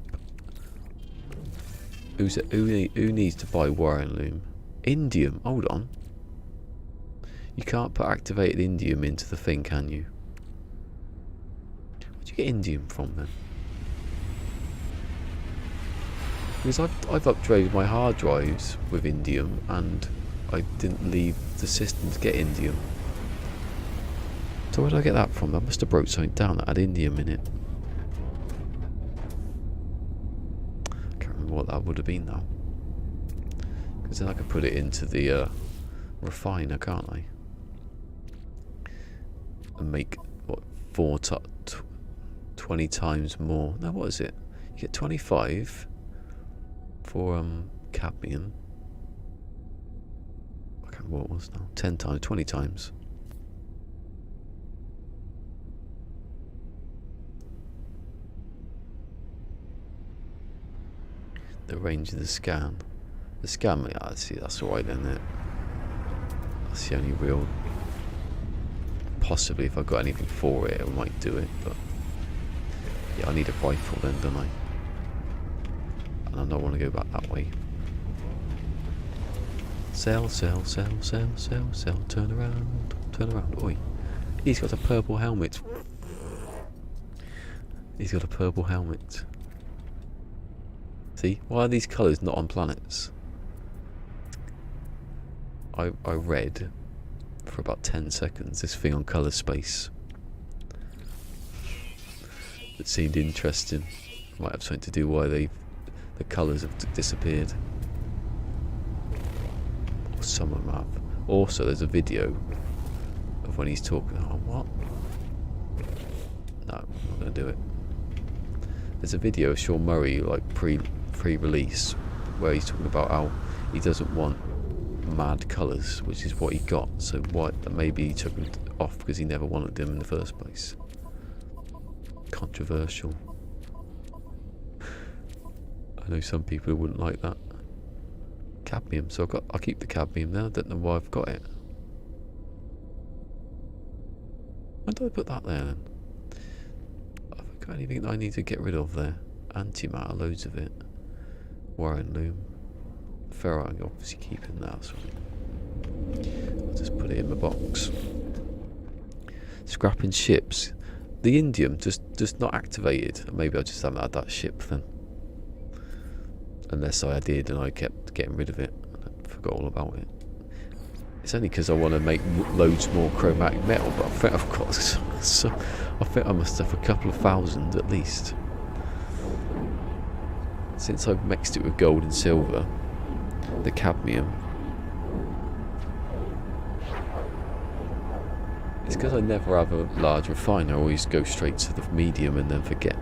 Speaker 1: Who needs to buy wiring loom? Indium. Hold on. You can't put activated indium into the thing, can you? Where'd you get indium from then? Because I've upgraded my hard drives with indium, and I didn't leave the system to get indium. So where did I get that from? I must have broke something down that had indium in it. I can't remember what that would have been now. Because then I could put it into the refiner, can't I? And make, what, 20 times more. No, what is it? You get 25 for cadmium. I can't remember what it was now. 10 times, 20 times. The range of the scan. The scan, yeah, see, that's alright then, isn't it? That's the only real. Possibly, if I've got anything for it, I might do it, but. Yeah, I need a rifle then, don't I? And I don't want to go back that way. Sell, sell, sell, sell, sell, sell. Turn around, turn around. Oi. He's got a purple helmet. He's got a purple helmet. See, why are these colours not on planets? I read for about 10 seconds this thing on colour space. It seemed interesting. Might have something to do why the colours have disappeared. Or some of them have. Also, there's a video of when he's talking. Oh, what? No, I'm not going to do it. There's a video of Sean Murray, like pre-release, where he's talking about how he doesn't want mad colours, which is what he got. So maybe he took them off because he never wanted them in the first place. Controversial. I know some people who wouldn't like that. Cadmium, so I'll keep the cadmium there. I don't know why I've got it. Why did I put that there then? Have I got anything that I need to get rid of there? Antimatter, loads of it. Wiring loom. Ferrite, I'm obviously keeping that. So I'll just put it in my box. Scrapping ships. The indium just not activated. Maybe I just haven't had that ship then. Unless I did and I kept getting rid of it. I forgot all about it. It's only because I want to make loads more chromatic metal, but I think I've got So I think I must have a couple of thousand at least. Since I've mixed it with gold and silver, the cadmium. It's because I never have a large refiner. I always go straight to the medium and then forget.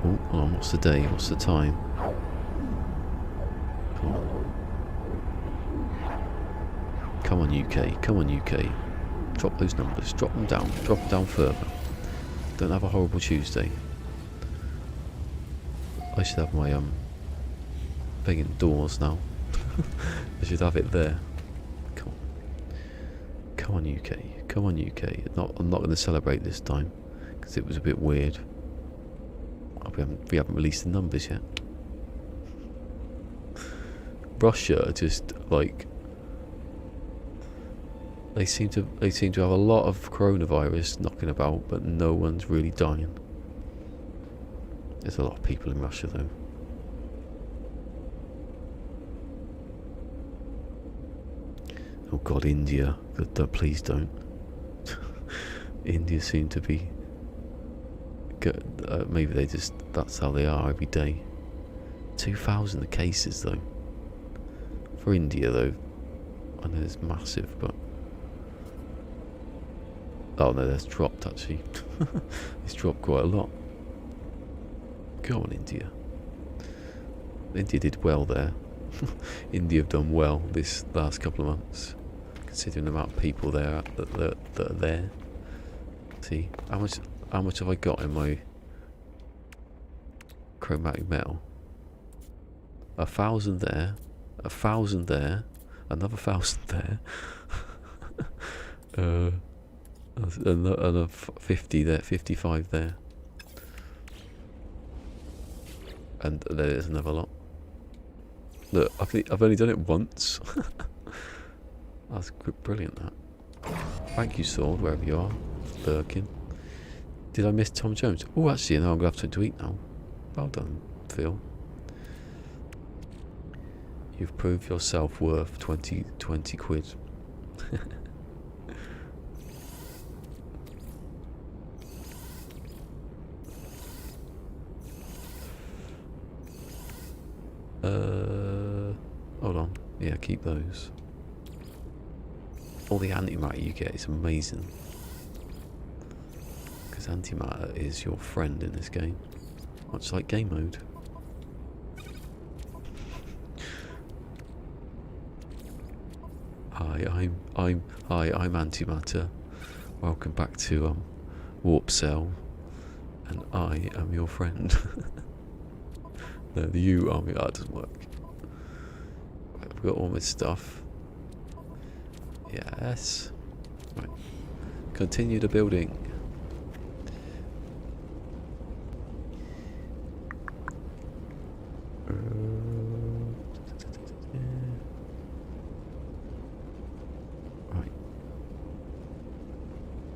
Speaker 1: Oh, hold on, what's the day? What's the time? Come on. Come on, UK. Come on, UK. Drop those numbers. Drop them down. Drop them down further. Don't have a horrible Tuesday. I should have my thing indoors now. I should have it there. Come on. Come on, UK. Come on, UK. I'm not going to celebrate this time because it was a bit weird. We haven't released the numbers yet. Russia just like they seem to have a lot of coronavirus knocking about, but no one's really dying. There's a lot of people in Russia though. Oh God, India! God, please don't. India seem to be. Maybe that's how they are every day. 2,000 cases though. For India though, I know it's massive, but oh no, that's dropped actually. It's dropped quite a lot. Go on, India. India did well there. India have done well this last couple of months, considering the amount of people there that are there. See, how much have I got in my chromatic metal? 1,000 there, 1,000 there, another 1,000 there, another 50 there, 55 there, and there's another lot. Look, I've only done it once. That's brilliant. That. Thank you, Sword, wherever you are, lurking. Did I miss Tom Jones? Oh, actually, no, I'm going to have something to eat now. Well done, Phil. You've proved yourself worth 20 quid. Hold on. Yeah, keep those. All the antimatter you get is amazing. Because antimatter is your friend in this game. Much like game mode. Hi, I'm antimatter. Welcome back to Warp Cell, and I am your friend. No, the you are me. That doesn't work. Right, I've got all my stuff. Yes. Right. Continue the building. Right.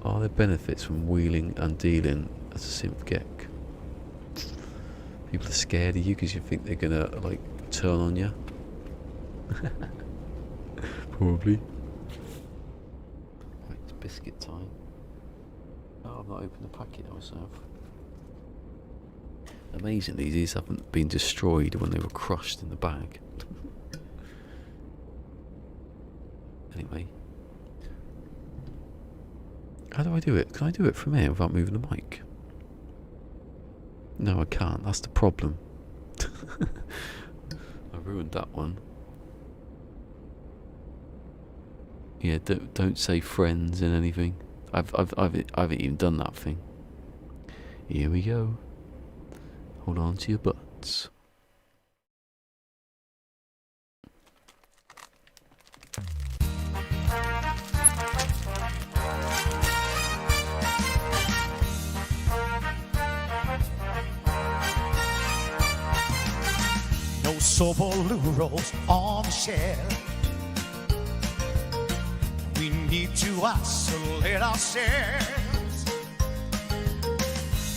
Speaker 1: Are there benefits from wheeling and dealing as a synth gek? People are scared of you because you think they're gonna like turn on you. Probably. Right, it's biscuit time. Oh, I've not opened the packet myself. Amazingly, these haven't been destroyed when they were crushed in the bag. Anyway. How do I do it? Can I do it from here without moving the mic? No, I can't. That's the problem. I ruined that one. Yeah, don't say friends in anything. I haven't even done that thing. Here we go. Hold on to your butts.
Speaker 2: No silver loo rolls on the shelf. We need to isolate ourselves.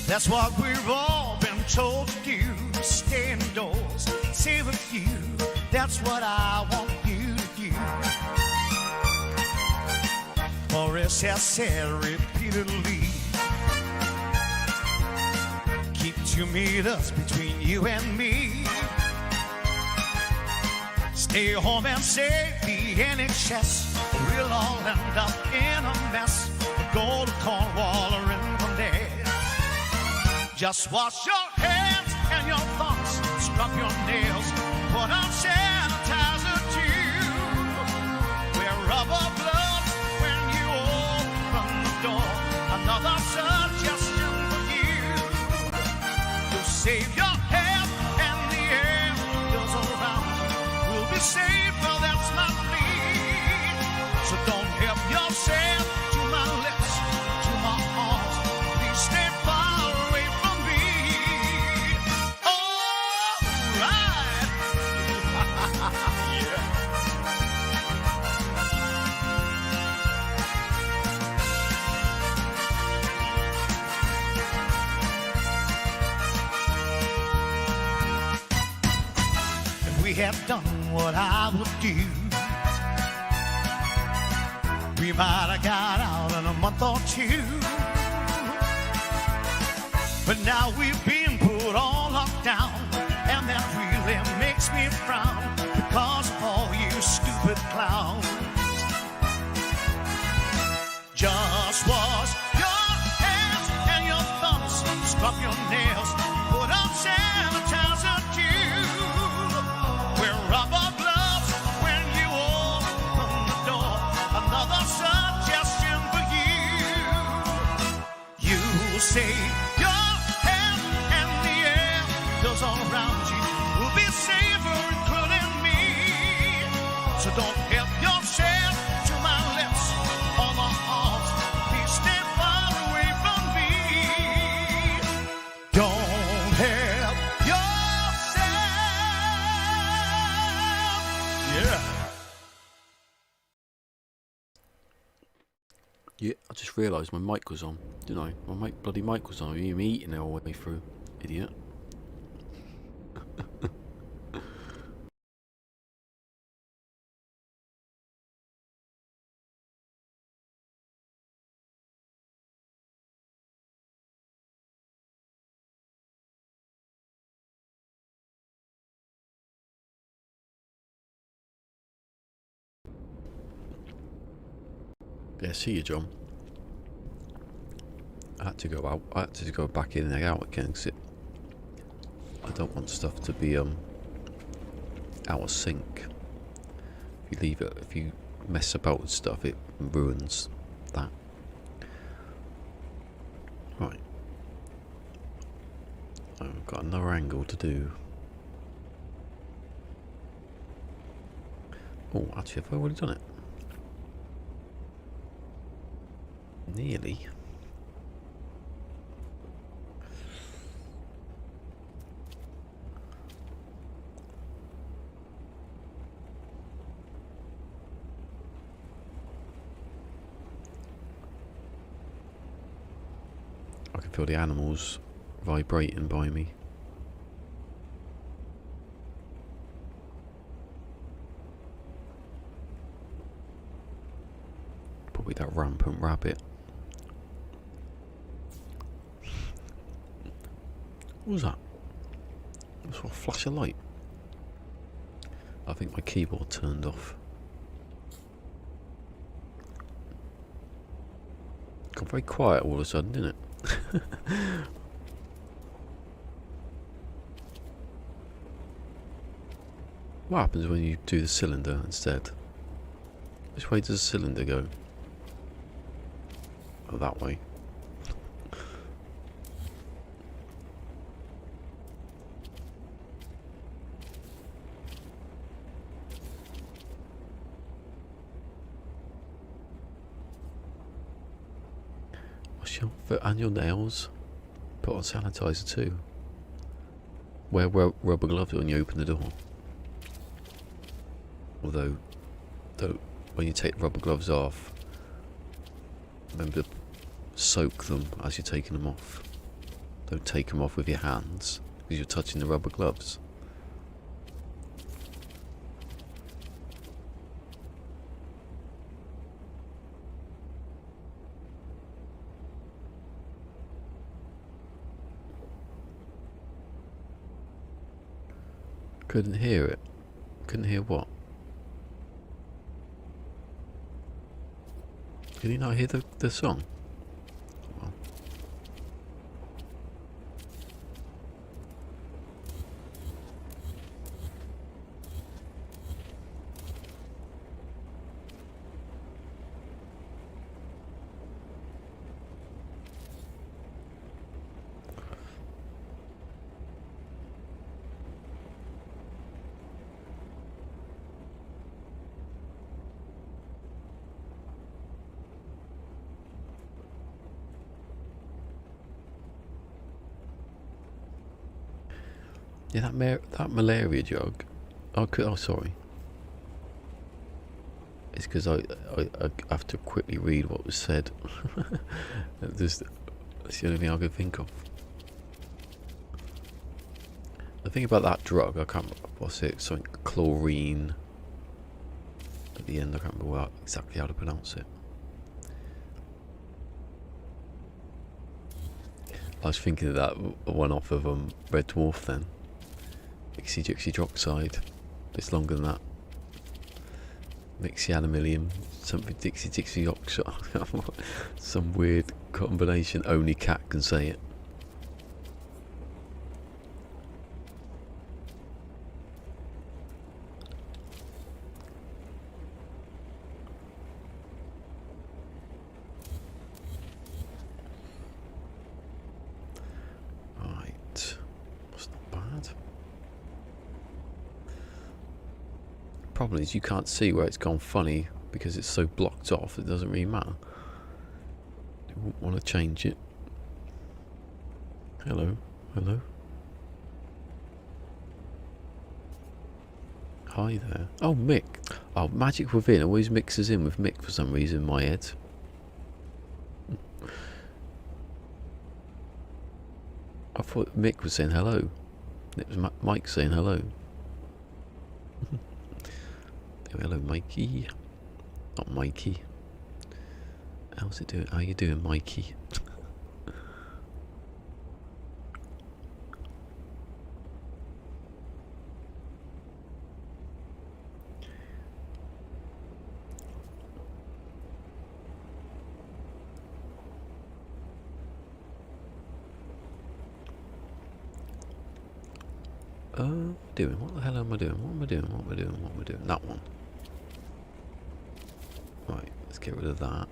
Speaker 2: That's what we've all been told to do. Stay indoors, save a few That's what I want you to do. For it has said repeatedly, keep 2 meters between you and me. Stay home and save the NHS. We'll all end up in a mess. Go to Cornwall or Inverness. Just wash your hands and your thumbs, scrub your nails, put on sanitizer too. Wear rubber gloves when you open the door. Another suggestion for you. You'll save your health and the air goes around you. We'll be safe, well that's my plea. So don't help yourself to my lips, to my arms. Please stay far away from me. All right. Yeah. If we had done what I would do, we might have got out in a month or two. But now we've been put on lockdown, and that really makes me frown because of all you stupid clowns. Just wash your hands and your thumbs, scrub your nails, put on sanitizer too. Wear rubber gloves when you open the door. Another suggestion for you. You save your health and the air goes all around you. We'll be safer, including me. So don't help yourself to my lips or my arms. Please stay far away from me. Don't help yourself. Yeah.
Speaker 1: Yeah, I just realised my mic was on, didn't I? My bloody mic was on. You eating it all the way through, idiot. Yeah, see you, John. I had to go out. I had to go back in and out again because I don't want stuff to be out of sync. If you leave it, if you mess about with stuff, it ruins that. Right. I've got another angle to do. Oh, actually, have I already done it? Nearly. I can feel the animals vibrating by me. Probably that rampant rabbit. What was that? I saw a flash of light. I think my keyboard turned off. Got very quiet all of a sudden, didn't it? What happens when you do the cylinder instead? Which way does the cylinder go? Oh, that way. Wash your foot and your nails. Put on sanitizer too. Wear rubber gloves when you open the door. Although, when you take the rubber gloves off, remember to soak them as you're taking them off. Don't take them off with your hands because you're touching the rubber gloves. Couldn't hear it. Couldn't hear what? Can you not hear the song? Well. Yeah, that malaria drug. Oh, sorry. It's because I have to quickly read what was said. That's the only thing I could think of. The thing about that drug, I can't remember, what's it? Something chlorine. At the end, I can't remember exactly how to pronounce it. I was thinking of that one off of Red Dwarf then. Dixie-dixie-droxide. It's longer than that. Mixianamilium. Something Dixie-dixie-oxide. Some weird combination. Only cat can say it. Problem is you can't see where it's gone funny because it's so blocked off. It doesn't really matter. You wouldn't want to change it. Hello. Hi there. Oh, Mick. Oh, Magic Within always mixes in with Mick for some reason in my head. I thought Mick was saying hello. It was Mike saying hello. Hello, Mikey. Not Mikey. How's it doing? How you doing, Mikey? Doing? What the hell am I doing? What am I doing? That one. Right, let's get rid of that.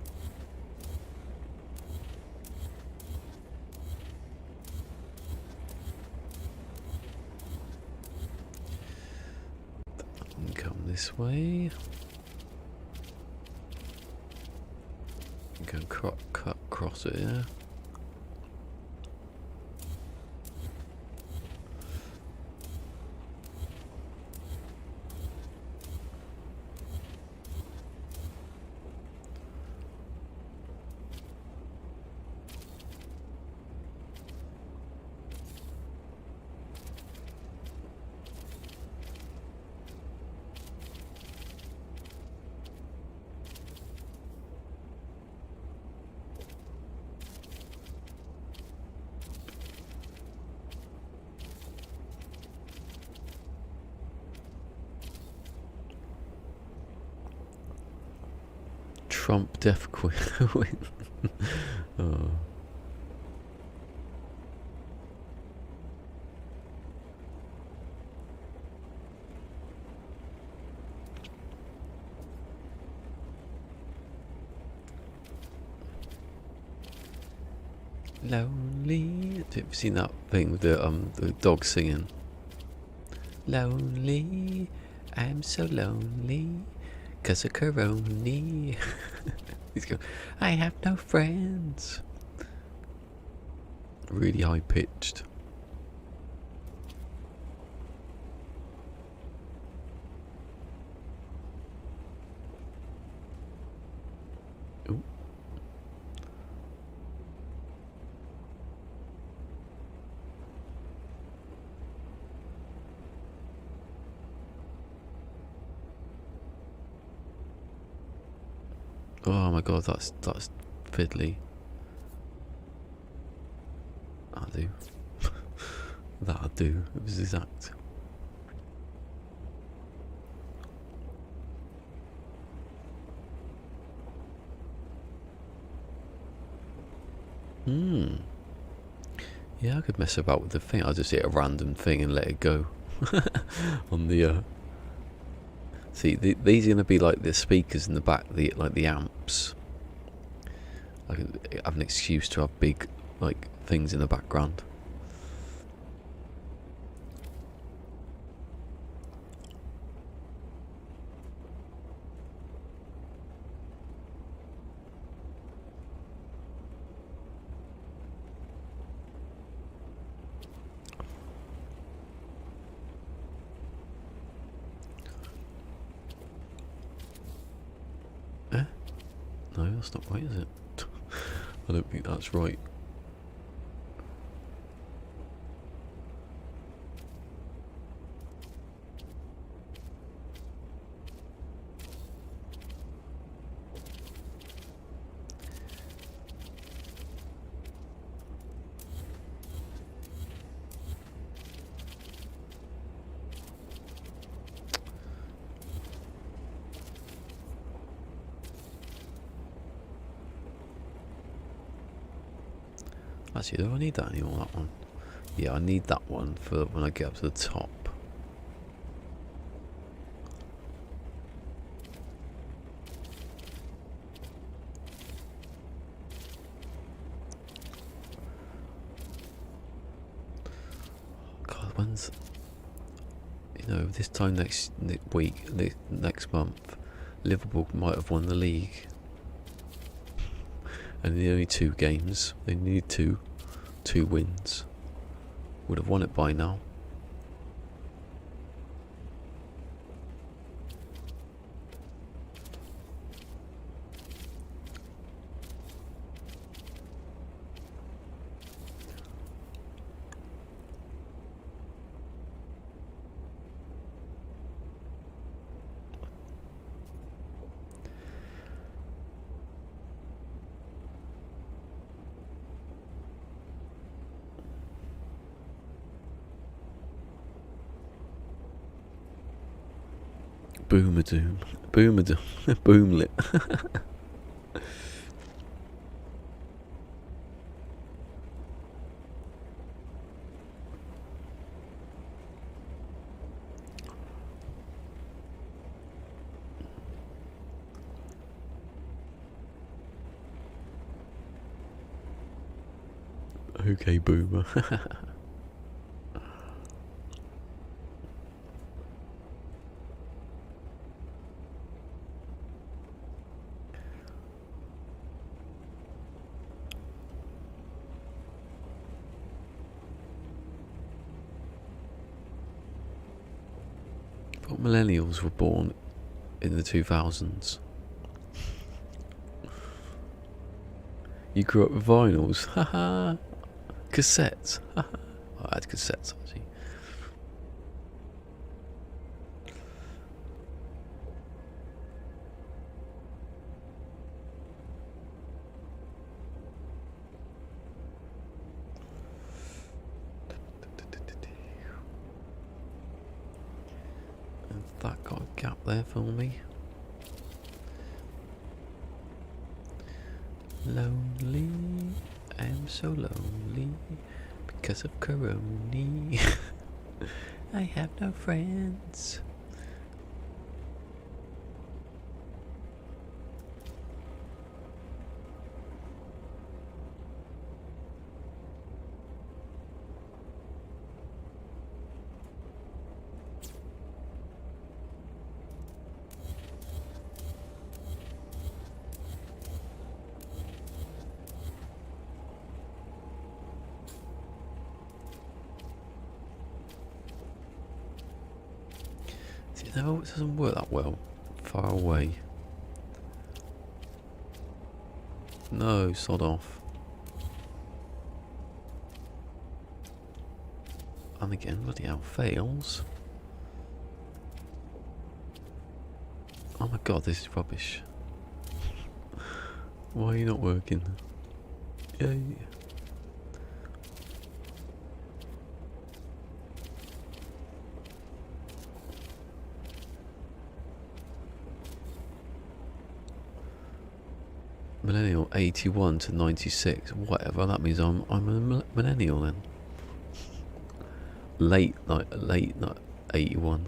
Speaker 1: And come this way. And go cut across it, yeah. Trump Death Queen. Oh. Lonely. Have you seen that thing with the dog singing? Lonely, I'm so lonely. 'Cause of Corona. He's going, I have no friends. Really high pitched. Ooh. Oh my god, that's fiddly. That'll do. That'll do. It was exact. Yeah, I could mess about with the thing. I'll just hit a random thing and let it go. On the see, these are going to be like the speakers in the back, like the amps. I can have an excuse to have big like things in the background. No, that's not right, is it? I don't think that's right. Actually, do I need that anymore, that one? Yeah, I need that one for when I get up to the top. God, when's... You know, this time next week, next month, Liverpool might have won the league. And the only 2 games, they need 2 wins. Would have won it by now. Boomadoom. Boomadoom. Boomlit. Okay, boomer. What millennials were born in the 2000s? You grew up with vinyls? Haha. Cassettes? Haha. I had cassettes actually. And that got a gap there for me. Lonely, I'm so lonely because of Corona. I have no friends. No, it doesn't work that well. Far away. No, sod off. And again, bloody hell, fails. Oh my god, this is rubbish. Why are you not working? Yay. Millennial 81 to 96. Whatever. That means I'm a millennial then. Late night 81.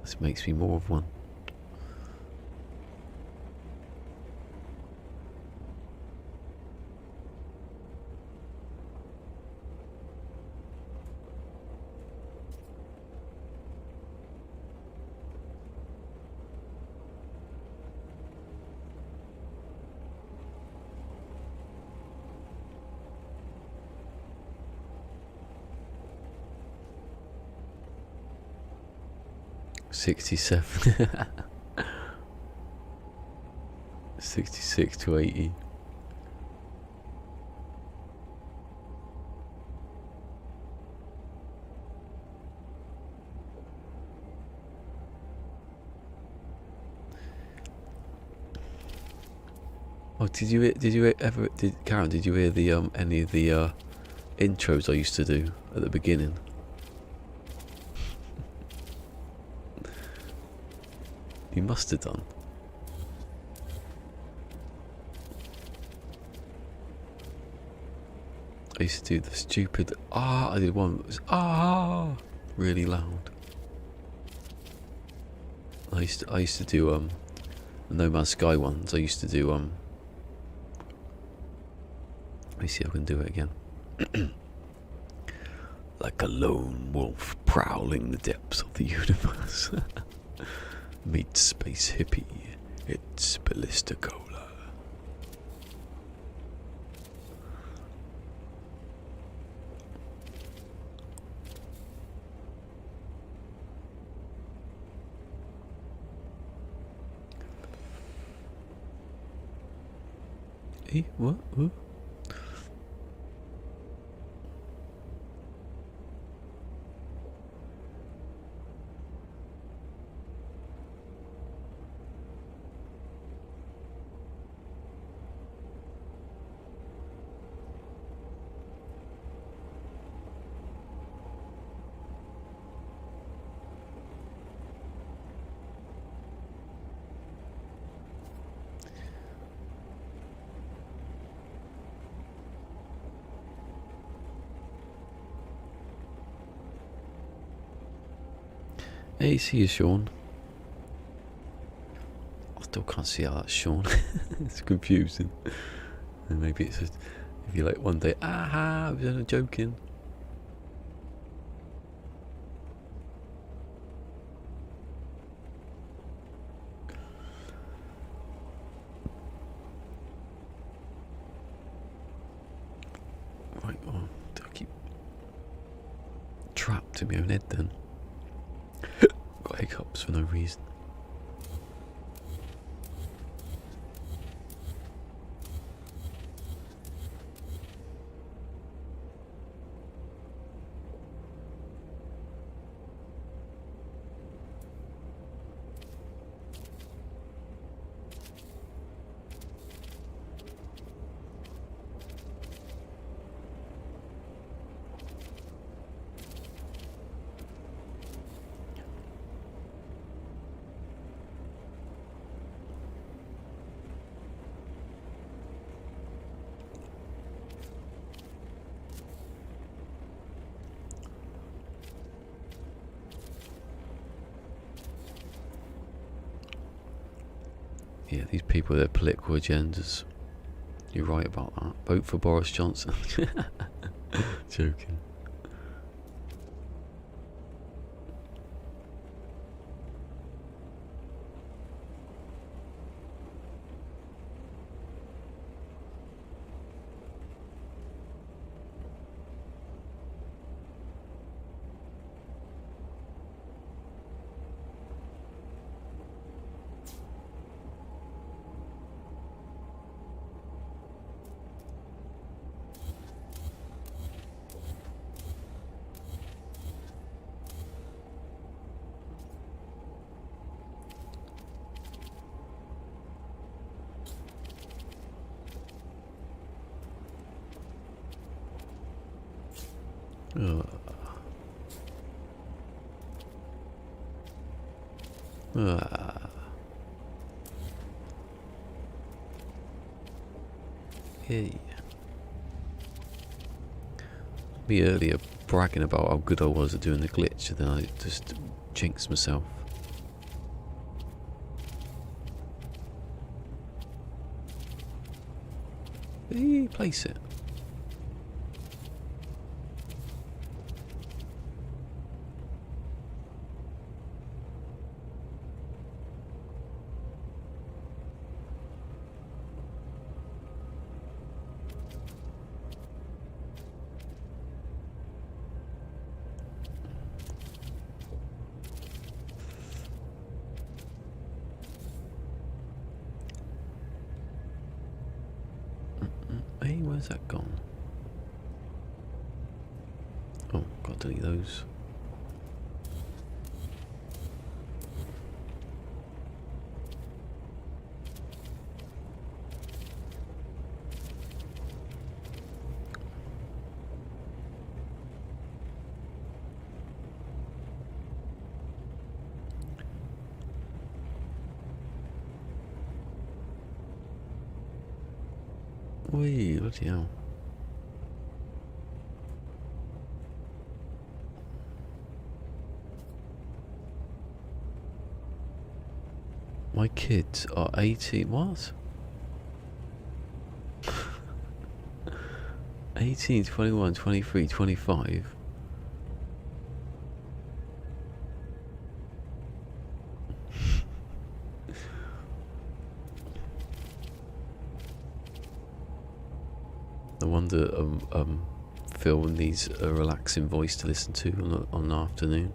Speaker 1: This makes me more of one. $67. 66 to 80. Oh, did you ever Karen, did you hear the any of the intros I used to do at the beginning? You must have done. I used to do the stupid I did one that was really loud. I used to do the No Man's Sky ones. I used to do let me see if I can do it again. Like a lone wolf prowling the depths of the universe. Meet space hippie, it's ballisticola. What? Hey, see you, Sean. I still can't see how that's Sean. It's confusing. And maybe it's just if you're like one day, I was only joking. Right, oh, do I keep trapped in my own head then? Got hiccups for no reason. Yeah, these people with their political agendas. You're right about that. Vote for Boris Johnson. Joking. Yay. Me earlier bragging about how good I was at doing the glitch, and then I just jinxed myself. Hey, place it. Hey, where's that gone? Oh, got to delete those. Wait, bloody hell. My kids are 18. What? 18, 21, 23, 25. No wonder Phil needs a relaxing voice to listen to on an afternoon.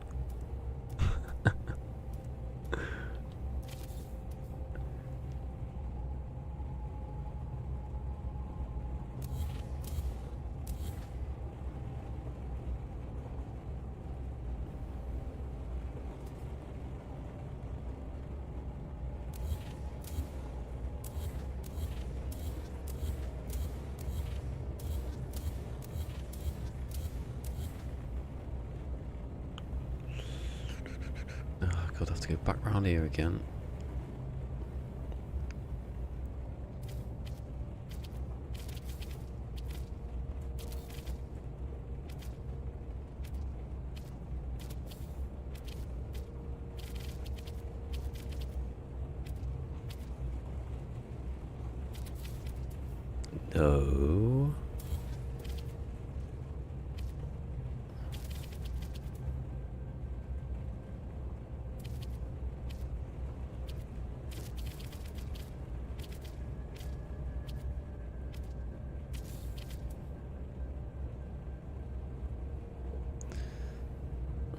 Speaker 1: God, I have to go back round here again. No.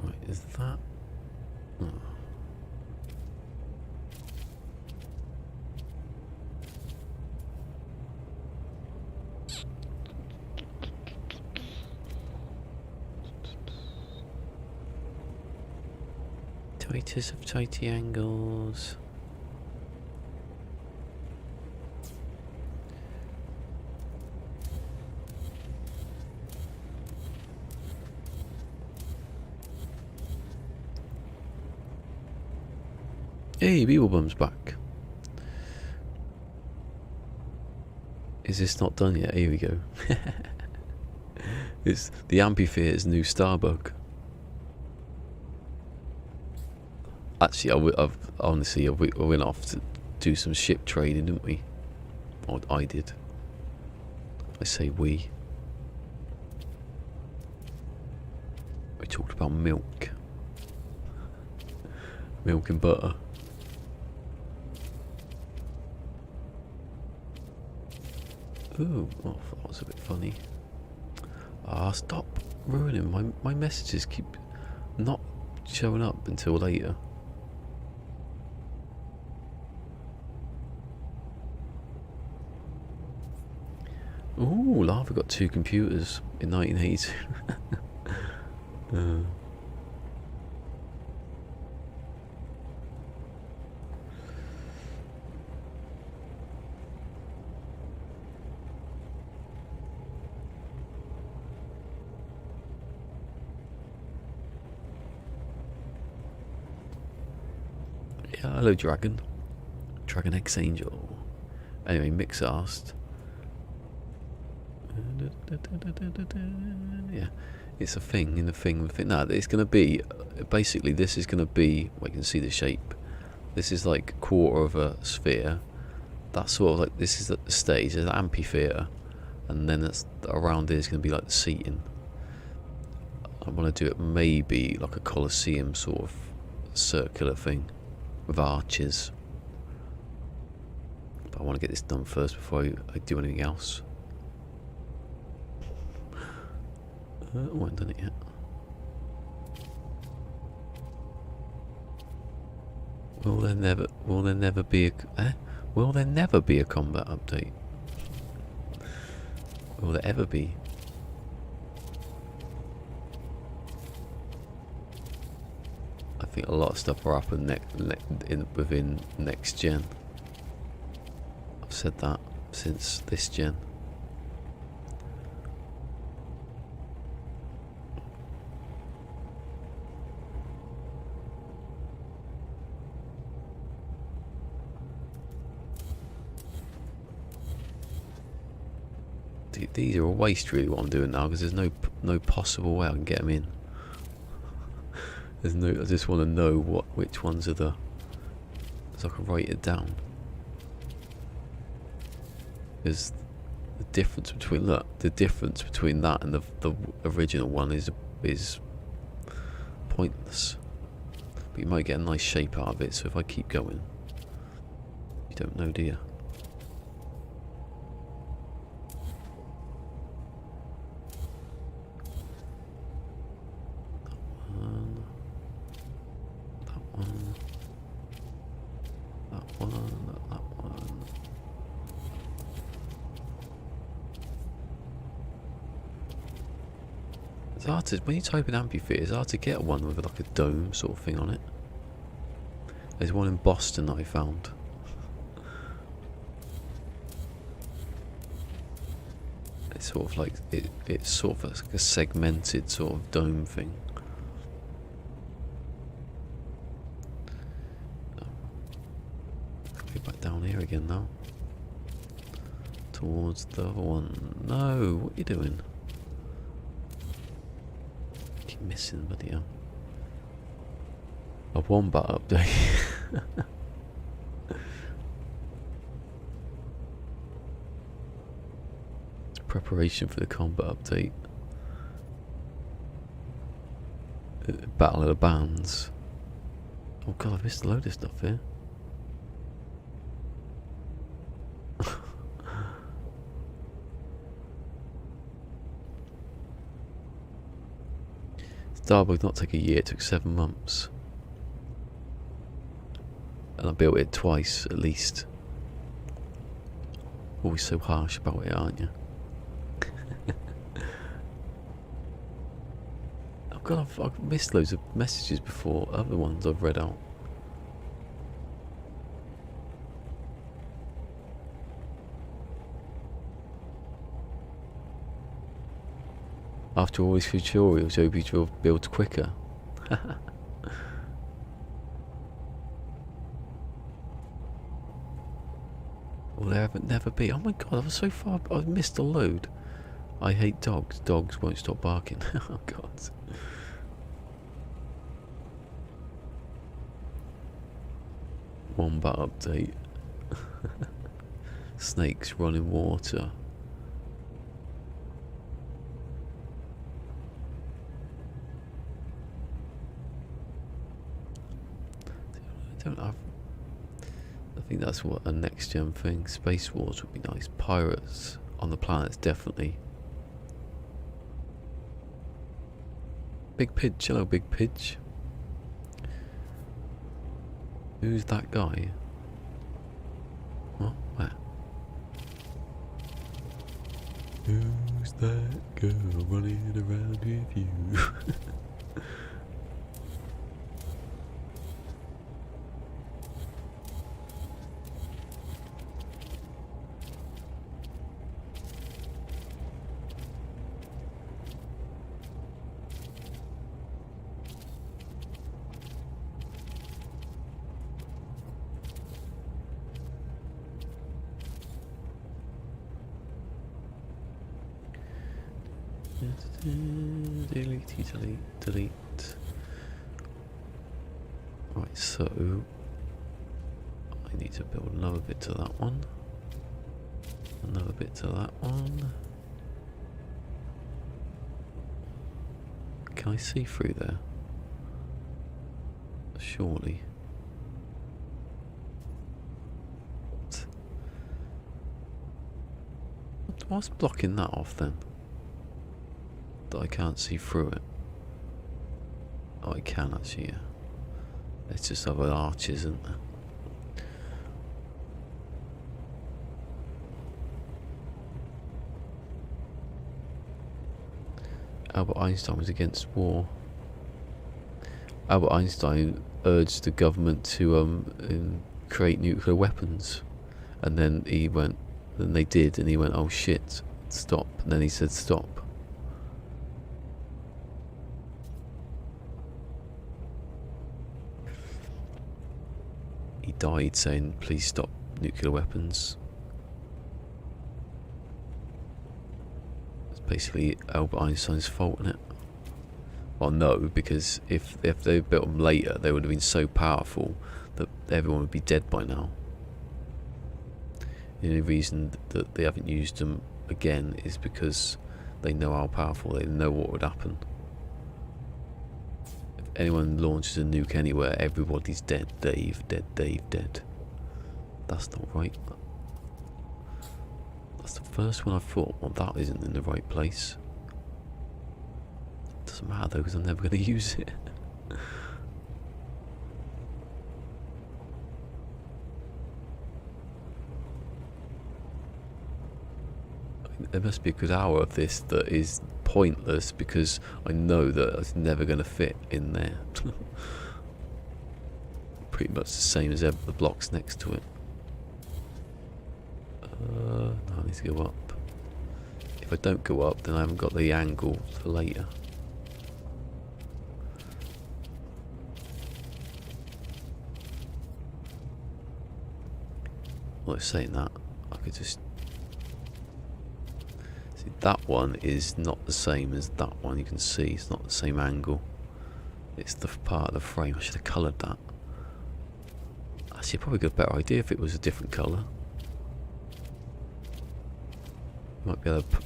Speaker 1: Right, is that? Oh. Tightest of tighty angles. Hey, Beeblebum's back. Is this not done yet? Here we go. It's the Amphitheatre's new Starbug. Actually, honestly, we went off to do some ship trading, didn't we? Or I did. I say we. We talked about milk. Milk and butter. Ooh, oh, that was a bit funny. Ah, stop ruining my messages. Keep not showing up until later. Ooh, Lava got 2 computers in 1982. Yeah, hello, Dragon. Dragon X Angel. Anyway, Mix asked, Yeah, it's a thing in the thing. No, it's going to be basically. This is going to be. Well, you can see the shape. This is like a quarter of a sphere. That's sort of like this is the stage. There's an amphitheater, and then that's around there is going to be like the seating. I want to do it maybe like a Colosseum sort of circular thing with arches. But I want to get this done first before I do anything else. I haven't done it yet. Will there never be a will there never be a combat update? Will there ever be? I think a lot of stuff will happen within next gen. I've said that since this gen. These are a waste really what I'm doing now because there's no possible way I can get them in. There's no. I just want to know which ones are the, so I can write it down. There's the difference between that and the original one is pointless. But you might get a nice shape out of it. So if I keep going, you don't know, do you? It's hard to, when you type in amphitheatre, it's hard to get one with like a dome sort of thing on it. There's one in Boston that I found. It's sort of like it's sort of like a segmented sort of dome thing. Go back down here again now. Towards the other one. No, what are you doing? Missing, bloody hell. A wombat update. It's preparation for the combat update. Battle of the Bands. Oh god, I missed a load of stuff here. Starbuck did not take a year, it took 7 months. And I built it twice at least. Always so harsh about it, aren't you? Oh god, I've missed loads of messages before, other ones I've read out. After all these tutorials, Obi builds quicker. Will there never be? Oh my god, I was so far. I've missed a load. I hate dogs. Dogs won't stop barking. Oh god. Wombat update. Snakes run in water. I think that's what a next gen thing. Space Wars would be nice. Pirates on the planets, definitely. Big Pidge, hello Big Pidge. Who's that guy? What? Where? Who's that girl running around with you? Delete. Right, so I need to build another bit to that one. Another bit to that one. Can I see through there? Surely. What's blocking that off then? That I can't see through it. Oh, I can actually, yeah. It's just other arches, isn't there? Albert Einstein was against war. Albert Einstein urged the government to create nuclear weapons, and then he went. Then they did, and he went, "Oh shit, stop!" And then he said, "Stop." He died saying, "Please stop nuclear weapons." It's basically Albert Einstein's fault, isn't it? Well, no, because if they built them later, they would have been so powerful that everyone would be dead by now. The only reason that they haven't used them again is because they know how powerful, they know what would happen. If anyone launches a nuke anywhere, everybody's dead. Dave, dead. That's not right. That's the first one I thought, well, that isn't in the right place. Doesn't matter though, because I'm never going to use it. There must be a good hour of this that is pointless because I know that it's never going to fit in there. Pretty much the same as the blocks next to it. No, I need to go up. If I don't go up, then I haven't got the angle for later. Well, saying that, I could just... See, that one is not the same as that one. You can see it's not the same angle. It's the part of the frame. I should have coloured that. Actually, I probably got a better idea if it was a different colour. Might be able to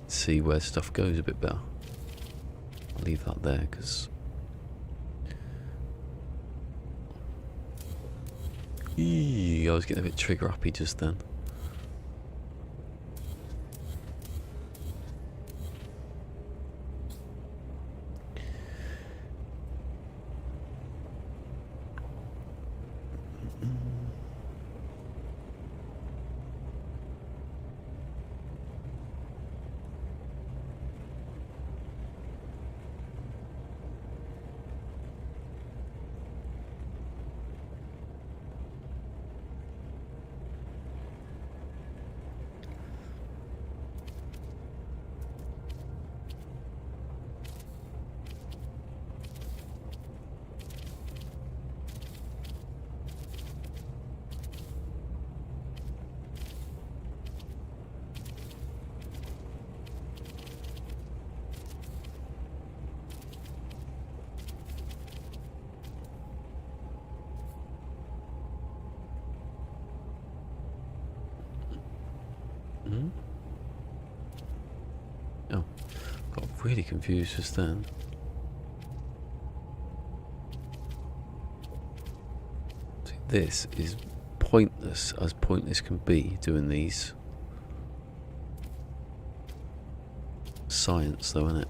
Speaker 1: see where stuff goes a bit better. I'll leave that there because... I was getting a bit trigger happy just then. Oh, got really confused just then. See, this is pointless as pointless can be, doing these. Science though, isn't it?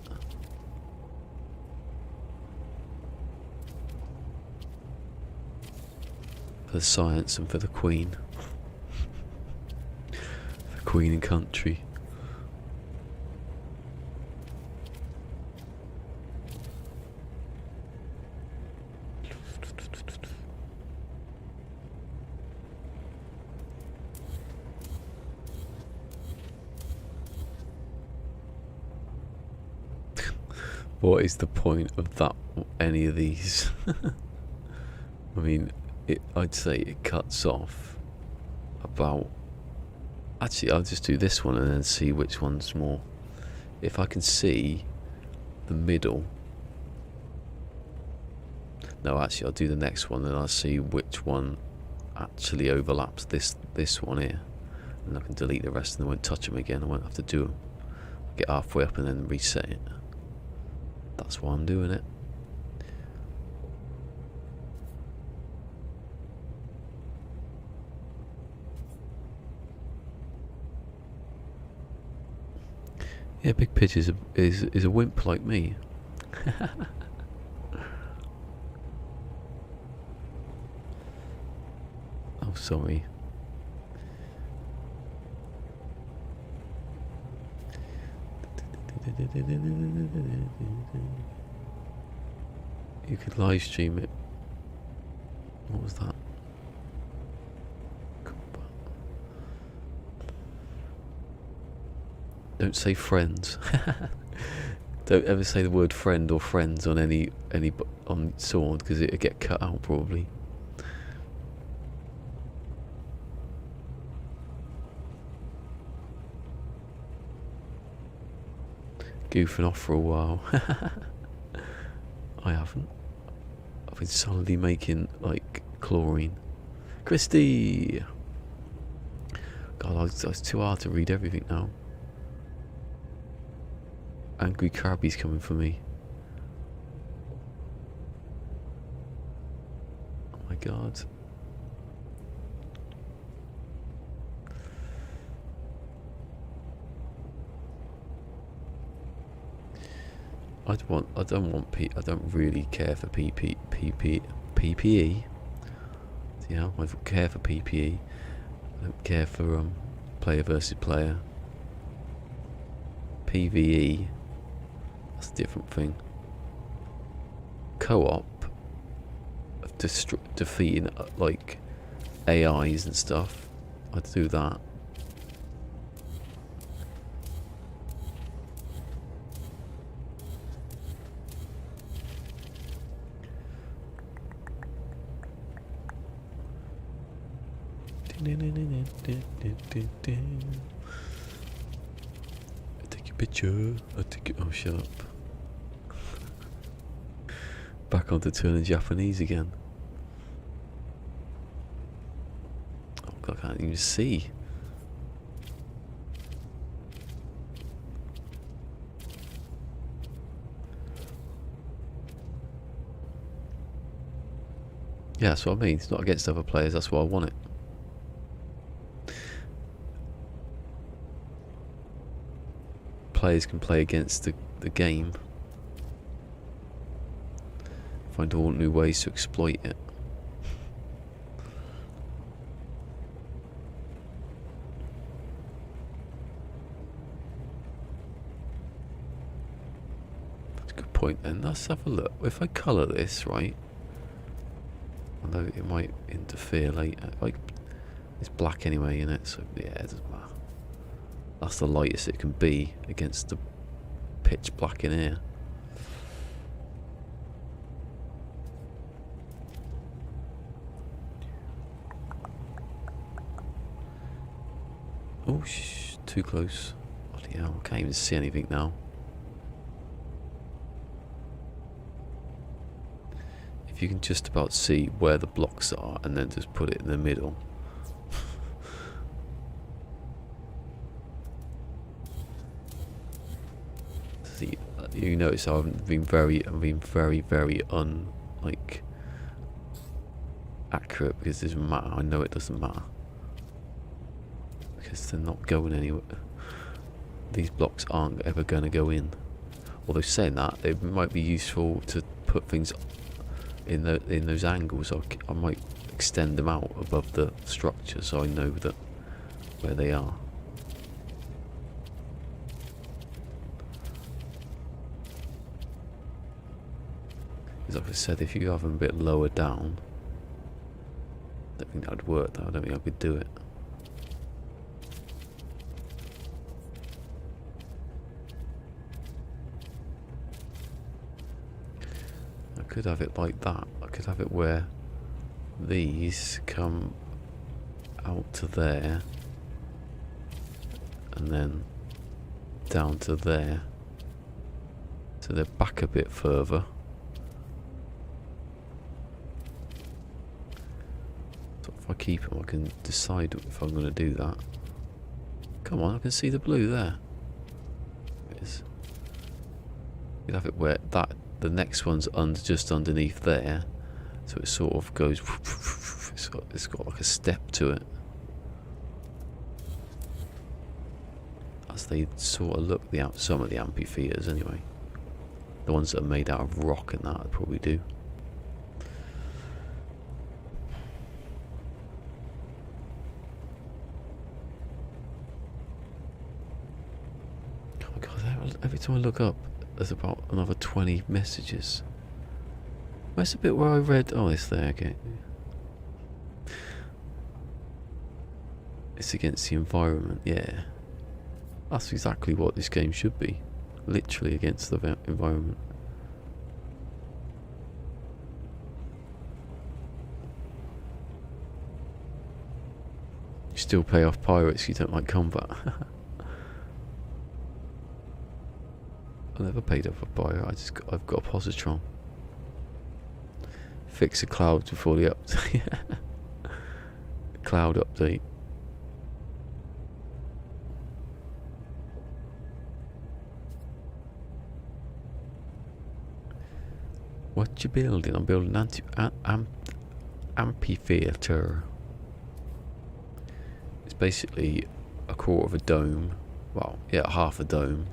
Speaker 1: For the science and for the Queen. For Queen and country. What is the point of that? Any of these? I mean, I'd say it cuts off about... Actually, I'll just do this one and then see which one's more if I can see the middle. No, actually, I'll do the next one, and I'll see which one actually overlaps this one here, and I can delete the rest, and I won't touch them again. I won't have to do them. Get halfway up and then reset it. That's why I'm doing it. Yeah, Big Pitch is a wimp like me. Oh, sorry. You could live stream it. What was that? Don't say friends. Don't ever say the word friend or friends on any on Sword, because it'll get cut out probably. Goofing off for a while. I haven't. I've been solidly making like chlorine. Christy! God, it's too hard to read everything now. Angry Krabby's coming for me. Oh my god. I don't really care for PPE. Yeah, I don't care for PPE. I don't care for player versus player. PVE, that's a different thing. Co-op of defeating like AIs and stuff, I'd do that. I take your picture. I take it. Oh, shut up. Back onto turning Japanese again. Oh god, I can't even see. Yeah, that's what I mean. It's not against other players. That's why I want it. Players can play against the game. Find all new ways to exploit it. That's a good point then. Let's have a look. If I colour this, right? Although it might interfere later. Like, it's black anyway in it, so yeah, it doesn't matter. That's the lightest it can be against the pitch black in here. Oh, too close. Bloody hell, I can't even see anything now. If you can just about see where the blocks are and then just put it in the middle. See, you notice I've been very like accurate, because it doesn't matter. I know it doesn't matter. Because they're not going anywhere. These blocks aren't ever going to go in. Although saying that, it might be useful to put things in those angles. I might extend them out above the structure so I know that where they are. Because like I said, if you have them a bit lower down, I don't think that would work though. I don't think I could do it. I could have it like that. I could have it where these come out to there and then down to there. So they're back a bit further. So if I keep them, I can decide if I'm going to do that. Come on, I can see the blue there. It is. You'll have it where that the next one's just underneath there, so it sort of goes. It's got like a step to it. As they sort of look, some of the amphitheaters anyway. The ones that are made out of rock and that probably do. Oh my god, every time I look up, there's about another 20 messages. Where's the bit where I read? Oh, it's there, okay. It's against the environment, yeah. That's exactly what this game should be. Literally against the environment. You still pay off pirates, you don't like combat. I never paid off a pirate, I've got a positron. Fix the clouds before the update. Cloud update. What you building? I'm building an amphitheater. It's basically a quarter of a dome. Well, yeah, half a dome.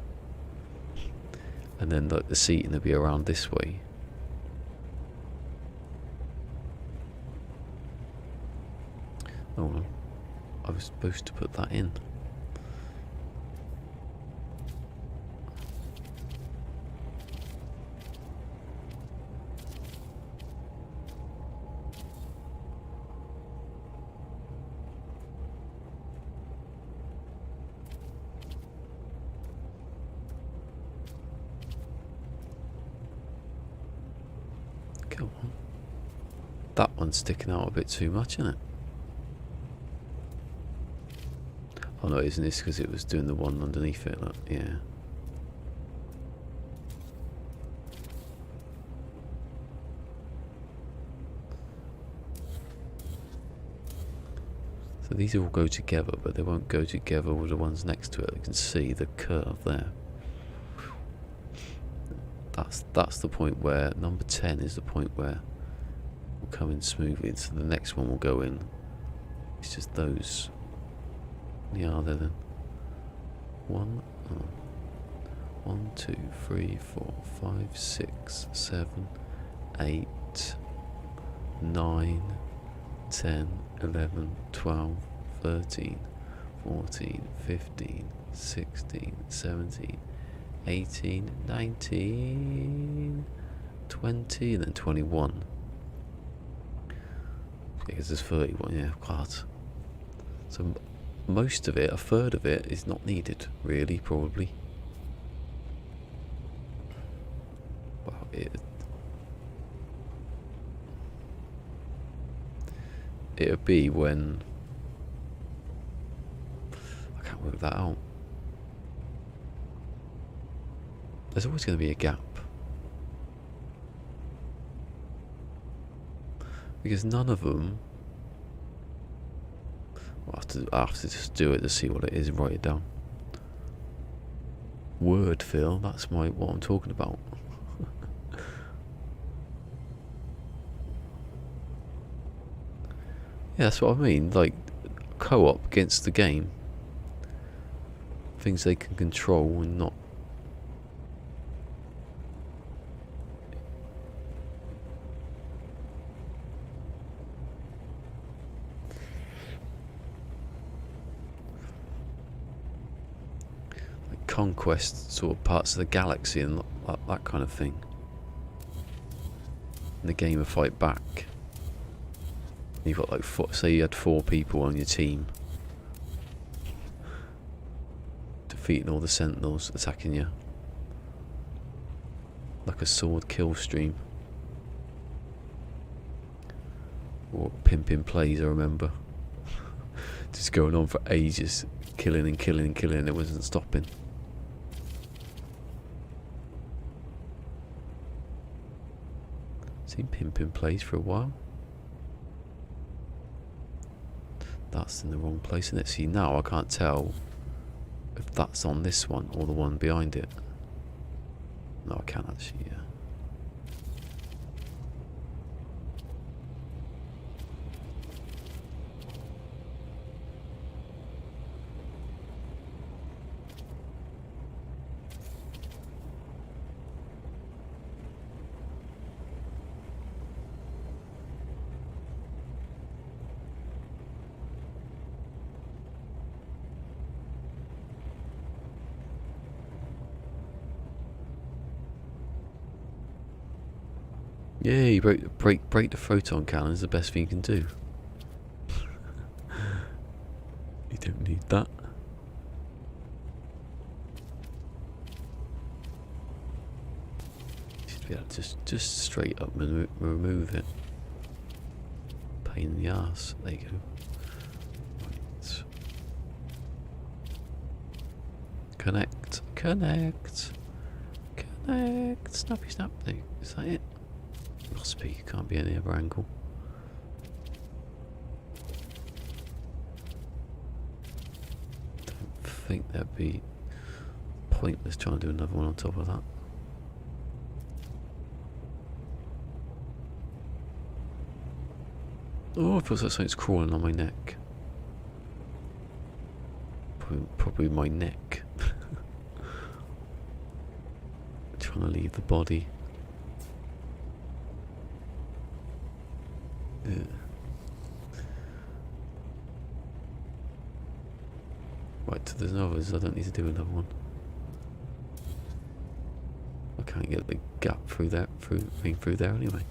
Speaker 1: And then like the seating will be around this way. Oh well, I was supposed to put that in. Come on. That one's sticking out a bit too much, isn't it? Oh no, isn't this because it was doing the one underneath it? Look, yeah. So these all go together, but they won't go together with the ones next to it. You can see the curve there. That's the point where number 10 is the point where will come in smoothly. So the next one will go in. It's just those. Yeah, are there then? 1, 2, 3, 4, 5, 6, 7, 8, 9, 10, 11, 12, 13, 14, 15, 16, 17, 18, 19, 20, and then 21. Because there's 31, yeah, God. So most of it, a third of it, is not needed, really, probably. Well, it'll be when I can't work that out. There's always going to be a gap. Because none of them... I have to just do it to see what it is and write it down. Word fill, that's what I'm talking about. Yeah, that's what I mean. Like, co-op against the game. Things they can control and not... conquest sort of parts of the galaxy and that kind of thing. In the game of Fight Back, you've got like say you had 4 people on your team defeating all the sentinels attacking you, like a sword kill stream. Or pimping plays, I remember. Just going on for ages, killing and killing and killing, and it wasn't stopping. Seen pimping plays for a while. That's in the wrong place, isn't it? See, now I can't tell if that's on this one or the one behind it. No, I can actually, yeah. Yeah, you break the photon cannon is the best thing you can do. You don't need that. You should be able to just straight up remove it. Pain in the ass. There you go. Right. Connect. Snappy snap. Is that it? Must be, can't be any other angle. Don't think that'd be pointless trying to do another one on top of that. Oh, it feels like something's crawling on my neck. Probably my neck. Trying to leave the body. Yeah. Right, so there's others. I don't need to do another one. I can't get the gap through there, through there anyway.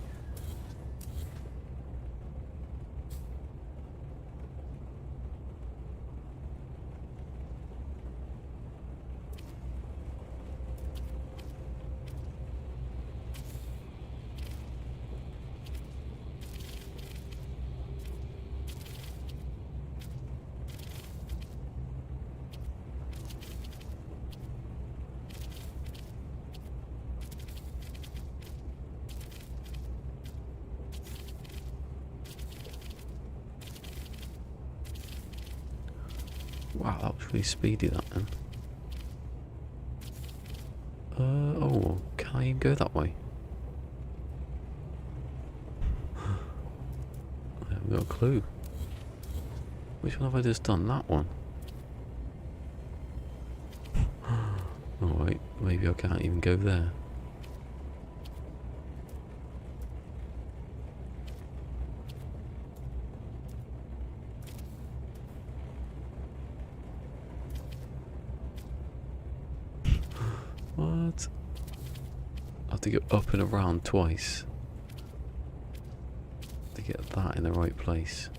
Speaker 1: Wow, that was really speedy, that then. Oh, can I even go that way? I haven't got a clue. Which one have I just done? That one? Alright, maybe I can't even go there. What? I have to go up and around twice to get that in the right place.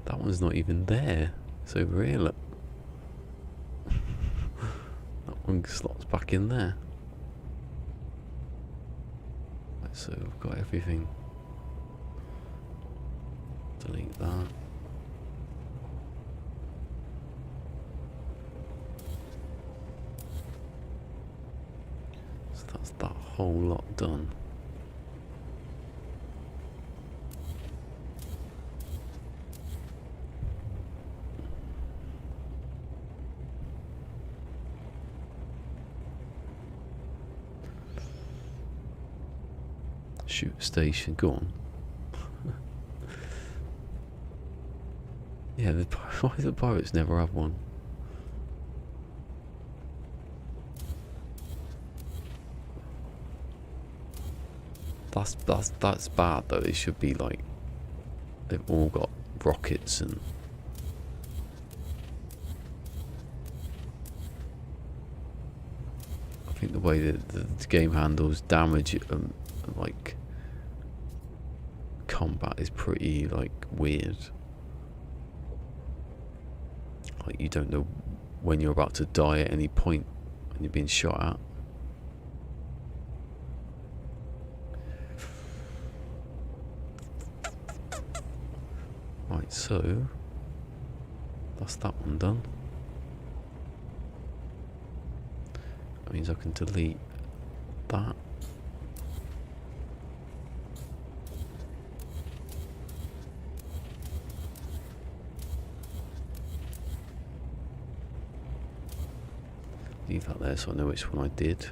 Speaker 1: That one's not even there. It's over here, look. That one slots back in there. Right, so I've got everything. Delete that. So that's that whole lot done. Shoot station, go on. Yeah, why do the pirates never have one? That's bad though. It should be like they've all got rockets and I think the way that the game handles damage like combat is pretty like weird. Like, you don't know when you're about to die at any point when you're being shot at. Right, so that's that one done. That means I can delete that. Leave that there so I know which one I did.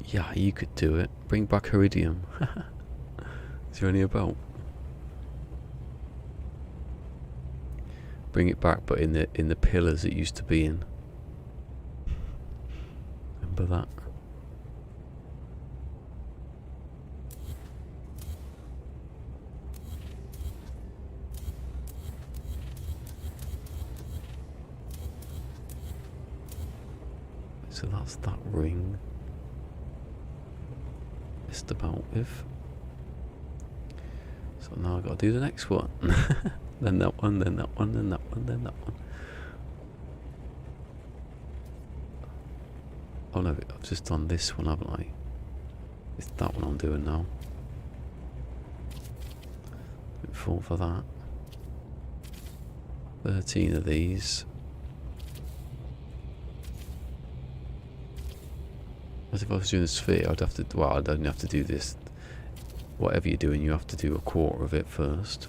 Speaker 1: Yeah, you could do it. Bring back iridium. Is there any about? Bring it back, but in the pillars it used to be in. Remember that? So that's that ring. Messed about with. So now I've got to do the next one. Then that one, then that one, then that one, then that one. Oh no, I've just done this one, haven't I? It's that one I'm doing now. Fall for that. 13 of these. As if I was doing a sphere, I'd have to, well, I don't have to do this. Whatever you're doing, you have to do a quarter of it first.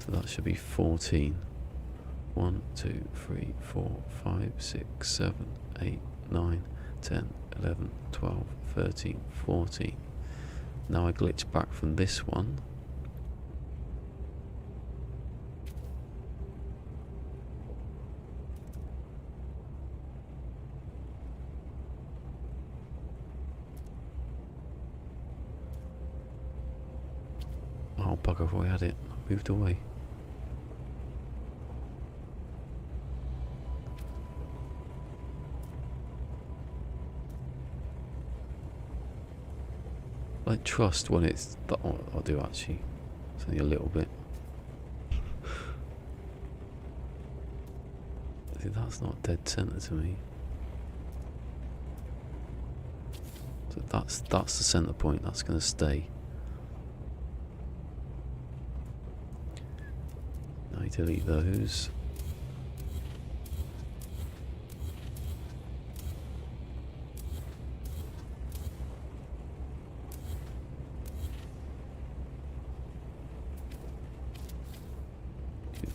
Speaker 1: So that should be 14. 1, 2, 3, 4, 5, 6, 7, 8, 9, 10, 11, 12, 13, 14. Now I glitch back from this one. Oh bugger, I had it. I moved away. I trust when it's... Oh, I do actually. It's only a little bit. See, that's not dead centre to me. So that's the centre point. That's going to stay. Now I delete those.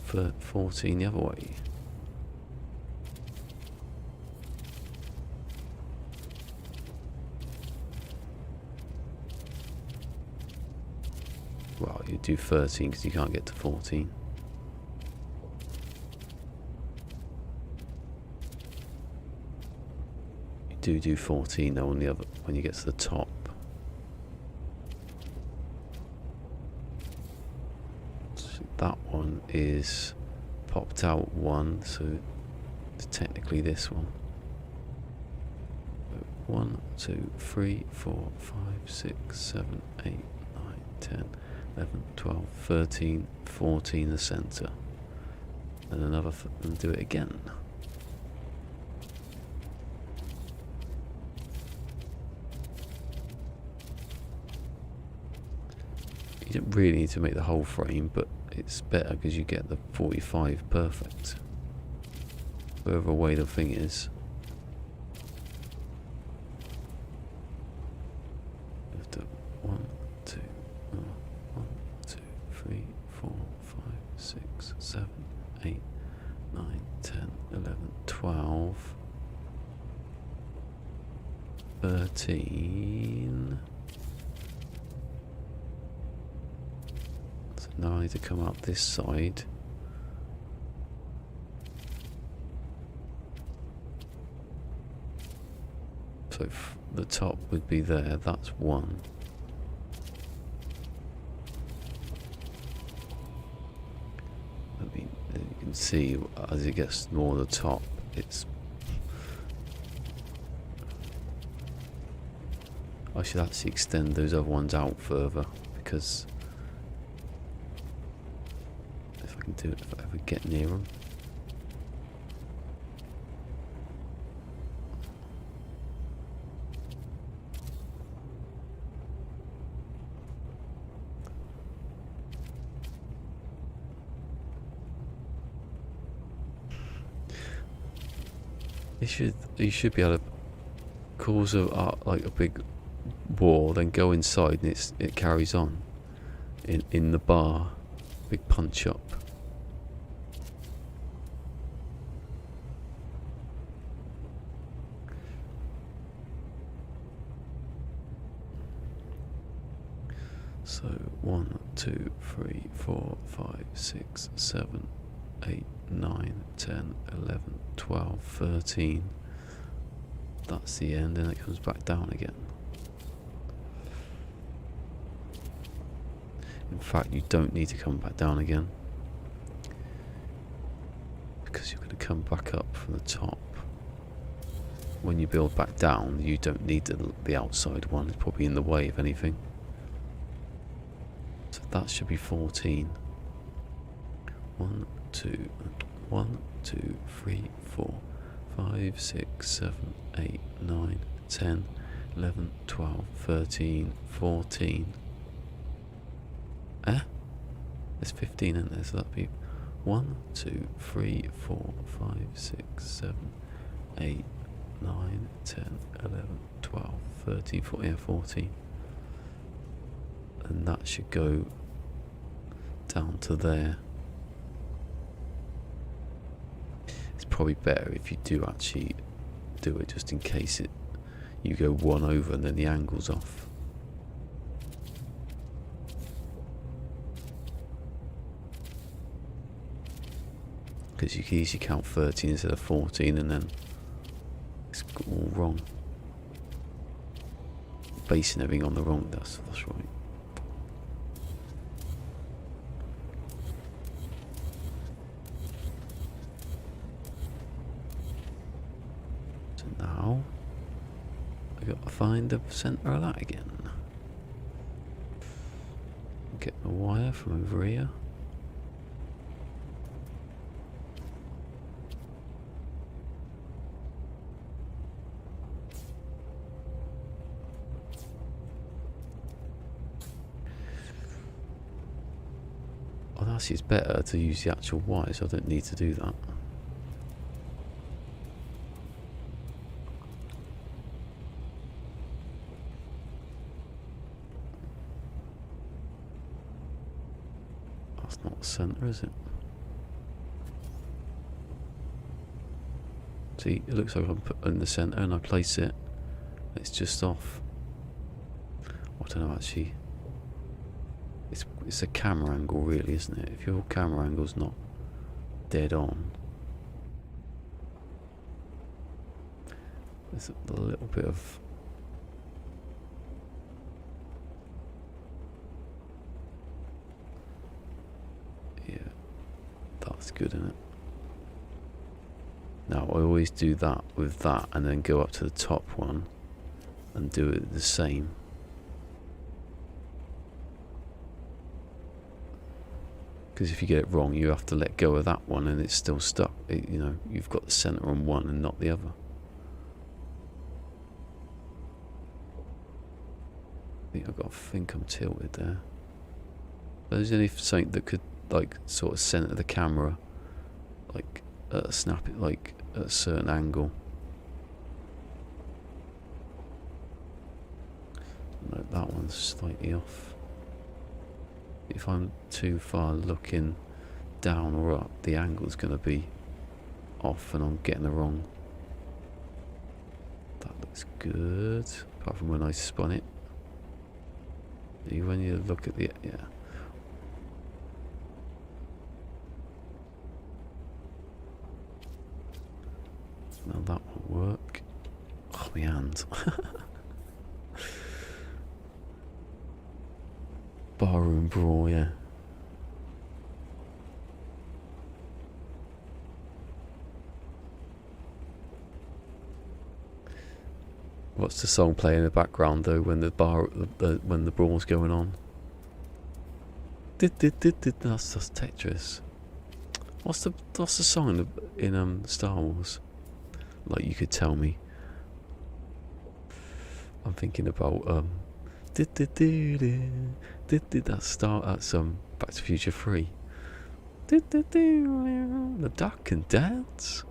Speaker 1: For 14 the other way. Well, you do 13 because you can't get to 14. You do 14 though on the other when you get to the top. That one is popped out one, so it's technically this one. 1, 2, 3, 4, 5, 6, 7, 8, 9, 10, 11, 12, 13, 14 the centre. And another and do it again. You don't really need to make the whole frame, but it's better because you get the 45 perfect. Wherever way the thing is. 1, 2, 1, 2, 3, 4, 5, 6, 7, 8, 9, 10, 11, 12, 13. Now I need to come up this side. So the top would be there, that's 1. I mean, you can see as it gets more to the top, it's... I should actually extend those other ones out further, because if I can do it, if I ever get near them. You should be able to cause like a big wall, then go inside, and it carries on in the bar, big punch up. So 1, 2, 3, 4, 5, 6, 7, 8, 9, 10, 11, 12, 13. That's the end, and it comes back down again. In fact, you don't need to come back down again, because you're going to come back up from the top. When you build back down, you don't need the outside one. It's probably in the way, if anything. So that should be 14. 1, 2, 1, 2, 3, 4, 5, 6, 7, 8, 9, 10, 11, 12, 13, 14. There's 15 in there, so that'd be 1, 2, 3, 4, 5, 6, 7, 8, 9, 10, 11, 12, 13, 14, yeah, 14. And that should go down to there. It's probably better if you do actually do it, just in case you go one over and then the angle's off. Because you can easily count 13 instead of 14, and then it's all wrong. Basing everything on the wrong, that's right. So now I got to find the centre of that again. Get the wire from over here. Honestly, it's better to use the actual wire, so I don't need to do that. That's not the centre, is it? See, it looks like I'm in the centre and I place it. It's just off. I don't know, actually. It's a camera angle, really, isn't it? If your camera angle's not dead on, there's a little bit of... yeah, that's good, isn't it? Now, I always do that with that, and then go up to the top one and do it the same. Because if you get it wrong, you have to let go of that one, and it's still stuck. You know, you've got the centre on one and not the other. I think I'm tilted there. There's only something that could, like, sort of centre the camera, like, snap it, like, at a certain angle. No, that one's slightly off. If I'm too far looking down or up, the angle's going to be off and I'm getting the wrong. That looks good, apart from when I spun it. When you look at the... yeah. Now that won't work. Oh, my hand. Barroom Brawl, yeah. What's the song playing in the background though when the when the brawl's going on? That's Tetris. What's the song in Star Wars? Like you could tell me. I'm thinking about that's Back to Future 3. The duck can dance.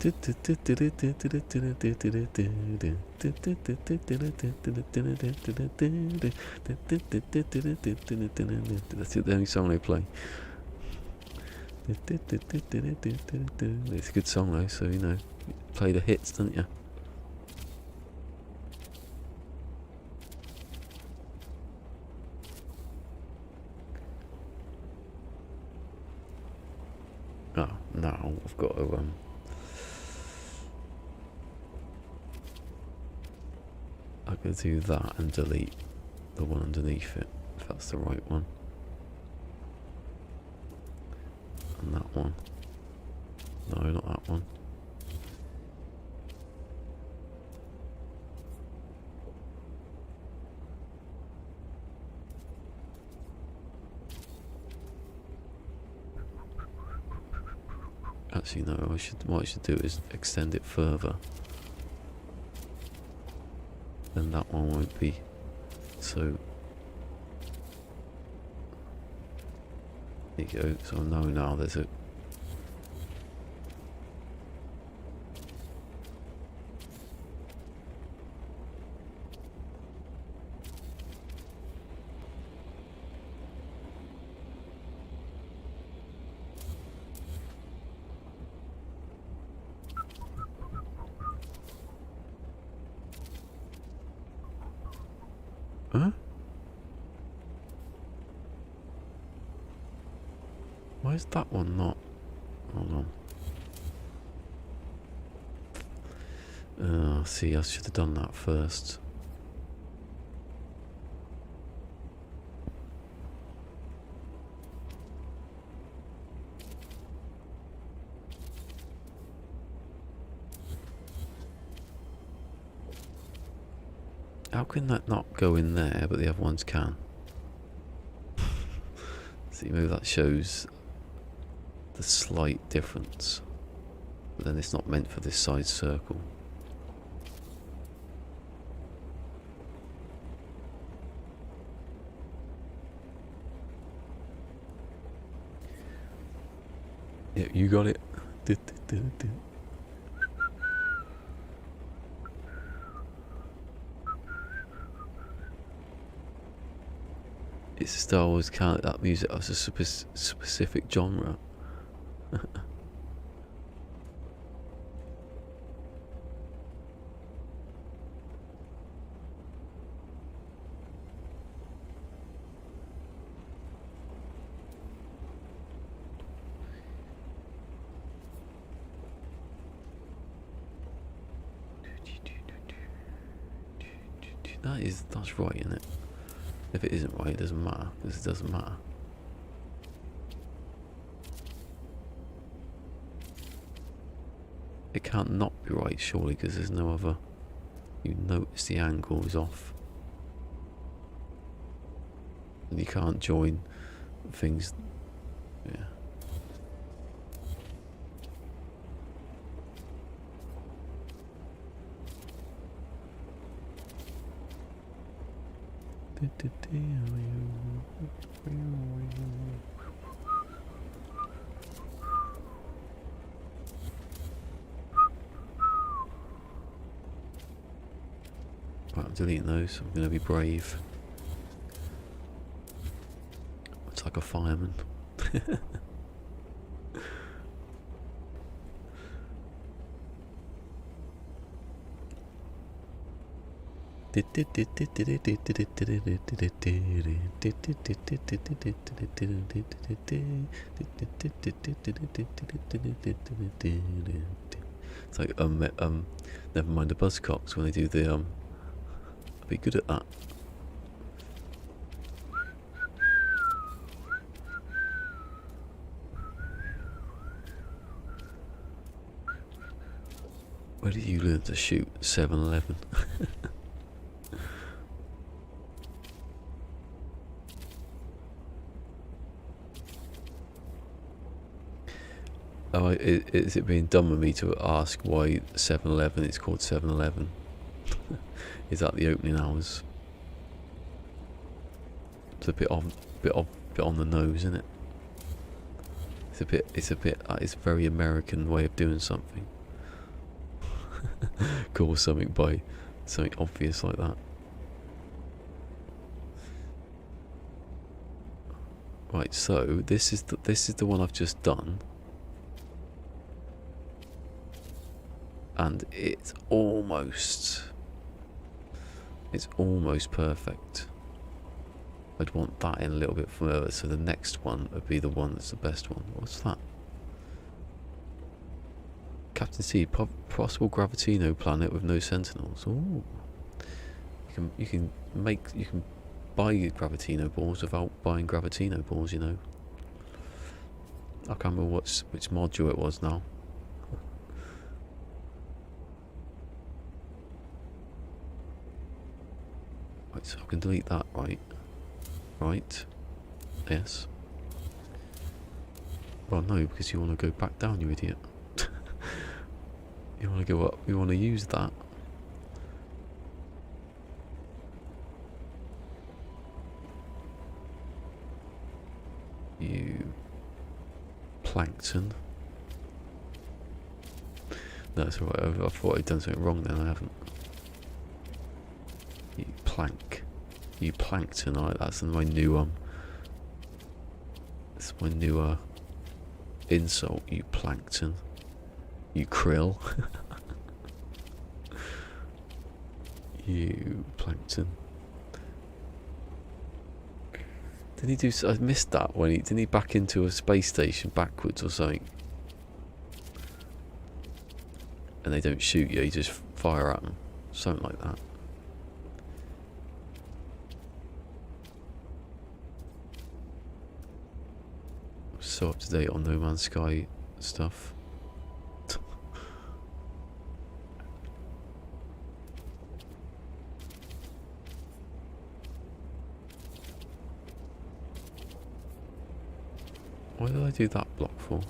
Speaker 1: That's the only song they play. It's a good song though, so you know, play the hits, don't you? Oh, now I've got to I'm going to do that and delete the one underneath it, if that's the right one. And that one. No, not that one. Actually, no, what I should do is extend it further. Then that one won't be so. There you go. So I know now there's a. Huh? Why is that one not? Hold on. See, I should have done that first. How can that not go in there, but the other ones can? See, maybe that shows the slight difference. But then it's not meant for this side circle. Yeah, you got it. It's Star Wars, count that music as a specific genre. That's right, isn't it? If it isn't right, it doesn't matter, because it doesn't matter. It can't not be right, surely, because there's no other. You notice the angle is off. And you can't join things. Yeah. Right, I'm deleting those. I'm going to be brave. It's like a fireman. It's like never mind the Buzzcocks when they do the I'll be good at that. Where did you learn to shoot 7-Eleven? Oh, is it being dumb of me to ask why 7-Eleven is called 7-Eleven? Is that the opening hours? It's a bit on the nose, isn't it? It's a very American way of doing something. Call something by something obvious like that. Right, so this is the one I've just done. And it's almost perfect. I'd want that in a little bit further, so the next one would be the one that's the best one. What's that? Captain C, possible Gravitino planet with no sentinels. Ooh. You can buy Gravitino balls without buying Gravitino balls, you know. I can't remember which module it was now. Right, so I can delete that, right? Right. Yes. Well, no, because you want to go back down, you idiot. You want to go up, you want to use that. You plankton. No, it's alright, I thought I'd done something wrong then, I haven't. You plank. You plankton, alright, that's my new that's my new insult, you plankton. You krill. You plankton. Did he do? I missed that when didn't he back into a space station backwards or something? And they don't shoot you, you just fire at them, something like that. So up to date on No Man's Sky stuff. Why did I do that block for?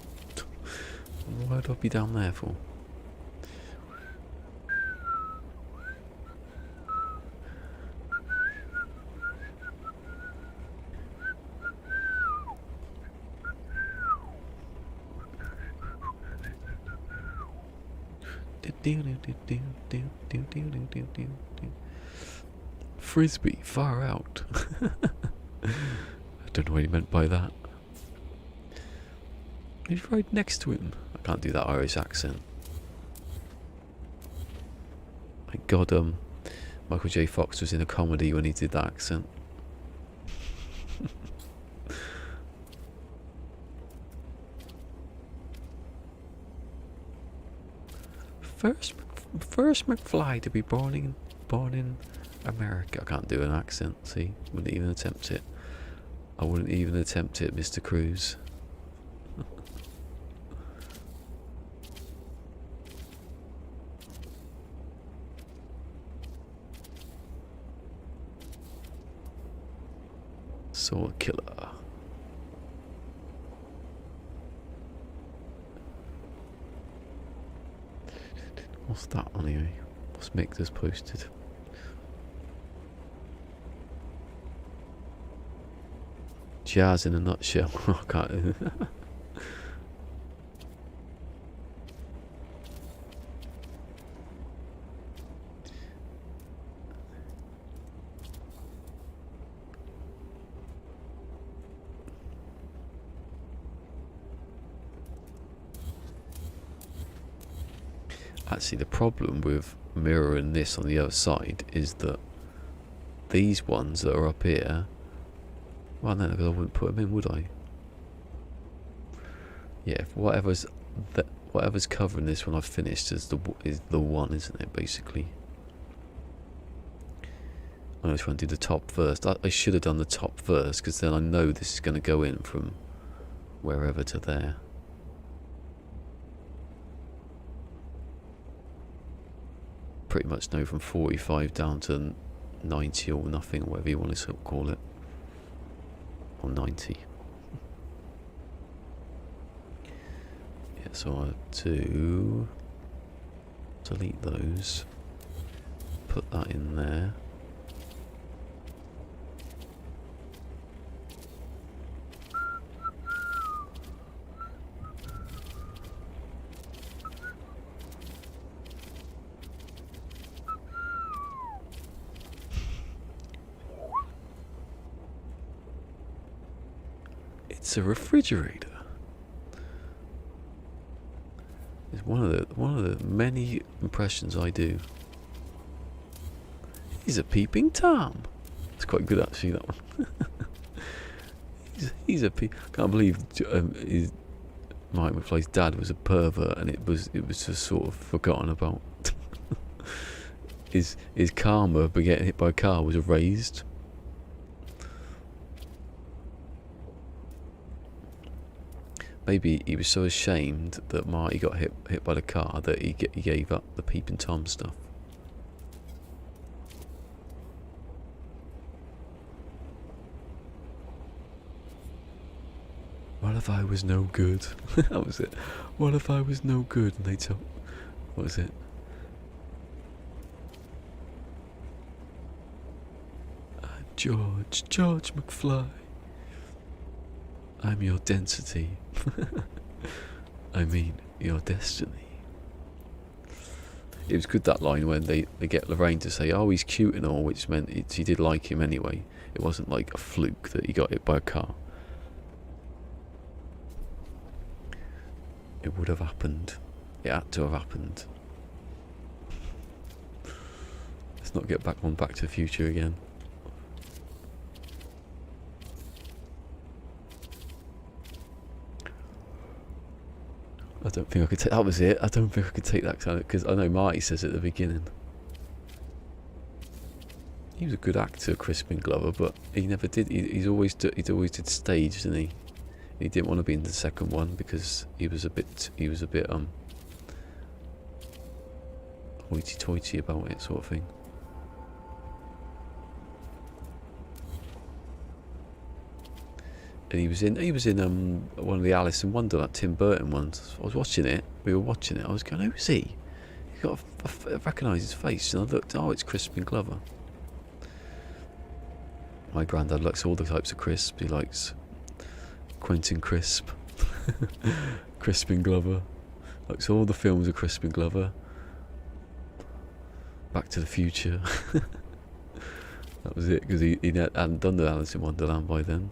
Speaker 1: Why would I be down there for? Frisbee, far out. I don't know what he meant by that. He's right next to him. I can't do that Irish accent. Thank God Michael J. Fox was in a comedy when he did that accent. First McFly to be born in America. I can't do an accent, see? Wouldn't even attempt it. I wouldn't even attempt it, Mr. Cruz. Sword killer. What's that anyway? What's Mick just posted? Jazz in a nutshell. I can't. Actually, the problem with mirroring this on the other side is that these ones that are up here. Well, no, because I wouldn't put them in, would I? Yeah, if whatever's covering this when I've finished is the one, isn't it? Basically, I'm going to try and do the top first. I should have done the top first because then I know this is going to go in from wherever to there. Pretty much know from 45 down to 90 or nothing, or whatever you want to call it, or 90. Yeah, so I'll delete those, put that in there. It's a refrigerator. It's one of the many impressions I do. He's a peeping Tom. It's quite good actually, that one. he's a peep. Can't believe Mike McFly's dad was a pervert, and it was just sort of forgotten about. his karma for getting hit by a car was erased. Maybe he was so ashamed that Marty got hit by the car that he gave up the peeping Tom stuff. What if I was no good? That was it. What if I was no good? And they told... What was it? George McFly. I'm your density. I mean, your destiny. It was good, that line, when they get Lorraine to say, oh, he's cute and all, which meant she did like him anyway. It wasn't like a fluke that he got hit by a car. It would have happened. It had to have happened. Let's not get back on Back to the Future again. I don't think I could take... That was it. I don't think I could take that kind of... Because I know Marty says at the beginning. He was a good actor, Crispin Glover, but he never did... He'd always did stage, didn't he? He didn't want to be in the second one because he was a bit hoity-toity about it, sort of thing. And he was in one of the Alice in Wonderland, Tim Burton ones. I was watching it. We were watching it. I was going, who's he? I recognise his face, and I looked. Oh, it's Crispin Glover. My granddad likes all the types of crisp. He likes Quentin Crisp, Crispin Glover. Likes all the films of Crispin Glover. Back to the Future. That was it, because he hadn't done the Alice in Wonderland by then.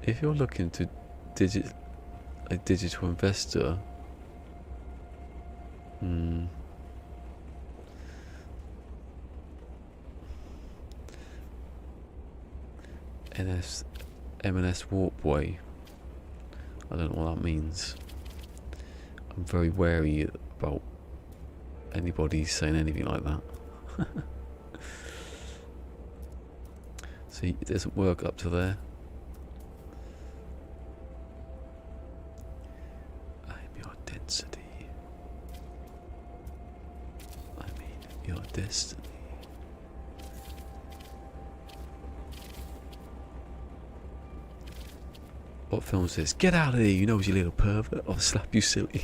Speaker 1: If you're looking to a digital investor, M&S Warpway. I don't know what that means. I'm very wary about anybody saying anything like that. See, it doesn't work up to there. I'm your density. I mean, your destiny. What film is this? Get out of here, you know, you little pervert. I'll slap you silly.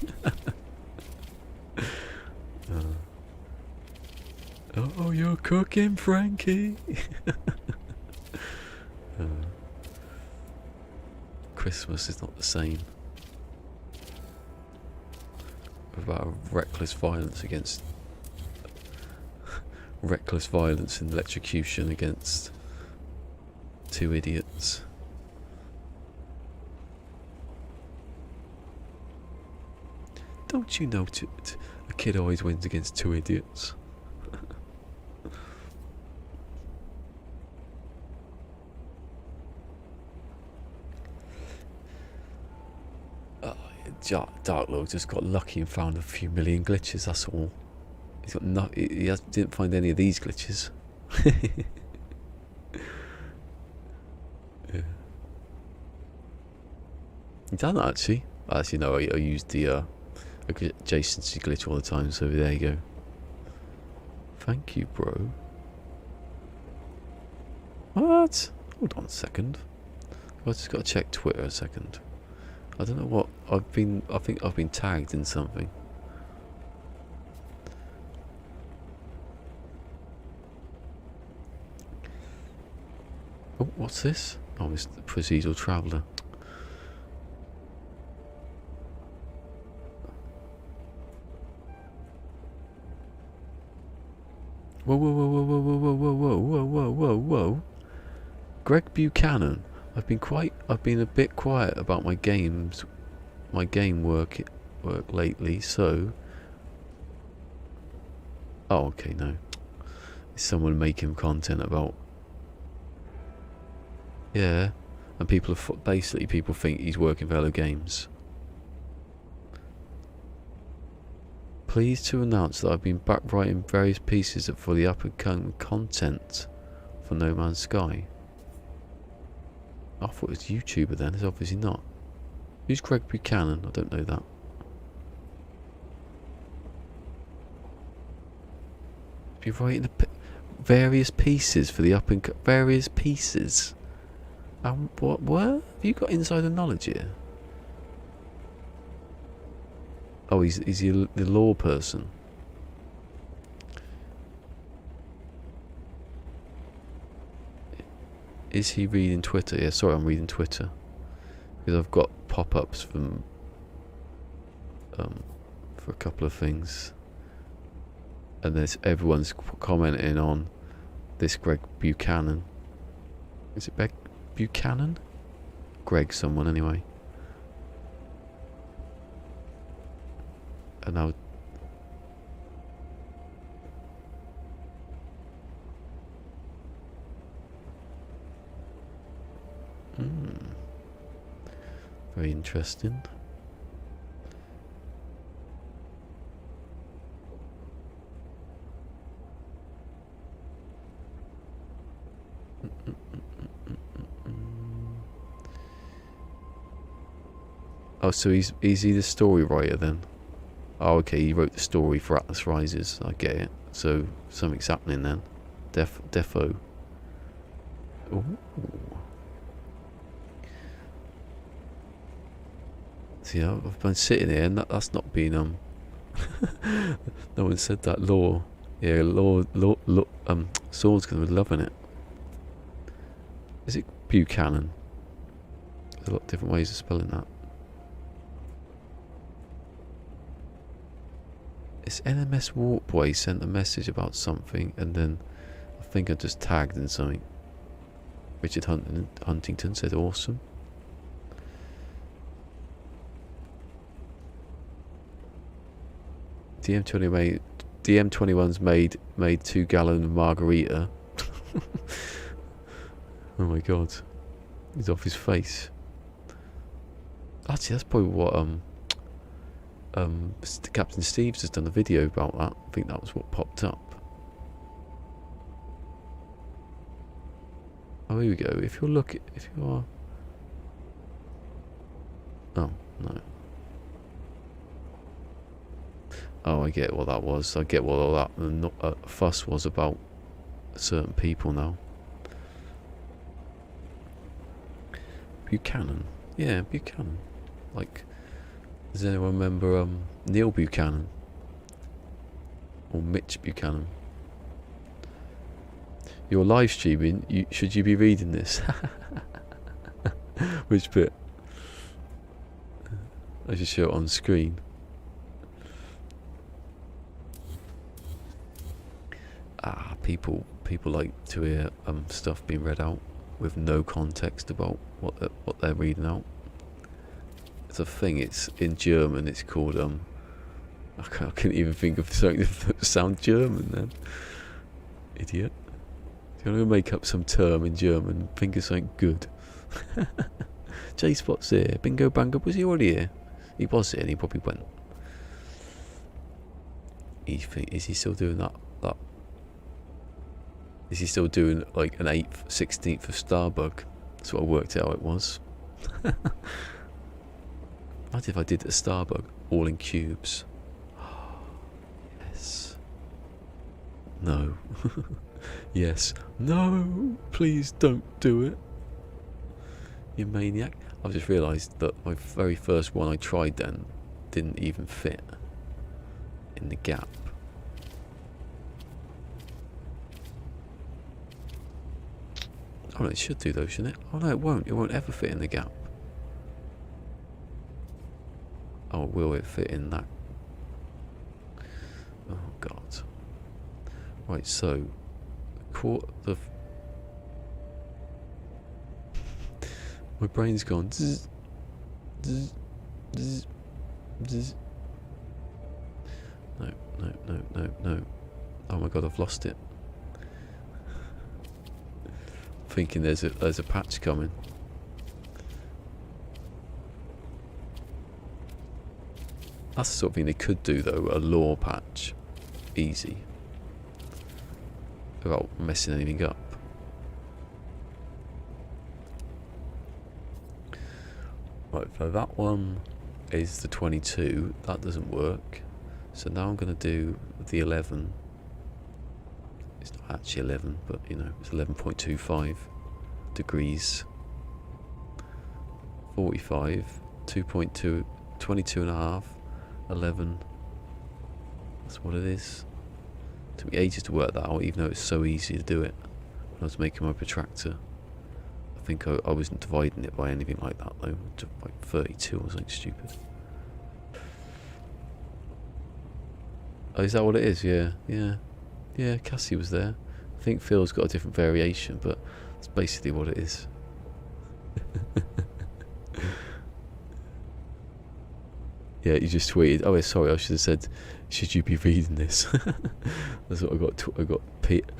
Speaker 1: Oh, you're cooking, Frankie. Christmas is not the same. About reckless violence and electrocution against two idiots. Don't you know a kid always wins against two idiots? Dark Lord just got lucky and found a few million glitches. That's all. He's got no. Didn't find any of these glitches. Yeah. He done that actually. Actually, no. I used the adjacency glitch all the time. So there you go. Thank you, bro. What? Hold on a second. I just got to check Twitter a second. I don't know what I've been. I think I've been tagged in something. Oh, what's this? Oh, it's the procedural traveller. Whoa, whoa, whoa, whoa, whoa, whoa, whoa, whoa, whoa, whoa, whoa, whoa. Greg Buchanan. I've been a bit quiet about my game work lately, so. Oh, okay, no. Is someone making content about? Yeah, and people think he's working for Hello Games. Pleased to announce that I've been back writing various pieces for the up-and-coming content for No Man's Sky. I thought it was a YouTuber then, it's obviously not. Who's Greg Buchanan? I don't know that. Be writing various pieces for the various pieces. What? Have you got insider knowledge here? Oh, he's the law person. Is he reading Twitter? Yeah, sorry, I'm reading Twitter because I've got pop-ups from for a couple of things, and everyone's commenting on this Greg Buchanan. Is it Buchanan? Greg someone anyway. And now very interesting. Oh, so is he the story writer then? Oh, okay, he wrote the story for Atlas Rises. I get it. So something's happening then. Defo. Ooh. See, I've been sitting here and that's not been no one said that. Law. Yeah, law. Sword's gonna be loving it. Is it Buchanan? There's a lot of different ways of spelling that. It's NMS Warpway sent a message about something, and then I think I just tagged in something. Richard Huntington said awesome. DM21's made 2 gallon of margarita. Oh my god, he's off his face. Actually, that's probably what Captain Steve's has done a video about that. I think that was what popped up. Oh, here we go. If you are. Oh no. Oh, I get what that was. I get what all that fuss was about certain people now. Buchanan. Yeah, Buchanan. Like, does anyone remember Neil Buchanan? Or Mitch Buchanan? You're live streaming. Should you be reading this? Which bit? I should show it on screen. People like to hear stuff being read out with no context about what they're reading out. It's a thing. It's in German. It's called I can't even think of something that sounds German. Then, idiot. Do you want to make up some term in German? Think of something good. J-Spot's here. Bingo Bango. Was he already here? He was here and he probably went. Is he still doing that? Is he still doing like an 8th, 16th of Starbug? That's what I worked out it was. Imagine if I did a Starbug all in cubes. Yes. No. Yes. No. Please don't do it. You maniac. I've just realised that my very first one I tried then didn't even fit in the gap. Oh no, it should do though, shouldn't it? Oh no, it won't. It won't ever fit in the gap. Oh, will it fit in that? Oh god. Right, so my brain's gone. Zzz, zzz, zzz, zzz. No. Oh my god, I've lost it. Thinking there's a patch coming. That's the sort of thing they could do though, a lore patch. Easy. Without messing anything up. Right, so that one is the 22. That doesn't work. So now I'm going to do the 11. It's not actually 11, but you know, it's 11.25 degrees. 45, 2.2, 22 and a half, 11. That's what it is. It took me ages to work that out, even though it's so easy to do it. When I was making my protractor, I think I wasn't dividing it by anything like that though. Just like 32 or something stupid. Oh, is that what it is? Yeah. Yeah, Cassie was there. I think Phil's got a different variation, but it's basically what it is. Yeah, you just tweeted. Oh, sorry, I should have said, should you be reading this? That's what I got. I got Pete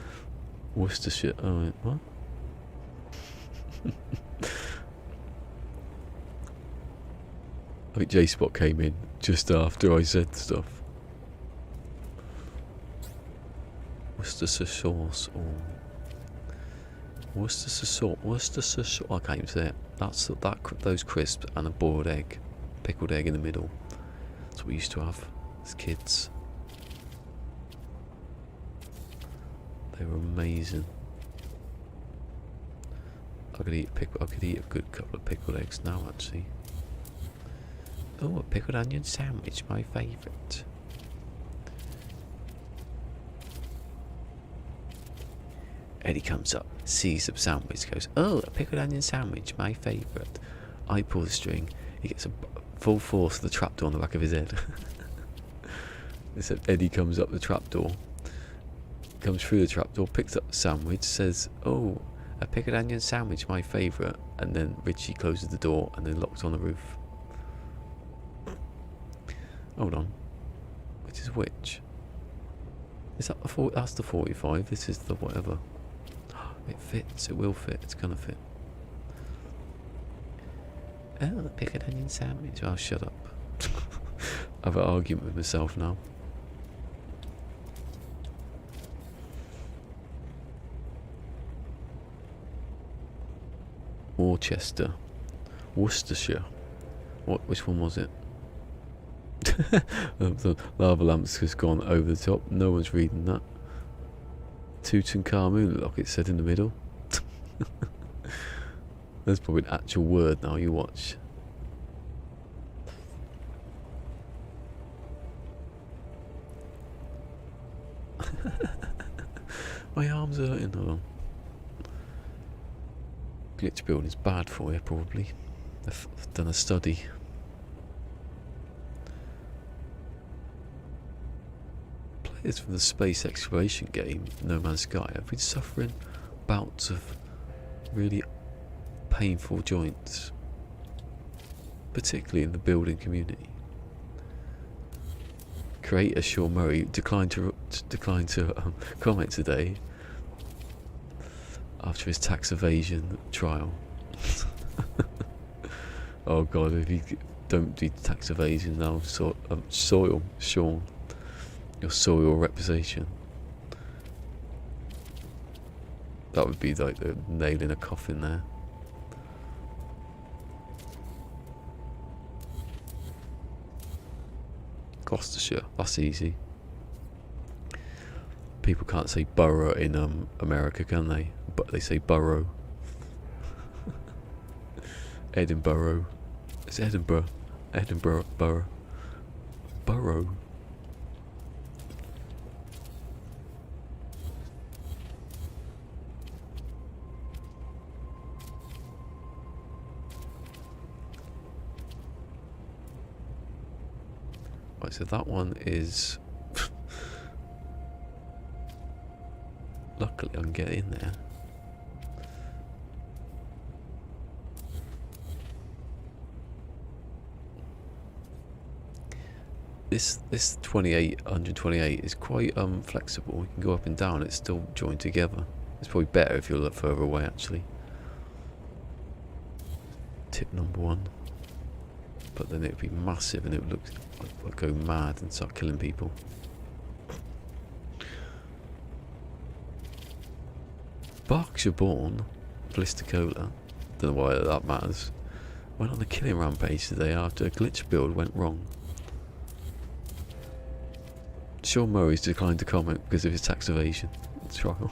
Speaker 1: Worcestershire. Oh, wait, what? I think J-Spot came in just after I said stuff. Worcestershire sauce or Worcestershire sauce. Worcestershire sauce. I can't even say it. That's those crisps and a boiled egg, pickled egg in the middle. That's what we used to have as kids. They were amazing. I could eat a good couple of pickled eggs now, actually. Oh, a pickled onion sandwich, my favourite. Eddie comes up, sees the sandwich, goes, oh, a pickled onion sandwich, my favourite. I pull the string, he gets a full force of the trapdoor on the back of his head. Except Eddie comes up the trapdoor, comes through the trapdoor, picks up the sandwich, says, oh, a pickled onion sandwich, my favourite. And then Richie closes the door and then locks on the roof. Hold on. Which is which? Is that the that's the 45, this is the whatever. It fits, it will fit, it's gonna fit. Oh, a pickled onion sandwich. Oh, shut up. I have an argument with myself now. Worcester. Worcestershire. Which one was it? The lava lamp's just gone over the top. No one's reading that. Tutankhamun, like it said in the middle. That's probably an actual word now, you watch. My arm's hurting, hold on. Glitch building's bad for you, probably. I've done a study. Players from the space exploration game, No Man's Sky, have been suffering bouts of really painful joints, particularly in the building community. Creator Sean Murray declined to comment today after his tax evasion trial. Oh god, don't do tax evasion now. Soil, Sean. Your soil reputation. That would be like the nail in a coffin there. Gloucestershire, that's easy. People can't say borough in America, can they? But they say borough. Edinburgh. It's Edinburgh. Edinburgh, borough. Borough. Right, so that one is... Luckily I can get in there. This 128 is quite flexible. You can go up and down, it's still joined together. It's probably better if you look further away actually. Tip number 1. But then it would be massive and it would go mad and start killing people. Berkshire born ballisticola, don't know why that matters, went on a killing rampage today after a glitch build went wrong. Sean Murray's declined to comment because of his tax evasion trial.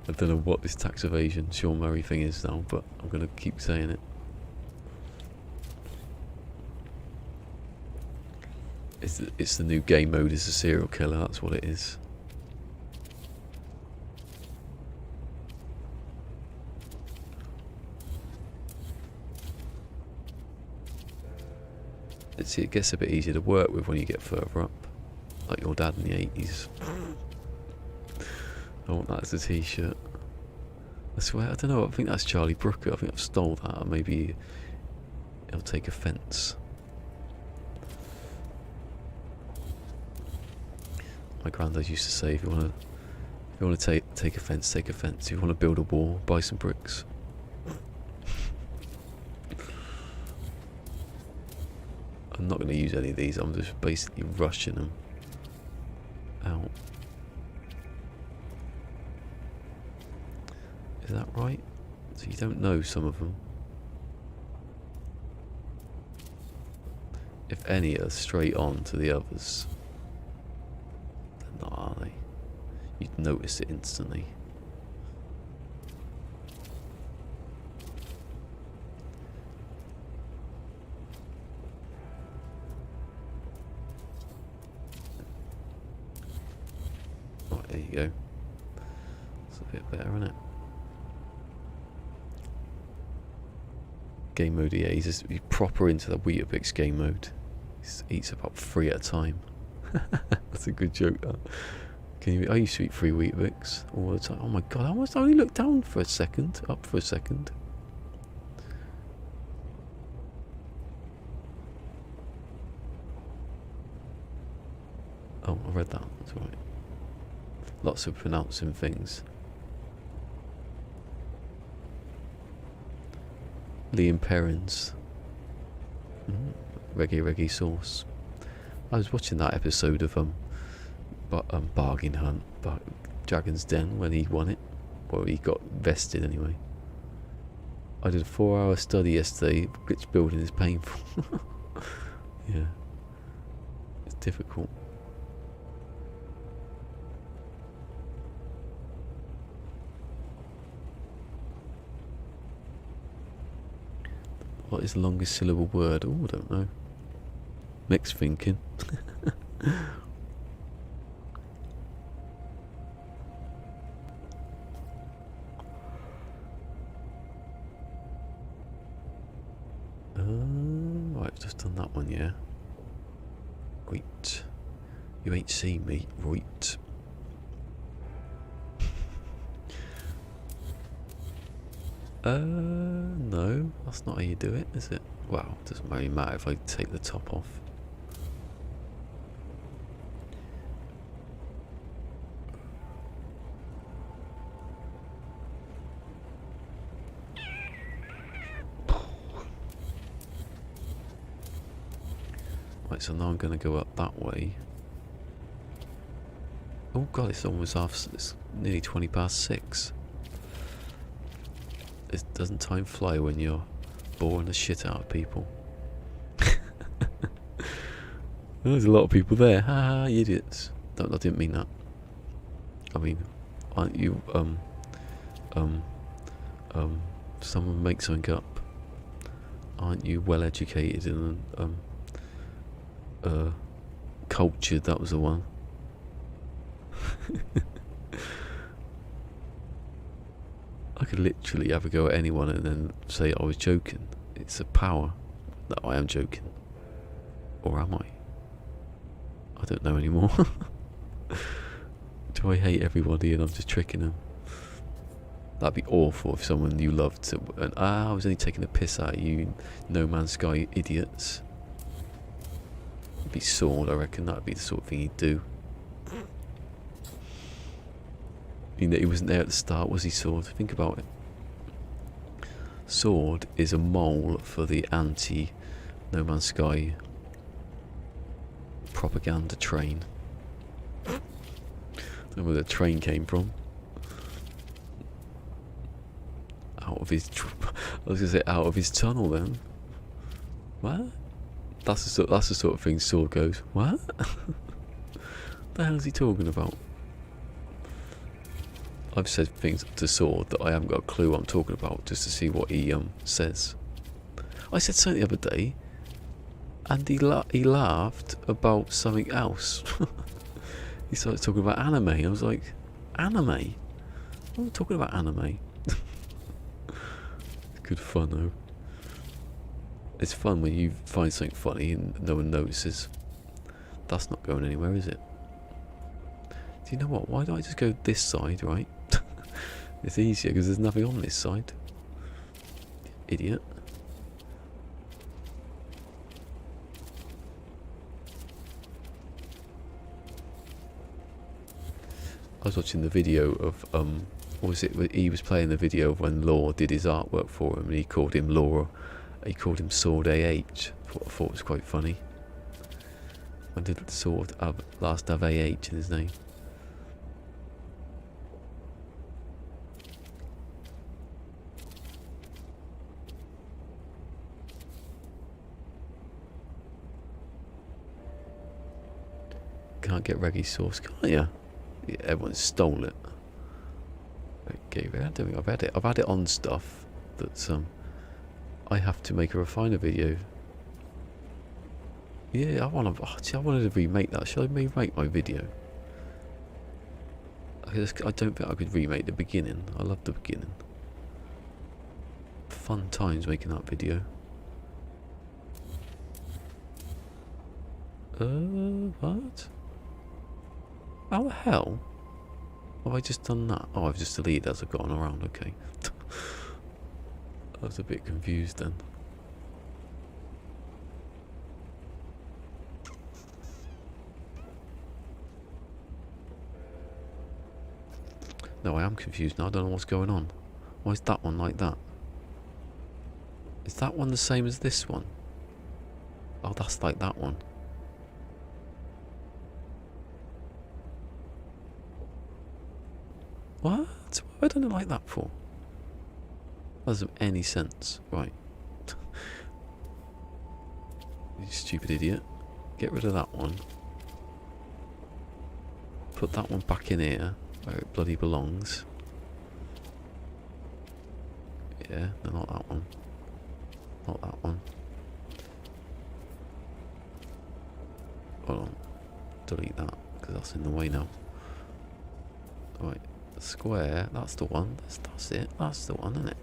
Speaker 1: I don't know what this tax evasion Sean Murray thing is now, but I'm going to keep saying it. It's the new game mode as a serial killer, that's what it is. See, it gets a bit easier to work with when you get further up, like your dad in the 80s. I want that as a t-shirt. I swear, I don't know, I think that's Charlie Brooker. I think I've stole that, or maybe he'll take offence. My granddad used to say, if you want to take offence, take offence. If you want to build a wall, buy some bricks. I'm not going to use any of these, I'm just basically rushing them out. Is that right? So you don't know some of them. If any are straight on to the others, they're not, are they? You'd notice it instantly. There you go. It's a bit better, isn't it? Game mode, yeah, he's proper into the Weetabix game mode. He eats about 3 at a time. That's a good joke, that. I used to eat 3 Weetabix all the time. Oh my god, I almost only looked down for a second, up for a second. Oh, I read that, that's right. Lots of pronouncing things. Liam Perrins. Reggae sauce. I was watching that episode of Bargain Hunt, Dragon's Den, when he won it. Well, he got vested anyway. I did a 4-hour study yesterday. Glitch building is painful. Yeah. It's difficult. What is the longest syllable word? Oh, I don't know. Mixed thinking. Right, I've just done that one, yeah. Wait. You ain't seen me, right? No, that's not how you do it, is it? Well, it doesn't really matter if I take the top off. Right, so now I'm going to go up that way. Oh god, it's almost half. It's nearly 20 past 6. Doesn't time fly when you're boring the shit out of people? There's a lot of people there. Ha ha, idiots. No, I didn't mean that. I mean, aren't you, someone make something up. Aren't you well educated and, cultured? That was the one. I could literally have a go at anyone and then say I was joking. It's a power that I am joking. Or am I? I don't know anymore. Do I hate everybody and I'm just tricking them? That'd be awful if someone you loved to, and I was only taking a piss out of you, No Man's Sky idiots. It'd be Sword, I reckon. That'd be the sort of thing he'd do. You know, he wasn't there at the start, was he, Sword? Think about it. Sword is a mole for the anti-No Man's Sky propaganda train. I don't know where the train came from. Out of his, I was gonna say out of his tunnel. Then, what? That's the sort of thing Sword goes, what? The hell is he talking about? I've said things to Sword that I haven't got a clue what I'm talking about, just to see what he says. I said something the other day, and he laughed about something else. He started talking about anime. I was like, anime? I'm not talking about anime. Good fun though. It's fun when you find something funny and no one notices. That's not going anywhere, is it? Do you know what? Why don't I just go this side, right? It's easier because there's nothing on this side. Idiot. I was watching the video of what was it? He was playing the video of when Law did his artwork for him, and he called him Law. He called him Sword AH. I thought was quite funny. When did Sword last have AH in his name? Can't get Reggie sauce, can't ya? Yeah, everyone stole it. Okay, I don't think I've had it. I've had it on stuff that's I have to make a refiner video. Yeah, I wanted to remake that. Should I remake my video? I don't think I could remake the beginning. I love the beginning. Fun times making that video. What? How the hell have I just done that? Oh, I've just deleted as I've gone around, okay. I was a bit confused then. No, I am confused now. I don't know what's going on. Why is that one like that? Is that one the same as this one? Oh, that's like that one. What? What have I done it like that for? That doesn't make any sense. Right. You stupid idiot. Get rid of that one. Put that one back in here where it bloody belongs. Yeah, no, not that one. Not that one. Hold on. Delete that, because that's in the way now. Right. Square, that's the one. That's it. That's the one, isn't it?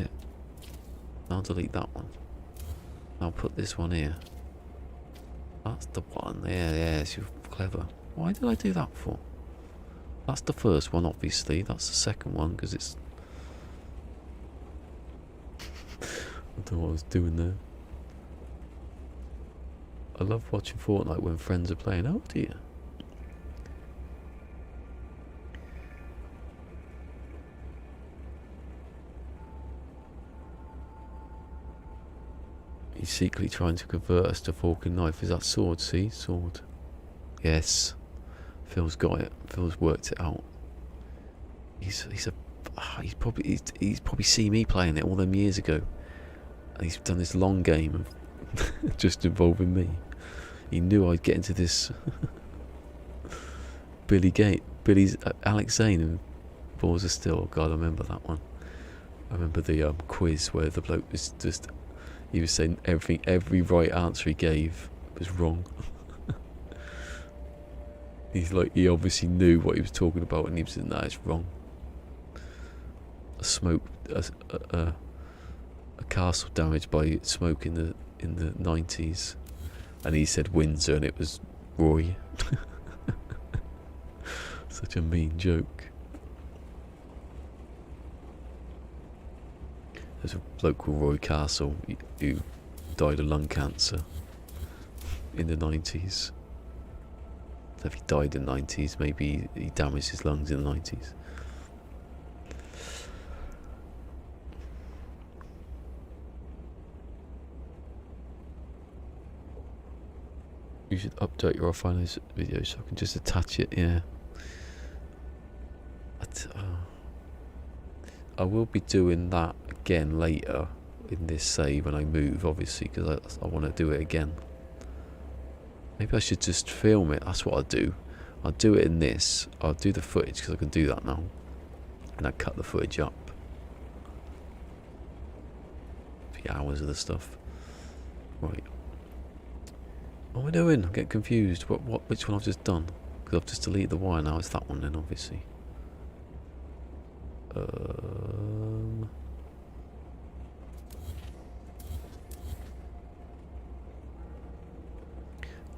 Speaker 1: Yeah. Now delete that one. Now put this one here. That's the one. Yes, you're clever. Why did I do that for? That's the first one, obviously. That's the second one, because it's... I don't know what I was doing there. I love watching Fortnite when friends are playing. Oh dear. He's secretly trying to convert us to fork and knife. Is that sword? See? Sword. Yes. Phil's got it. Phil's worked it out. He's probably seen me playing it all them years ago. And he's done this long game of just involving me. He knew I'd get into this Billy's Alex Zane and Balls of Steel. God, I remember that one. I remember the quiz where the bloke was just, he was saying every right answer he gave was wrong. He's like, he obviously knew what he was talking about, and he was saying, no, it's wrong. A castle damaged by smoke in the 90s, and he said Windsor, and it was Roy. Such a mean joke. There's a bloke called Roy Castle who died of lung cancer in the 90s. I don't know if he died in the 90s, maybe he damaged his lungs in the 90s. You should update your finance video so I can just attach it, yeah. I will be doing that again later in this save when I move, obviously, because I want to do it again. Maybe I should just film it. That's what I'll do. I'll do it in this. I'll do the footage because I can do that now. And I cut the footage up. The hours of the stuff. Right. What am I doing? I get confused. Which one I've just done? Because I've just deleted the wire now. It's that one then, obviously.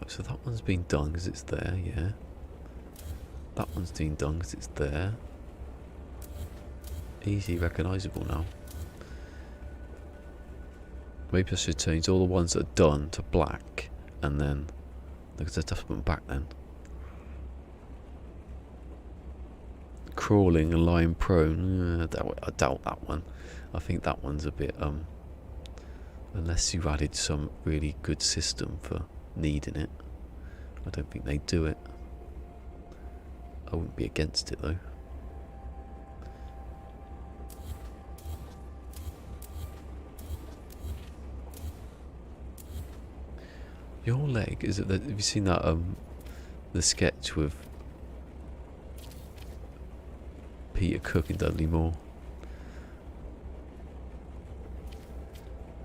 Speaker 1: So that one's been done because it's there, yeah. That one's been done because it's there. Easy, recognisable now. Maybe I should change all the ones that are done to black, and then because I have to put them back then. Crawling and lying prone. I doubt that one. I think that one's a bit unless you added some really good system for needing it. I don't think they do it. I wouldn't be against it though. Your leg, is it that, have you seen that the sketch with Peter Cook and Dudley Moore?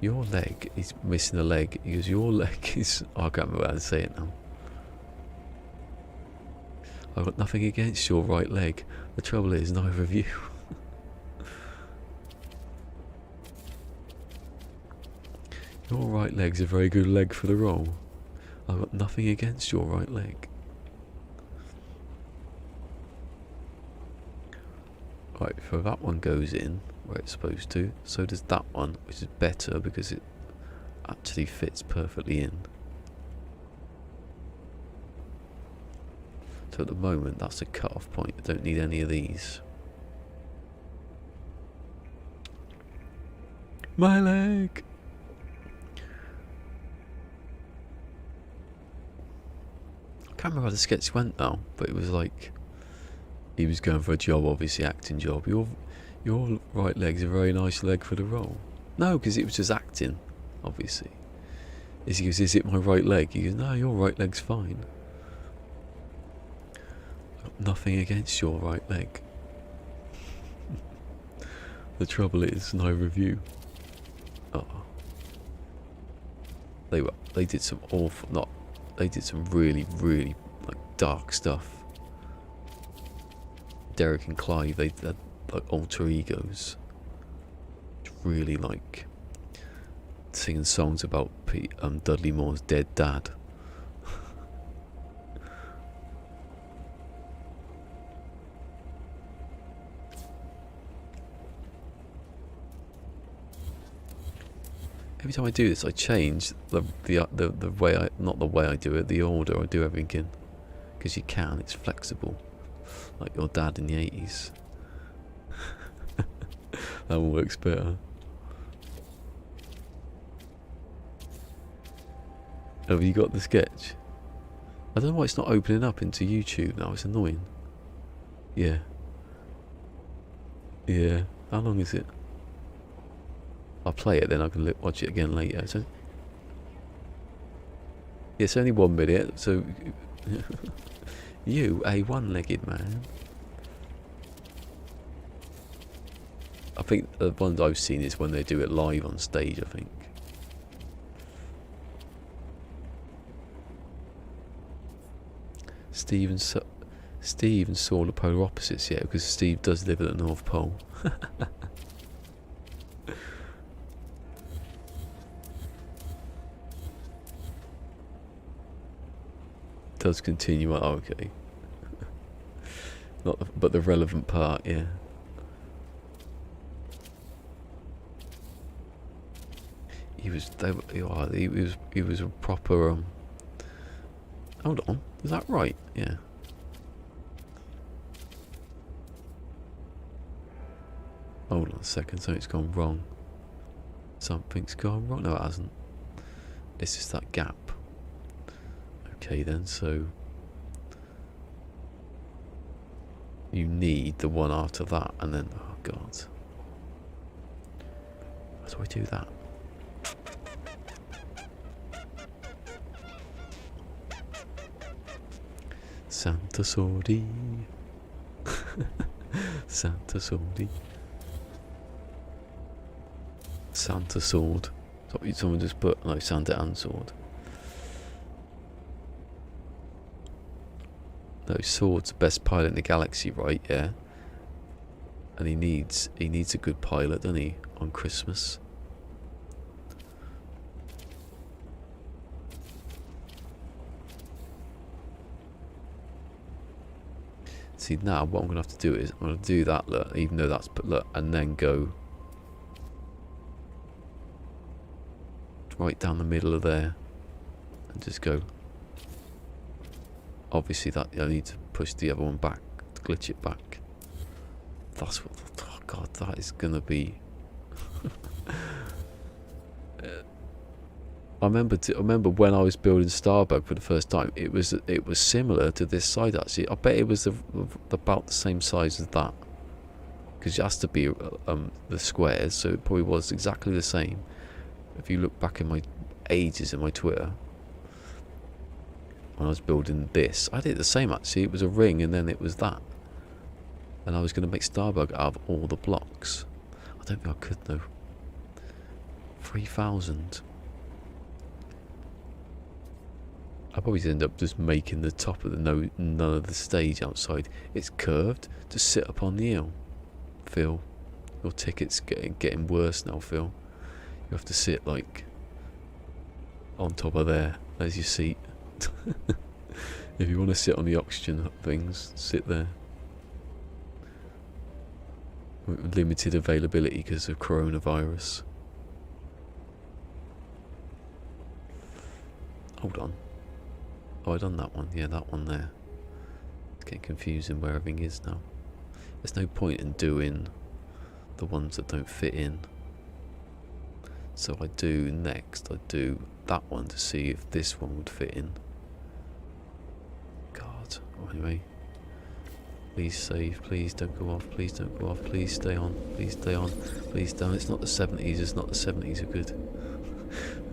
Speaker 1: Your leg, he's missing a leg. He goes, your leg is, I can't remember how to say it now. I've got nothing against your right leg. The trouble is, neither of you. Your right leg's a very good leg for the role. I've got nothing against your right leg. Right, so that one goes in where it's supposed to. So does that one, which is better because it actually fits perfectly in. So at the moment, that's a cut-off point. I don't need any of these. My leg! I can't remember how the sketch went now, but it was like he was going for a job, obviously acting job. Your right leg's a very nice leg for the role. No, because it was just acting, obviously. He goes, is it my right leg? He goes, no, your right leg's fine. Got nothing against your right leg. The trouble is, neither of you. Oh. They did some awful, they did some really, really like dark stuff. Derek and Clive, they had like alter egos. Really like singing songs about Dudley Moore's dead dad. Every time I do this, I change the way not the way I do it, the order I do everything in, because you can. It's flexible, like your dad in the 80s. That one works better. Have you got the sketch? I don't know why it's not opening up into YouTube now. It's annoying. Yeah. Yeah. How long is it? I'll play it, then I can watch it again later. So, yeah, it's only 1 minute, so... You, a one-legged man. I think the ones I've seen is when they do it live on stage, I think. Steve and saw the polar opposites, yeah, because Steve does live at the North Pole. Does continue. Oh, okay. Not, but the relevant part, yeah. He was a proper. Hold on, is that right? Yeah. Hold on a second. Something's gone wrong. Something's gone wrong. No, it hasn't. It's just that gap. Okay then, so you need the one after that, and then oh god, how do I do that? Santa Sordi. Santa Sordi. Santa Sword. Someone just put like Santa and Sword. No, Sword's the best pilot in the galaxy, right? Yeah. And he needs a good pilot, doesn't he, on Christmas? See, now what I'm gonna have to do is I'm gonna do that, look, even though that's look, and then go right down the middle of there, and just go. Obviously, that I need to push the other one back, to glitch it back. That's what. Oh god, that is gonna be. I remember when I was building Starbug for the first time. It was similar to this side actually. I bet it was about the same size as that, because it has to be the squares. So it probably was exactly the same. If you look back in my ages in my Twitter, when I was building this, I did the same actually. It was a ring and then it was that, and I was going to make Starbug out of all the blocks. I don't think I could though. 3,000. I probably end up just making the top of the none of the stage outside. It's curved to sit upon the hill. Phil, your ticket's getting worse now, Phil. You have to sit like on top of there. There's your seat. If you want to sit on the oxygen things, sit there. Limited availability because of coronavirus. Hold on. Oh, I done that one. Yeah, that one there. It's getting confusing where everything is now. There's no point in doing the ones that don't fit in. So I do do that one to see if this one would fit in. God. Oh, anyway. Please save. Please don't go off. Please don't go off. Please stay on. Please stay on. Please don't. It's not the 70s. It's not the 70s are good.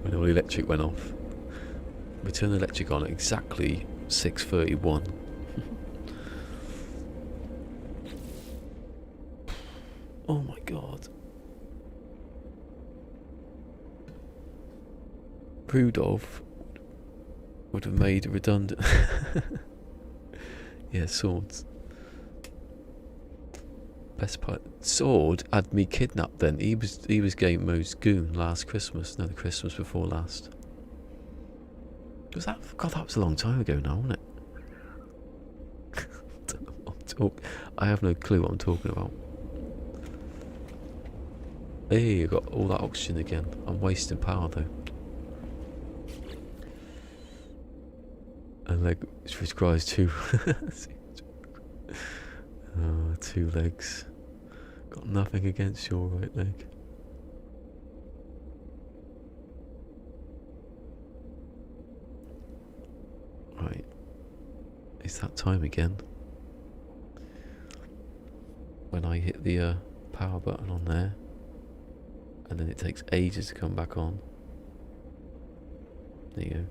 Speaker 1: When all the electric went off. We turned the electric on at exactly 6:31. Oh my god. Rudolph would have made it redundant. Yeah, swords. Best part. Sword had me kidnapped then. He was Game Mode's goon last Christmas. No, the Christmas before last. Was that? God, that was a long time ago now, wasn't it? I have no clue what I'm talking about. Hey, I got all that oxygen again. I'm wasting power though. And leg which requires two. Oh, 2 legs. Got nothing against your right leg. it's that time again. When I hit the power button on there, and then it takes ages to come back on. There you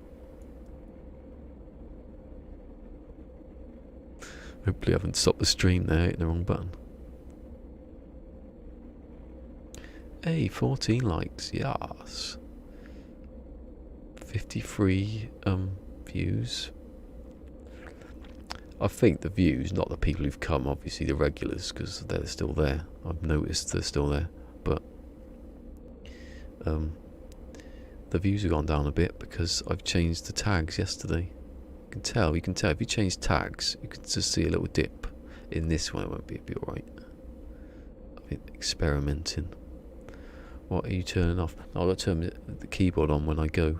Speaker 1: go. Hopefully I haven't stopped the stream there, hitting the wrong button. Hey, 14 likes, yes. 53 views. I think the views, not the people who've come, obviously the regulars, because they're still there. I've noticed they're still there, but the views have gone down a bit because I've changed the tags yesterday. You can tell if you change tags, you can just see a little dip. In this one it won't be alright. I've been experimenting. What are you turning off? No, I've got to turn the keyboard on when I go.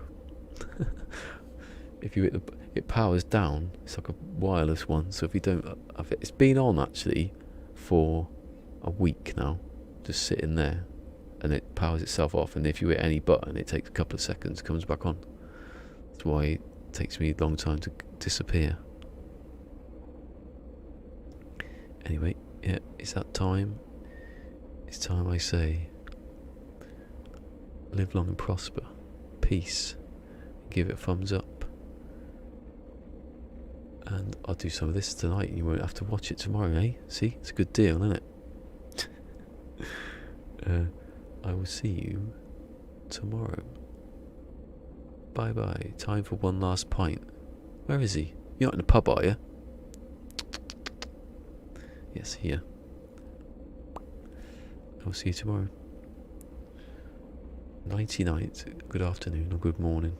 Speaker 1: If you hit it powers down. It's like a wireless one, so if you don't have it, it's been on actually for a week now, just sitting there, and it powers itself off, and if you hit any button it takes a couple of seconds, comes back on. That's why it takes me a long time to disappear. Anyway, yeah, it's that time. It's time I say, live long and prosper, peace, give it a thumbs up. And I'll do some of this tonight and you won't have to watch it tomorrow, eh? See? It's a good deal, isn't it? I will see you tomorrow. Bye bye. Time for one last pint. Where is he? You're not in the pub, are you? Yes, here. I will see you tomorrow. Nighty night, good afternoon or good morning.